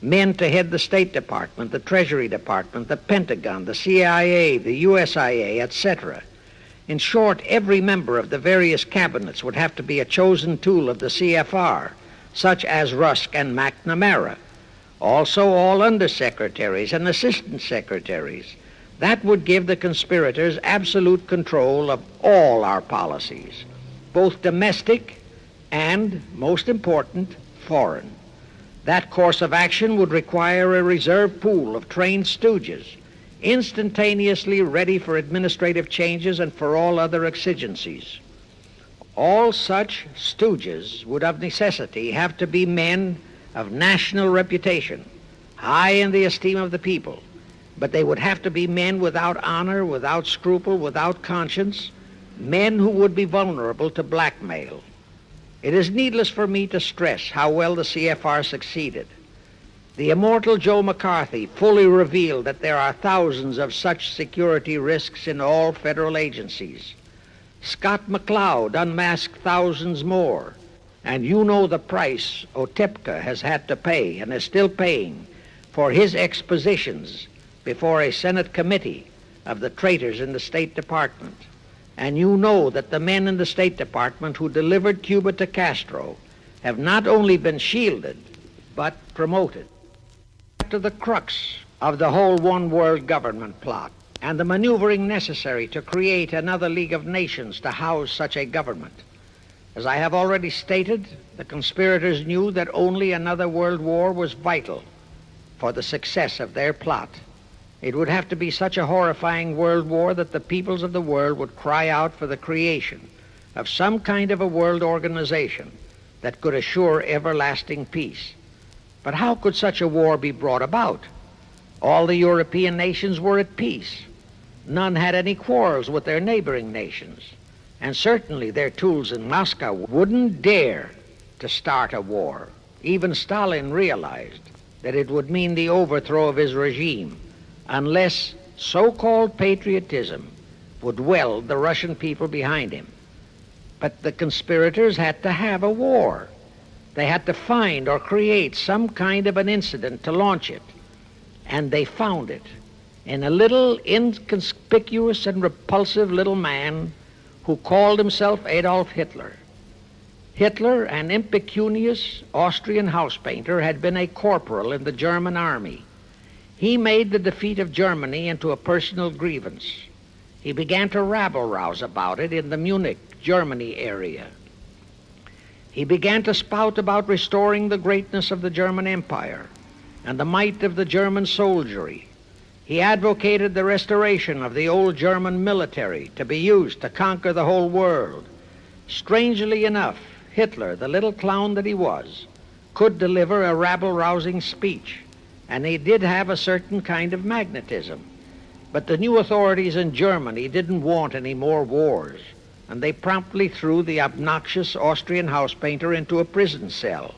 men to head the State Department, the Treasury Department, the Pentagon, the CIA, the USIA, etc. In short, every member of the various cabinets would have to be a chosen tool of the C.F.R., such as Rusk and McNamara, also all undersecretaries and assistant secretaries. That would give the conspirators absolute control of all our policies, both domestic and, most important, foreign. That course of action would require a reserve pool of trained stooges, instantaneously ready for administrative changes and for all other exigencies. All such stooges would of necessity have to be men of national reputation, high in the esteem of the people, but they would have to be men without honor, without scruple, without conscience, men who would be vulnerable to blackmail. It is needless for me to stress how well the C.F.R. succeeded. The immortal Joe McCarthy fully revealed that there are thousands of such security risks in all federal agencies. Scott McCloud unmasked thousands more, and you know the price Otepka has had to pay and is still paying for his expositions before a Senate committee of the traitors in the State Department. And you know that the men in the State Department who delivered Cuba to Castro have not only been shielded, but promoted. To the crux of the whole one-world government plot and the maneuvering necessary to create another League of Nations to house such a government. As I have already stated, the conspirators knew that only another world war was vital for the success of their plot. It would have to be such a horrifying world war that the peoples of the world would cry out for the creation of some kind of a world organization that could assure everlasting peace. But how could such a war be brought about? All the European nations were at peace. None had any quarrels with their neighboring nations. And certainly their tools in Moscow wouldn't dare to start a war. Even Stalin realized that it would mean the overthrow of his regime unless so-called patriotism would weld the Russian people behind him. But the conspirators had to have a war. They had to find or create some kind of an incident to launch it. And they found it in a little inconspicuous and repulsive little man who called himself Adolf Hitler. Hitler, an impecunious Austrian house painter, had been a corporal in the German army. He made the defeat of Germany into a personal grievance. He began to rabble-rouse about it in the Munich, Germany area. He began to spout about restoring the greatness of the German Empire and the might of the German soldiery. He advocated the restoration of the old German military to be used to conquer the whole world. Strangely enough, Hitler, the little clown that he was, could deliver a rabble-rousing speech, and he did have a certain kind of magnetism. But the new authorities in Germany didn't want any more wars, and they promptly threw the obnoxious Austrian house painter into a prison cell.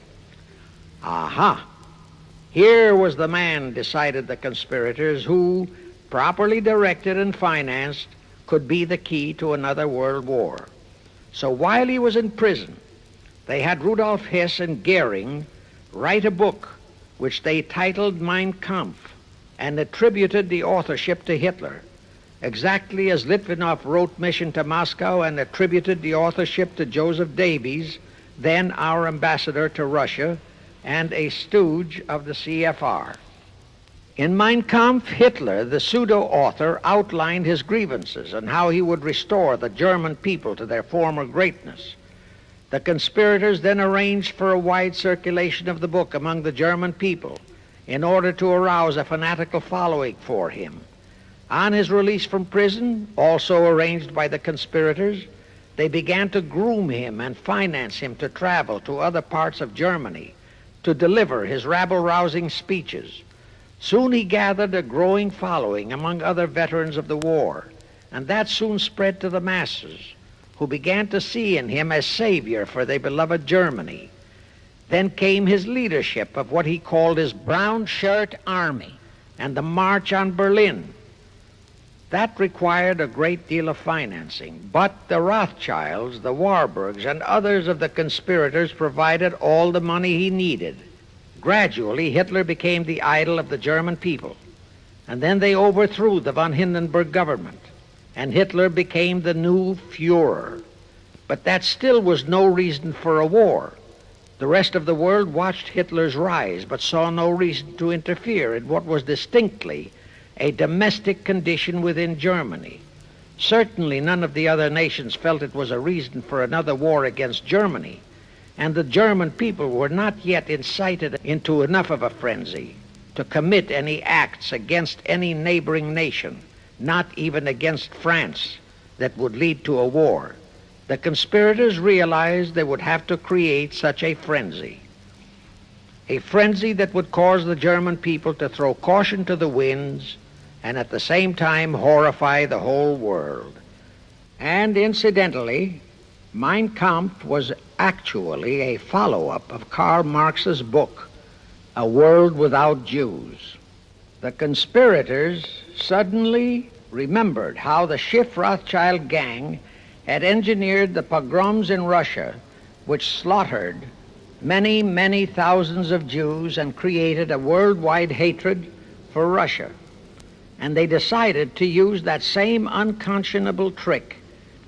Aha! Here was the man, decided the conspirators, who, properly directed and financed, could be the key to another world war. So while he was in prison, they had Rudolf Hess and Goering write a book which they titled Mein Kampf and attributed the authorship to Hitler, exactly as Litvinov wrote Mission to Moscow and attributed the authorship to Joseph Davies, then our ambassador to Russia and a stooge of the C.F.R. In Mein Kampf, Hitler, the pseudo-author, outlined his grievances and how he would restore the German people to their former greatness. The conspirators then arranged for a wide circulation of the book among the German people in order to arouse a fanatical following for him. On his release from prison, also arranged by the conspirators, they began to groom him and finance him to travel to other parts of Germany to deliver his rabble-rousing speeches. Soon he gathered a growing following among other veterans of the war, and that soon spread to the masses, who began to see in him a savior for their beloved Germany. Then came his leadership of what he called his brown shirt army and the march on Berlin. That required a great deal of financing, but the Rothschilds, the Warburgs, and others of the conspirators provided all the money he needed. Gradually, Hitler became the idol of the German people, and then they overthrew the von Hindenburg government, and Hitler became the new Führer. But that still was no reason for a war. The rest of the world watched Hitler's rise, but saw no reason to interfere in what was distinctly a domestic condition within Germany. Certainly none of the other nations felt it was a reason for another war against Germany, and the German people were not yet incited into enough of a frenzy to commit any acts against any neighboring nation, not even against France, that would lead to a war. The conspirators realized they would have to create such a frenzy that would cause the German people to throw caution to the winds and at the same time horrify the whole world. And incidentally, Mein Kampf was actually a follow-up of Karl Marx's book, A World Without Jews. The conspirators suddenly remembered how the C.F.R. Rothschild gang had engineered the pogroms in Russia, which slaughtered many, many thousands of Jews and created a worldwide hatred for Russia. And they decided to use that same unconscionable trick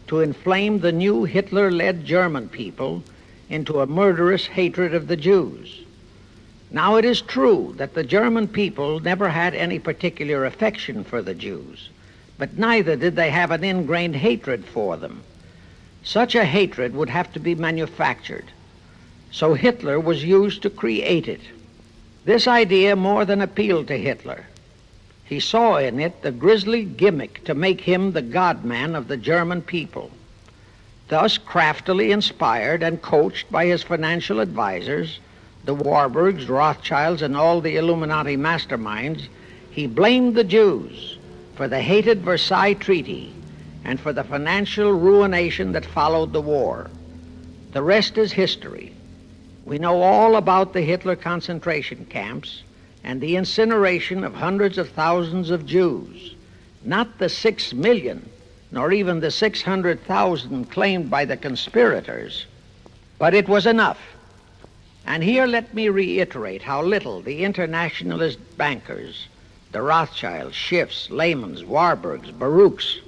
to inflame the new Hitler-led German people into a murderous hatred of the Jews. Now, it is true that the German people never had any particular affection for the Jews, but neither did they have an ingrained hatred for them. Such a hatred would have to be manufactured, so Hitler was used to create it. This idea more than appealed to Hitler. He saw in it the grisly gimmick to make him the God-man of the German people. Thus, craftily inspired and coached by his financial advisors, the Warburgs, Rothschilds, and all the Illuminati masterminds, he blamed the Jews for the hated Versailles Treaty and for the financial ruination that followed the war. The rest is history. We know all about the Hitler concentration camps and the incineration of hundreds of thousands of Jews, not the 6 million, nor even the 600,000 claimed by the conspirators, but it was enough. And here let me reiterate how little the internationalist bankers, the Rothschilds, Schiffs, Lehmans, Warburgs, Baruchs,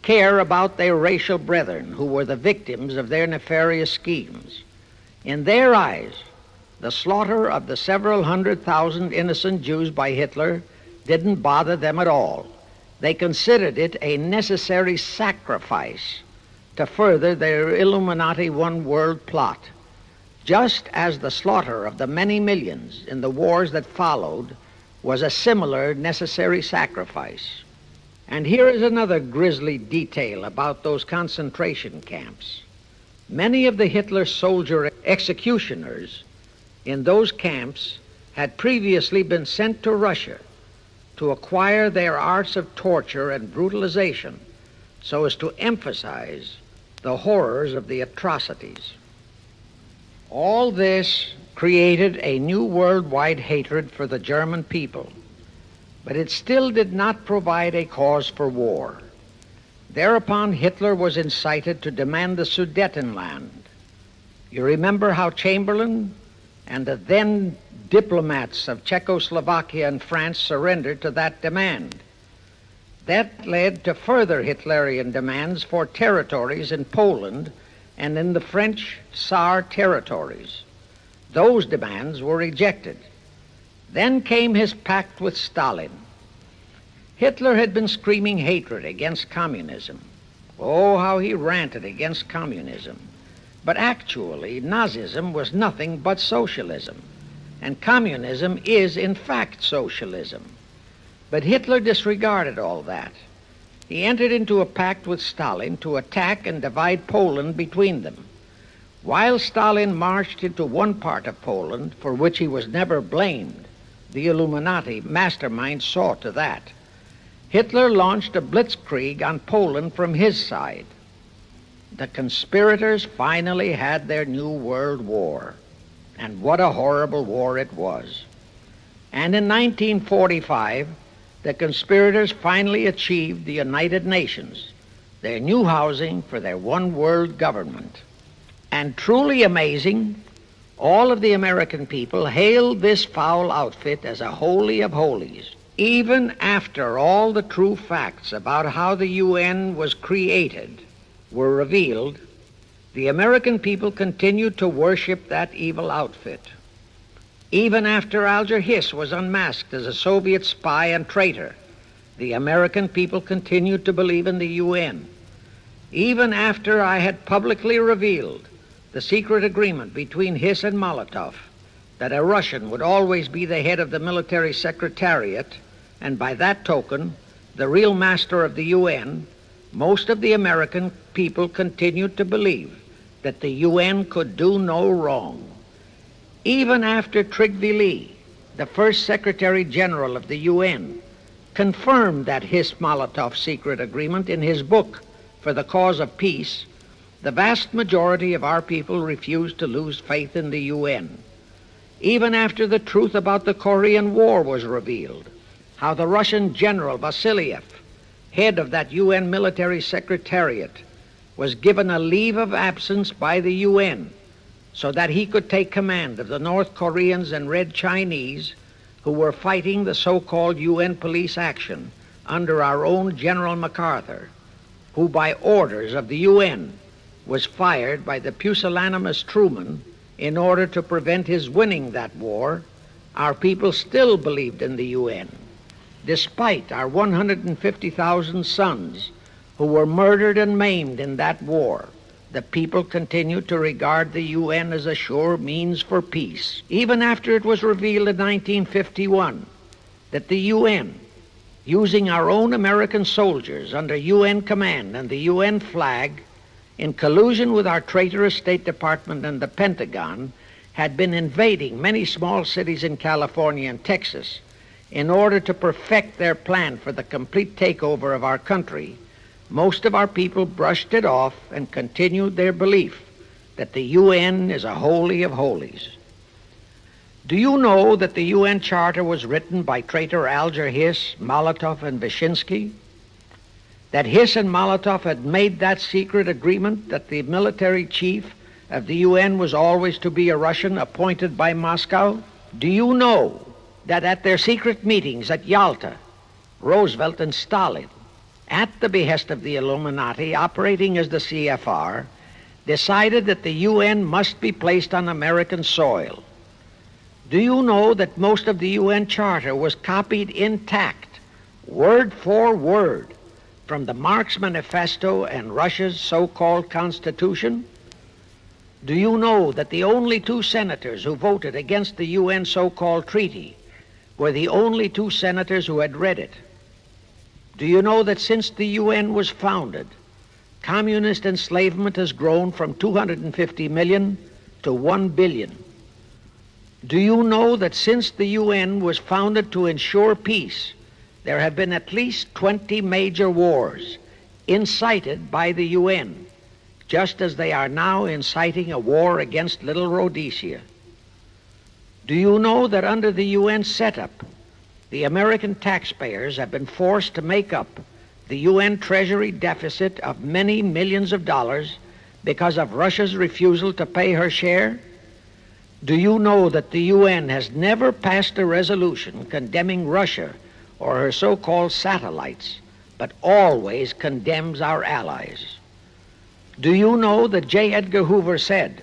care about their racial brethren who were the victims of their nefarious schemes. In their eyes, the slaughter of the several 100,000 innocent Jews by Hitler didn't bother them at all. They considered it a necessary sacrifice to further their Illuminati one-world plot, just as the slaughter of the many millions in the wars that followed was a similar necessary sacrifice. And here is another grisly detail about those concentration camps. Many of the Hitler soldier executioners in those camps had previously been sent to Russia to acquire their arts of torture and brutalization so as to emphasize the horrors of the atrocities. All this created a new worldwide hatred for the German people, but it still did not provide a cause for war. Thereupon Hitler was incited to demand the Sudetenland. You remember how Chamberlain and the then diplomats of Czechoslovakia and France surrendered to that demand. That led to further Hitlerian demands for territories in Poland and in the French Saar territories. Those demands were rejected. Then came his pact with Stalin. Hitler had been screaming hatred against communism. Oh, how he ranted against communism. But actually, Nazism was nothing but socialism, and communism is, in fact, socialism. But Hitler disregarded all that. He entered into a pact with Stalin to attack and divide Poland between them. While Stalin marched into one part of Poland, for which he was never blamed, the Illuminati mastermind saw to that, Hitler launched a blitzkrieg on Poland from his side. The conspirators finally had their new world war, and what a horrible war it was. And in 1945, the conspirators finally achieved the United Nations, their new housing for their one world government. And truly amazing, all of the American people hailed this foul outfit as a holy of holies, even after all the true facts about how the UN was created were revealed. The American people continued to worship that evil outfit. Even after Alger Hiss was unmasked as a Soviet spy and traitor, the American people continued to believe in the UN. Even after I had publicly revealed the secret agreement between Hiss and Molotov that a Russian would always be the head of the military secretariat, and by that token, the real master of the UN, most of the American people continued to believe that the UN could do no wrong. Even after Trygve Lie, the first Secretary General of the UN, confirmed that Hiss-Molotov secret agreement in his book For the Cause of Peace, the vast majority of our people refused to lose faith in the UN. Even after the truth about the Korean War was revealed, how the Russian General Vasiliev, head of that UN military secretariat, was given a leave of absence by the UN so that he could take command of the North Koreans and Red Chinese who were fighting the so-called UN police action under our own General MacArthur, who by orders of the UN was fired by the pusillanimous Truman in order to prevent his winning that war, our people still believed in the UN. Despite our 150,000 sons who were murdered and maimed in that war, the people continued to regard the UN as a sure means for peace. Even after it was revealed in 1951 that the UN, using our own American soldiers under UN command and the UN flag, in collusion with our traitorous State Department and the Pentagon, had been invading many small cities in California and Texas in order to perfect their plan for the complete takeover of our country, most of our people brushed it off and continued their belief that the UN is a holy of holies. Do you know that the UN Charter was written by traitor Alger Hiss, Molotov, and Wyszynski? That Hiss and Molotov had made that secret agreement that the military chief of the UN was always to be a Russian appointed by Moscow? Do you know that at their secret meetings at Yalta, Roosevelt and Stalin, at the behest of the Illuminati, operating as the C.F.R., decided that the UN must be placed on American soil? Do you know that most of the UN Charter was copied intact, word for word, from the Marx Manifesto and Russia's so-called Constitution? Do you know that the only two senators who voted against the UN so-called treaty were the only two senators who had read it? Do you know that since the UN was founded, communist enslavement has grown from 250 million to 1 billion? Do you know that since the UN was founded to ensure peace, there have been at least 20 major wars incited by the UN, just as they are now inciting a war against Little Rhodesia? Do you know that under the UN setup, the American taxpayers have been forced to make up the UN Treasury deficit of many millions of dollars because of Russia's refusal to pay her share? Do you know that the UN has never passed a resolution condemning Russia or her so-called satellites, but always condemns our allies? Do you know that J. Edgar Hoover said,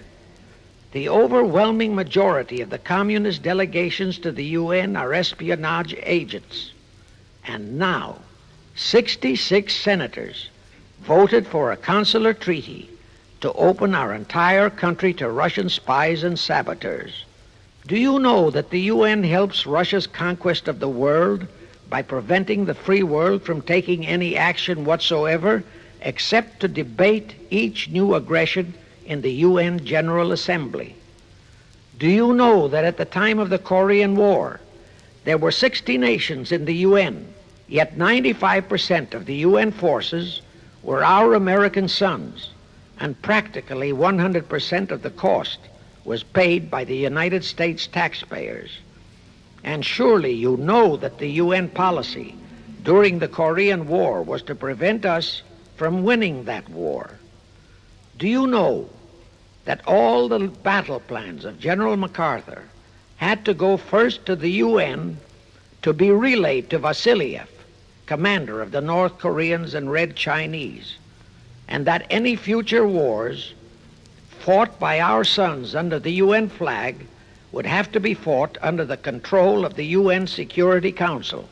"The overwhelming majority of the communist delegations to the UN are espionage agents"? And now, 66 senators voted for a consular treaty to open our entire country to Russian spies and saboteurs. Do you know that the UN helps Russia's conquest of the world by preventing the free world from taking any action whatsoever except to debate each new aggression in the UN General Assembly? Do you know that at the time of the Korean War, there were 60 nations in the UN, yet 95% of the UN forces were our American sons, and practically 100% of the cost was paid by the United States taxpayers? And surely you know that the UN policy during the Korean War was to prevent us from winning that war. Do you know that all the battle plans of General MacArthur had to go first to the UN to be relayed to Vasiliev, commander of the North Koreans and Red Chinese, and that any future wars fought by our sons under the UN flag would have to be fought under the control of the UN Security Council.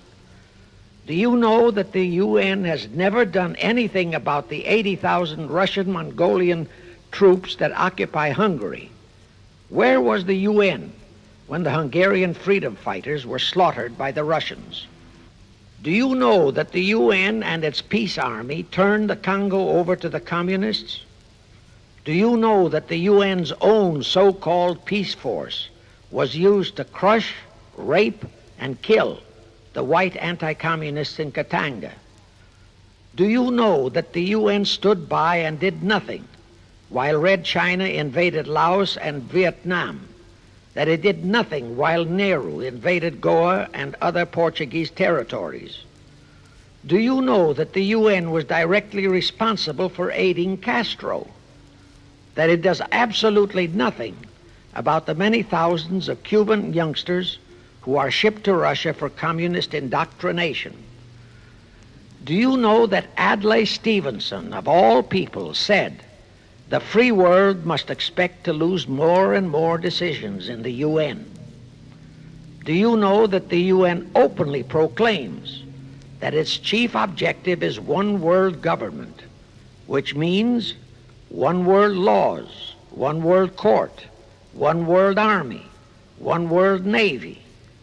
Do you know that the UN has never done anything about the 80,000 Russian Mongolian troops that occupy Hungary? Where was the UN when the Hungarian freedom fighters were slaughtered by the Russians? Do you know that the UN and its peace army turned the Congo over to the communists? Do you know that the UN's own so-called peace force was used to crush, rape, and kill the white anti-communists in Katanga? Do you know that the UN stood by and did nothing while Red China invaded Laos and Vietnam? That it did nothing while Nehru invaded Goa and other Portuguese territories? Do you know that the UN was directly responsible for aiding Castro? That it does absolutely nothing about the many thousands of Cuban youngsters who are shipped to Russia for communist indoctrination? Do you know that Adlai Stevenson, of all people, said the free world must expect to lose more and more decisions in the UN? Do you know that the UN openly proclaims that its chief objective is one world government, which means one world laws, one world court, one world army, one world navy,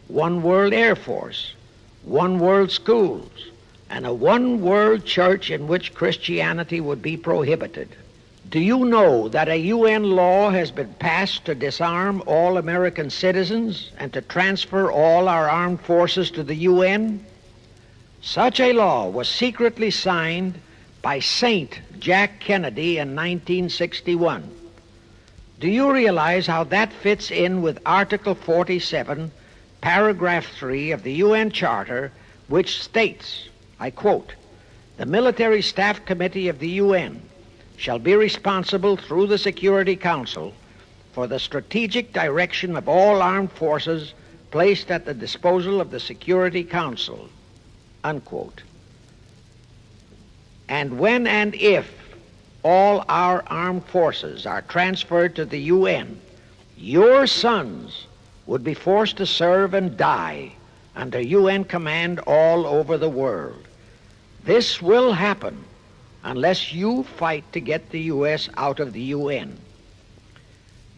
one world air force, one world schools, and a one world church in which Christianity would be prohibited? Do you know that a UN law has been passed to disarm all American citizens and to transfer all our armed forces to the UN? Such a law was secretly signed by Saint Jack Kennedy in 1961. Do you realize how that fits in with Article 47, Paragraph 3 of the UN Charter, which states, I quote, "The Military Staff Committee of the UN shall be responsible through the Security Council for the strategic direction of all armed forces placed at the disposal of the Security Council," unquote. And when and if all our armed forces are transferred to the UN, your sons would be forced to serve and die under UN command all over the world. This will happen unless you fight to get the U.S. out of the UN.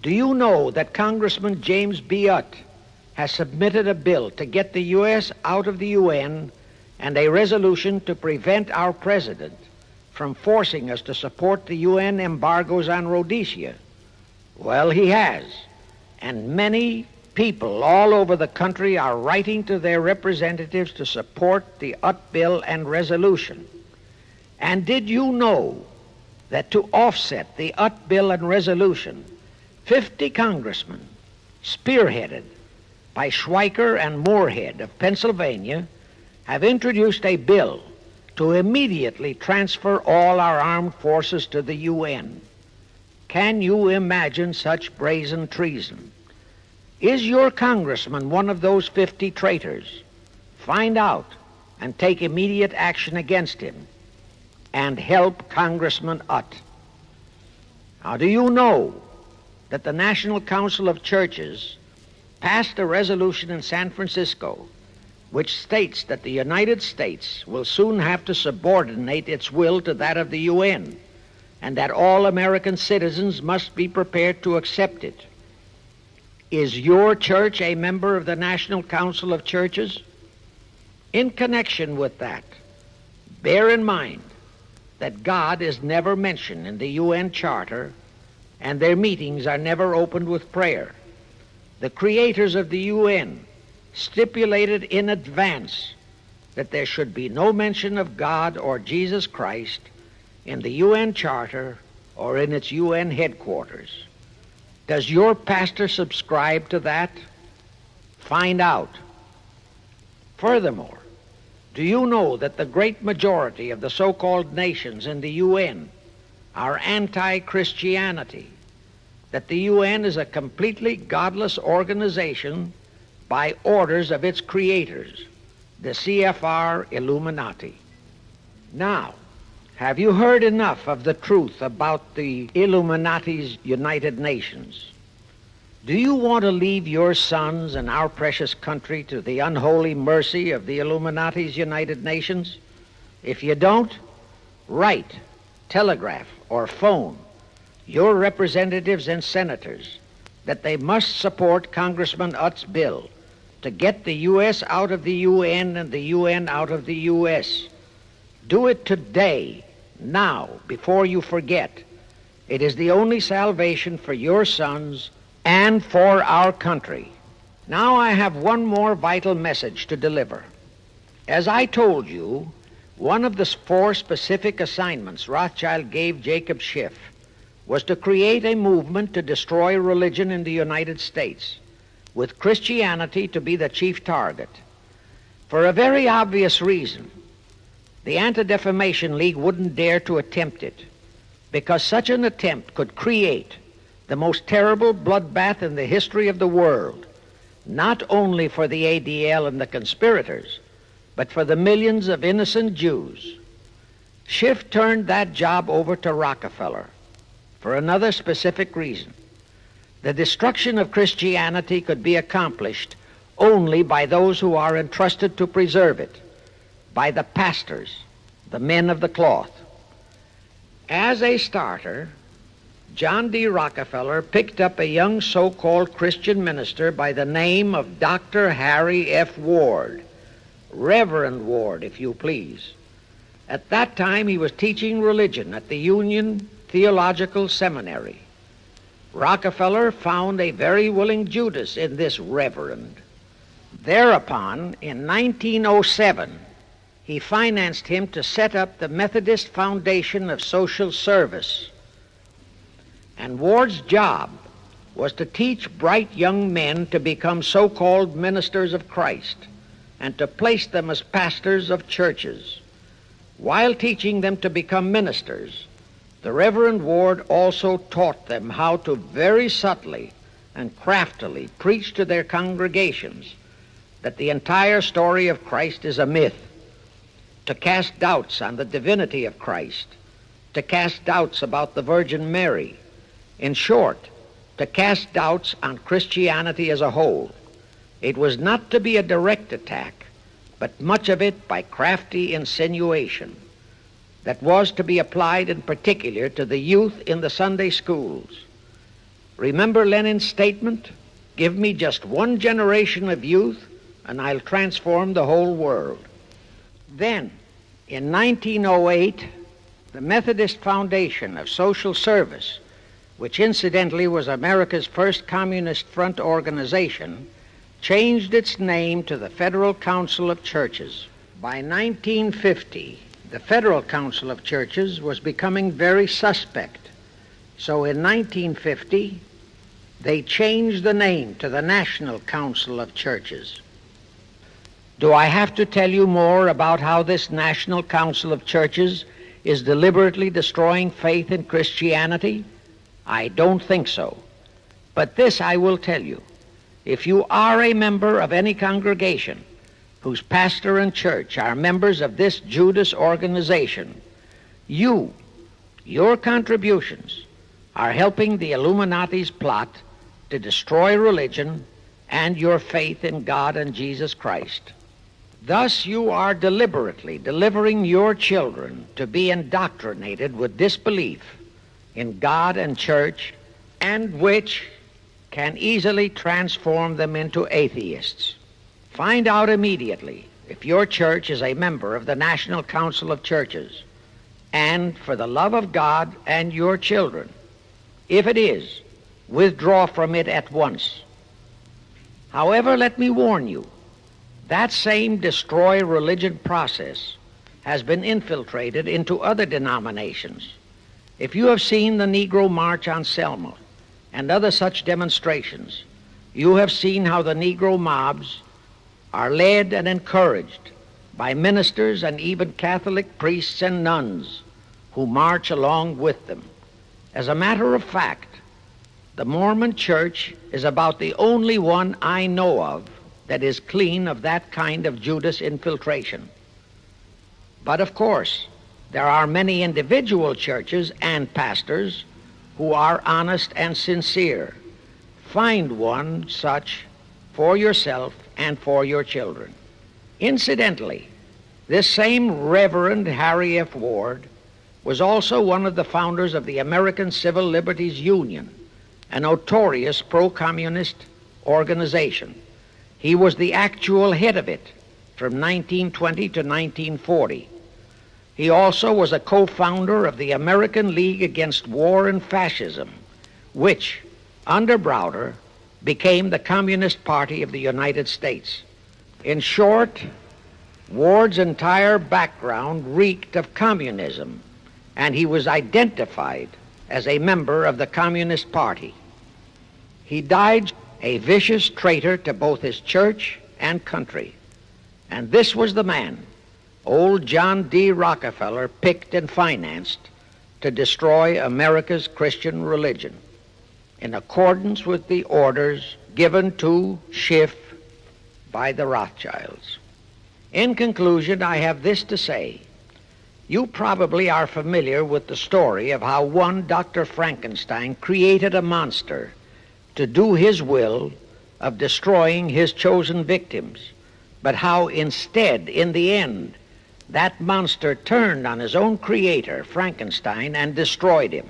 Do you know that Congressman James B. Utt has submitted a bill to get the U.S. out of the UN and a resolution to prevent our president from forcing us to support the UN embargoes on Rhodesia? Well, he has, and many people all over the country are writing to their representatives to support the Utt bill and resolution. And did you know that to offset the Utt bill and resolution, 50 congressmen, spearheaded by Schweiker and Moorhead of Pennsylvania, have introduced a bill to immediately transfer all our armed forces to the UN? Can you imagine such brazen treason? Is your congressman one of those 50 traitors? Find out and take immediate action against him, and help Congressman Utt. Now, do you know that the National Council of Churches passed a resolution in San Francisco which states that the United States will soon have to subordinate its will to that of the UN, and that all American citizens must be prepared to accept it? Is your church a member of the National Council of Churches? In connection with that, bear in mind that God is never mentioned in the UN Charter, and their meetings are never opened with prayer. The creators of the UN stipulated in advance that there should be no mention of God or Jesus Christ in the UN Charter or in its UN headquarters. Does your pastor subscribe to that? Find out. Furthermore, do you know that the great majority of the so-called nations in the UN are anti-Christianity? That the UN is a completely godless organization by orders of its creators, the C.F.R. Illuminati. Now, Have you heard enough of the truth about the Illuminati's United Nations? Do you want to leave your sons and our precious country to the unholy mercy of the Illuminati's United Nations? If you don't, write, telegraph, or phone your representatives and senators that they must support Congressman Utt's bill to get the U.S. out of the UN and the UN out of the U.S. Do it today, now, before you forget. It is the only salvation for your sons and for our country. Now I have one more vital message to deliver. As I told you, one of the 4 specific assignments Rothschild gave Jacob Schiff was to create a movement to destroy religion in the United States, with Christianity to be the chief target. For a very obvious reason, the Anti-Defamation League wouldn't dare to attempt it, because such an attempt could create the most terrible bloodbath in the history of the world, not only for the ADL and the conspirators, but for the millions of innocent Jews. Schiff turned that job over to Rockefeller for another specific reason. The destruction of Christianity could be accomplished only by those who are entrusted to preserve it, by the pastors, the men of the cloth. As a starter, John D. Rockefeller picked up a young so-called Christian minister by the name of Dr. Harry F. Ward, Reverend Ward, if you please. At that time, he was teaching religion at the Union Theological Seminary. Rockefeller found a very willing Judas in this reverend. Thereupon, in 1907, he financed him to set up the Methodist Foundation of Social Service. And Ward's job was to teach bright young men to become so-called ministers of Christ and to place them as pastors of churches. While teaching them to become ministers, the Reverend Ward also taught them how to very subtly and craftily preach to their congregations that the entire story of Christ is a myth, to cast doubts on the divinity of Christ, to cast doubts about the Virgin Mary. In short, to cast doubts on Christianity as a whole. It was not to be a direct attack, but much of it by crafty insinuation that was to be applied in particular to the youth in the Sunday schools. Remember Lenin's statement, "Give me just one generation of youth and I'll transform the whole world." Then, in 1908, the Methodist Foundation of Social Service, which incidentally was America's first Communist Front organization, changed its name to the Federal Council of Churches. By 1950, the Federal Council of Churches was becoming very suspect. So in 1950, they changed the name to the National Council of Churches. Do I have to tell you more about how this National Council of Churches is deliberately destroying faith in Christianity? I don't think so. But this I will tell you. If you are a member of any congregation whose pastor and church are members of this Judas organization, your contributions are helping the Illuminati's plot to destroy religion and your faith in God and Jesus Christ. Thus you are deliberately delivering your children to be indoctrinated with disbelief in God and church, and which can easily transform them into atheists. Find out immediately if your church is a member of the National Council of Churches, and for the love of God and your children, if it is, withdraw from it at once. However, let me warn you, that same destroy religion process has been infiltrated into other denominations. If you have seen the Negro March on Selma and other such demonstrations, you have seen how the Negro mobs are led and encouraged by ministers and even Catholic priests and nuns who march along with them. As a matter of fact, the Mormon Church is about the only one I know of that is clean of that kind of Judas infiltration. But of course, There are many individual churches and pastors who are honest and sincere. Find one such for yourself and for your children. Incidentally, this same Reverend Harry F. Ward was also one of the founders of the American Civil Liberties Union, a notorious pro-communist organization. He was the actual head of it from 1920 to 1940. He also was a co-founder of the American League Against War and Fascism, which, under Browder, became the Communist Party of the United States. In short, Ward's entire background reeked of communism, and he was identified as a member of the Communist Party. He died a vicious traitor to both his church and country. And this was the man old John D. Rockefeller picked and financed to destroy America's Christian religion, in accordance with the orders given to Schiff by the Rothschilds. In conclusion, I have this to say. You probably are familiar with the story of how one Dr. Frankenstein created a monster to do his will of destroying his chosen victims, but how instead, in the end, that monster turned on his own creator, Frankenstein, and destroyed him.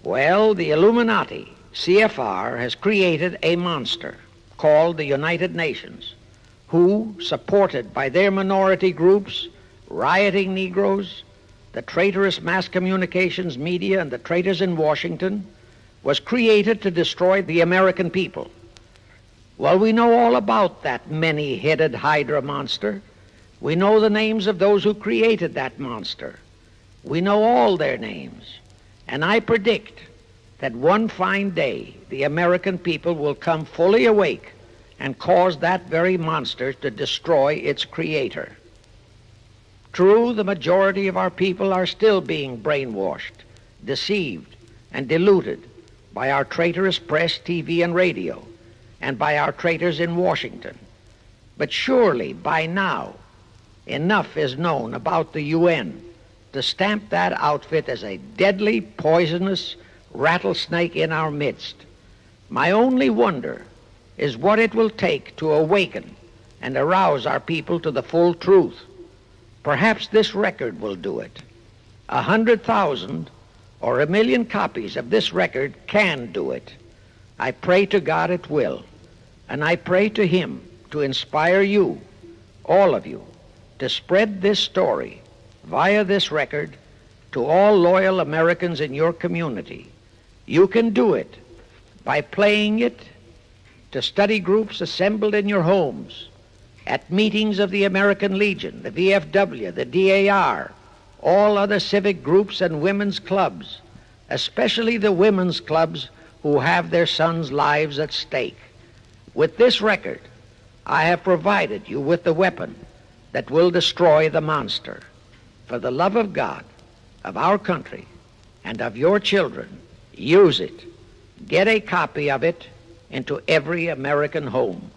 Well, the Illuminati, C.F.R, has created a monster called the United Nations, who, supported by their minority groups, rioting Negroes, the traitorous mass communications media, and the traitors in Washington, was created to destroy the American people. Well, we know all about that many-headed Hydra monster. We know the names of those who created that monster. We know all their names. And I predict that one fine day the American people will come fully awake and cause that very monster to destroy its creator. True, the majority of our people are still being brainwashed, deceived, and deluded by our traitorous press, TV, and radio, and by our traitors in Washington. But surely, by now, enough is known about the UN to stamp that outfit as a deadly, poisonous rattlesnake in our midst. My only wonder is what it will take to awaken and arouse our people to the full truth. Perhaps this record will do it. 100,000 or 1,000,000 copies of this record can do it. I pray to God it will, and I pray to Him to inspire you, all of you, to spread this story via this record to all loyal Americans in your community. You can do it by playing it to study groups assembled in your homes, at meetings of the American Legion, the VFW, the DAR, all other civic groups and women's clubs, especially the women's clubs who have their sons' lives at stake. With this record, I have provided you with the weapon that will destroy the monster. For the love of God, of our country, and of your children, use it. Get a copy of it into every American home.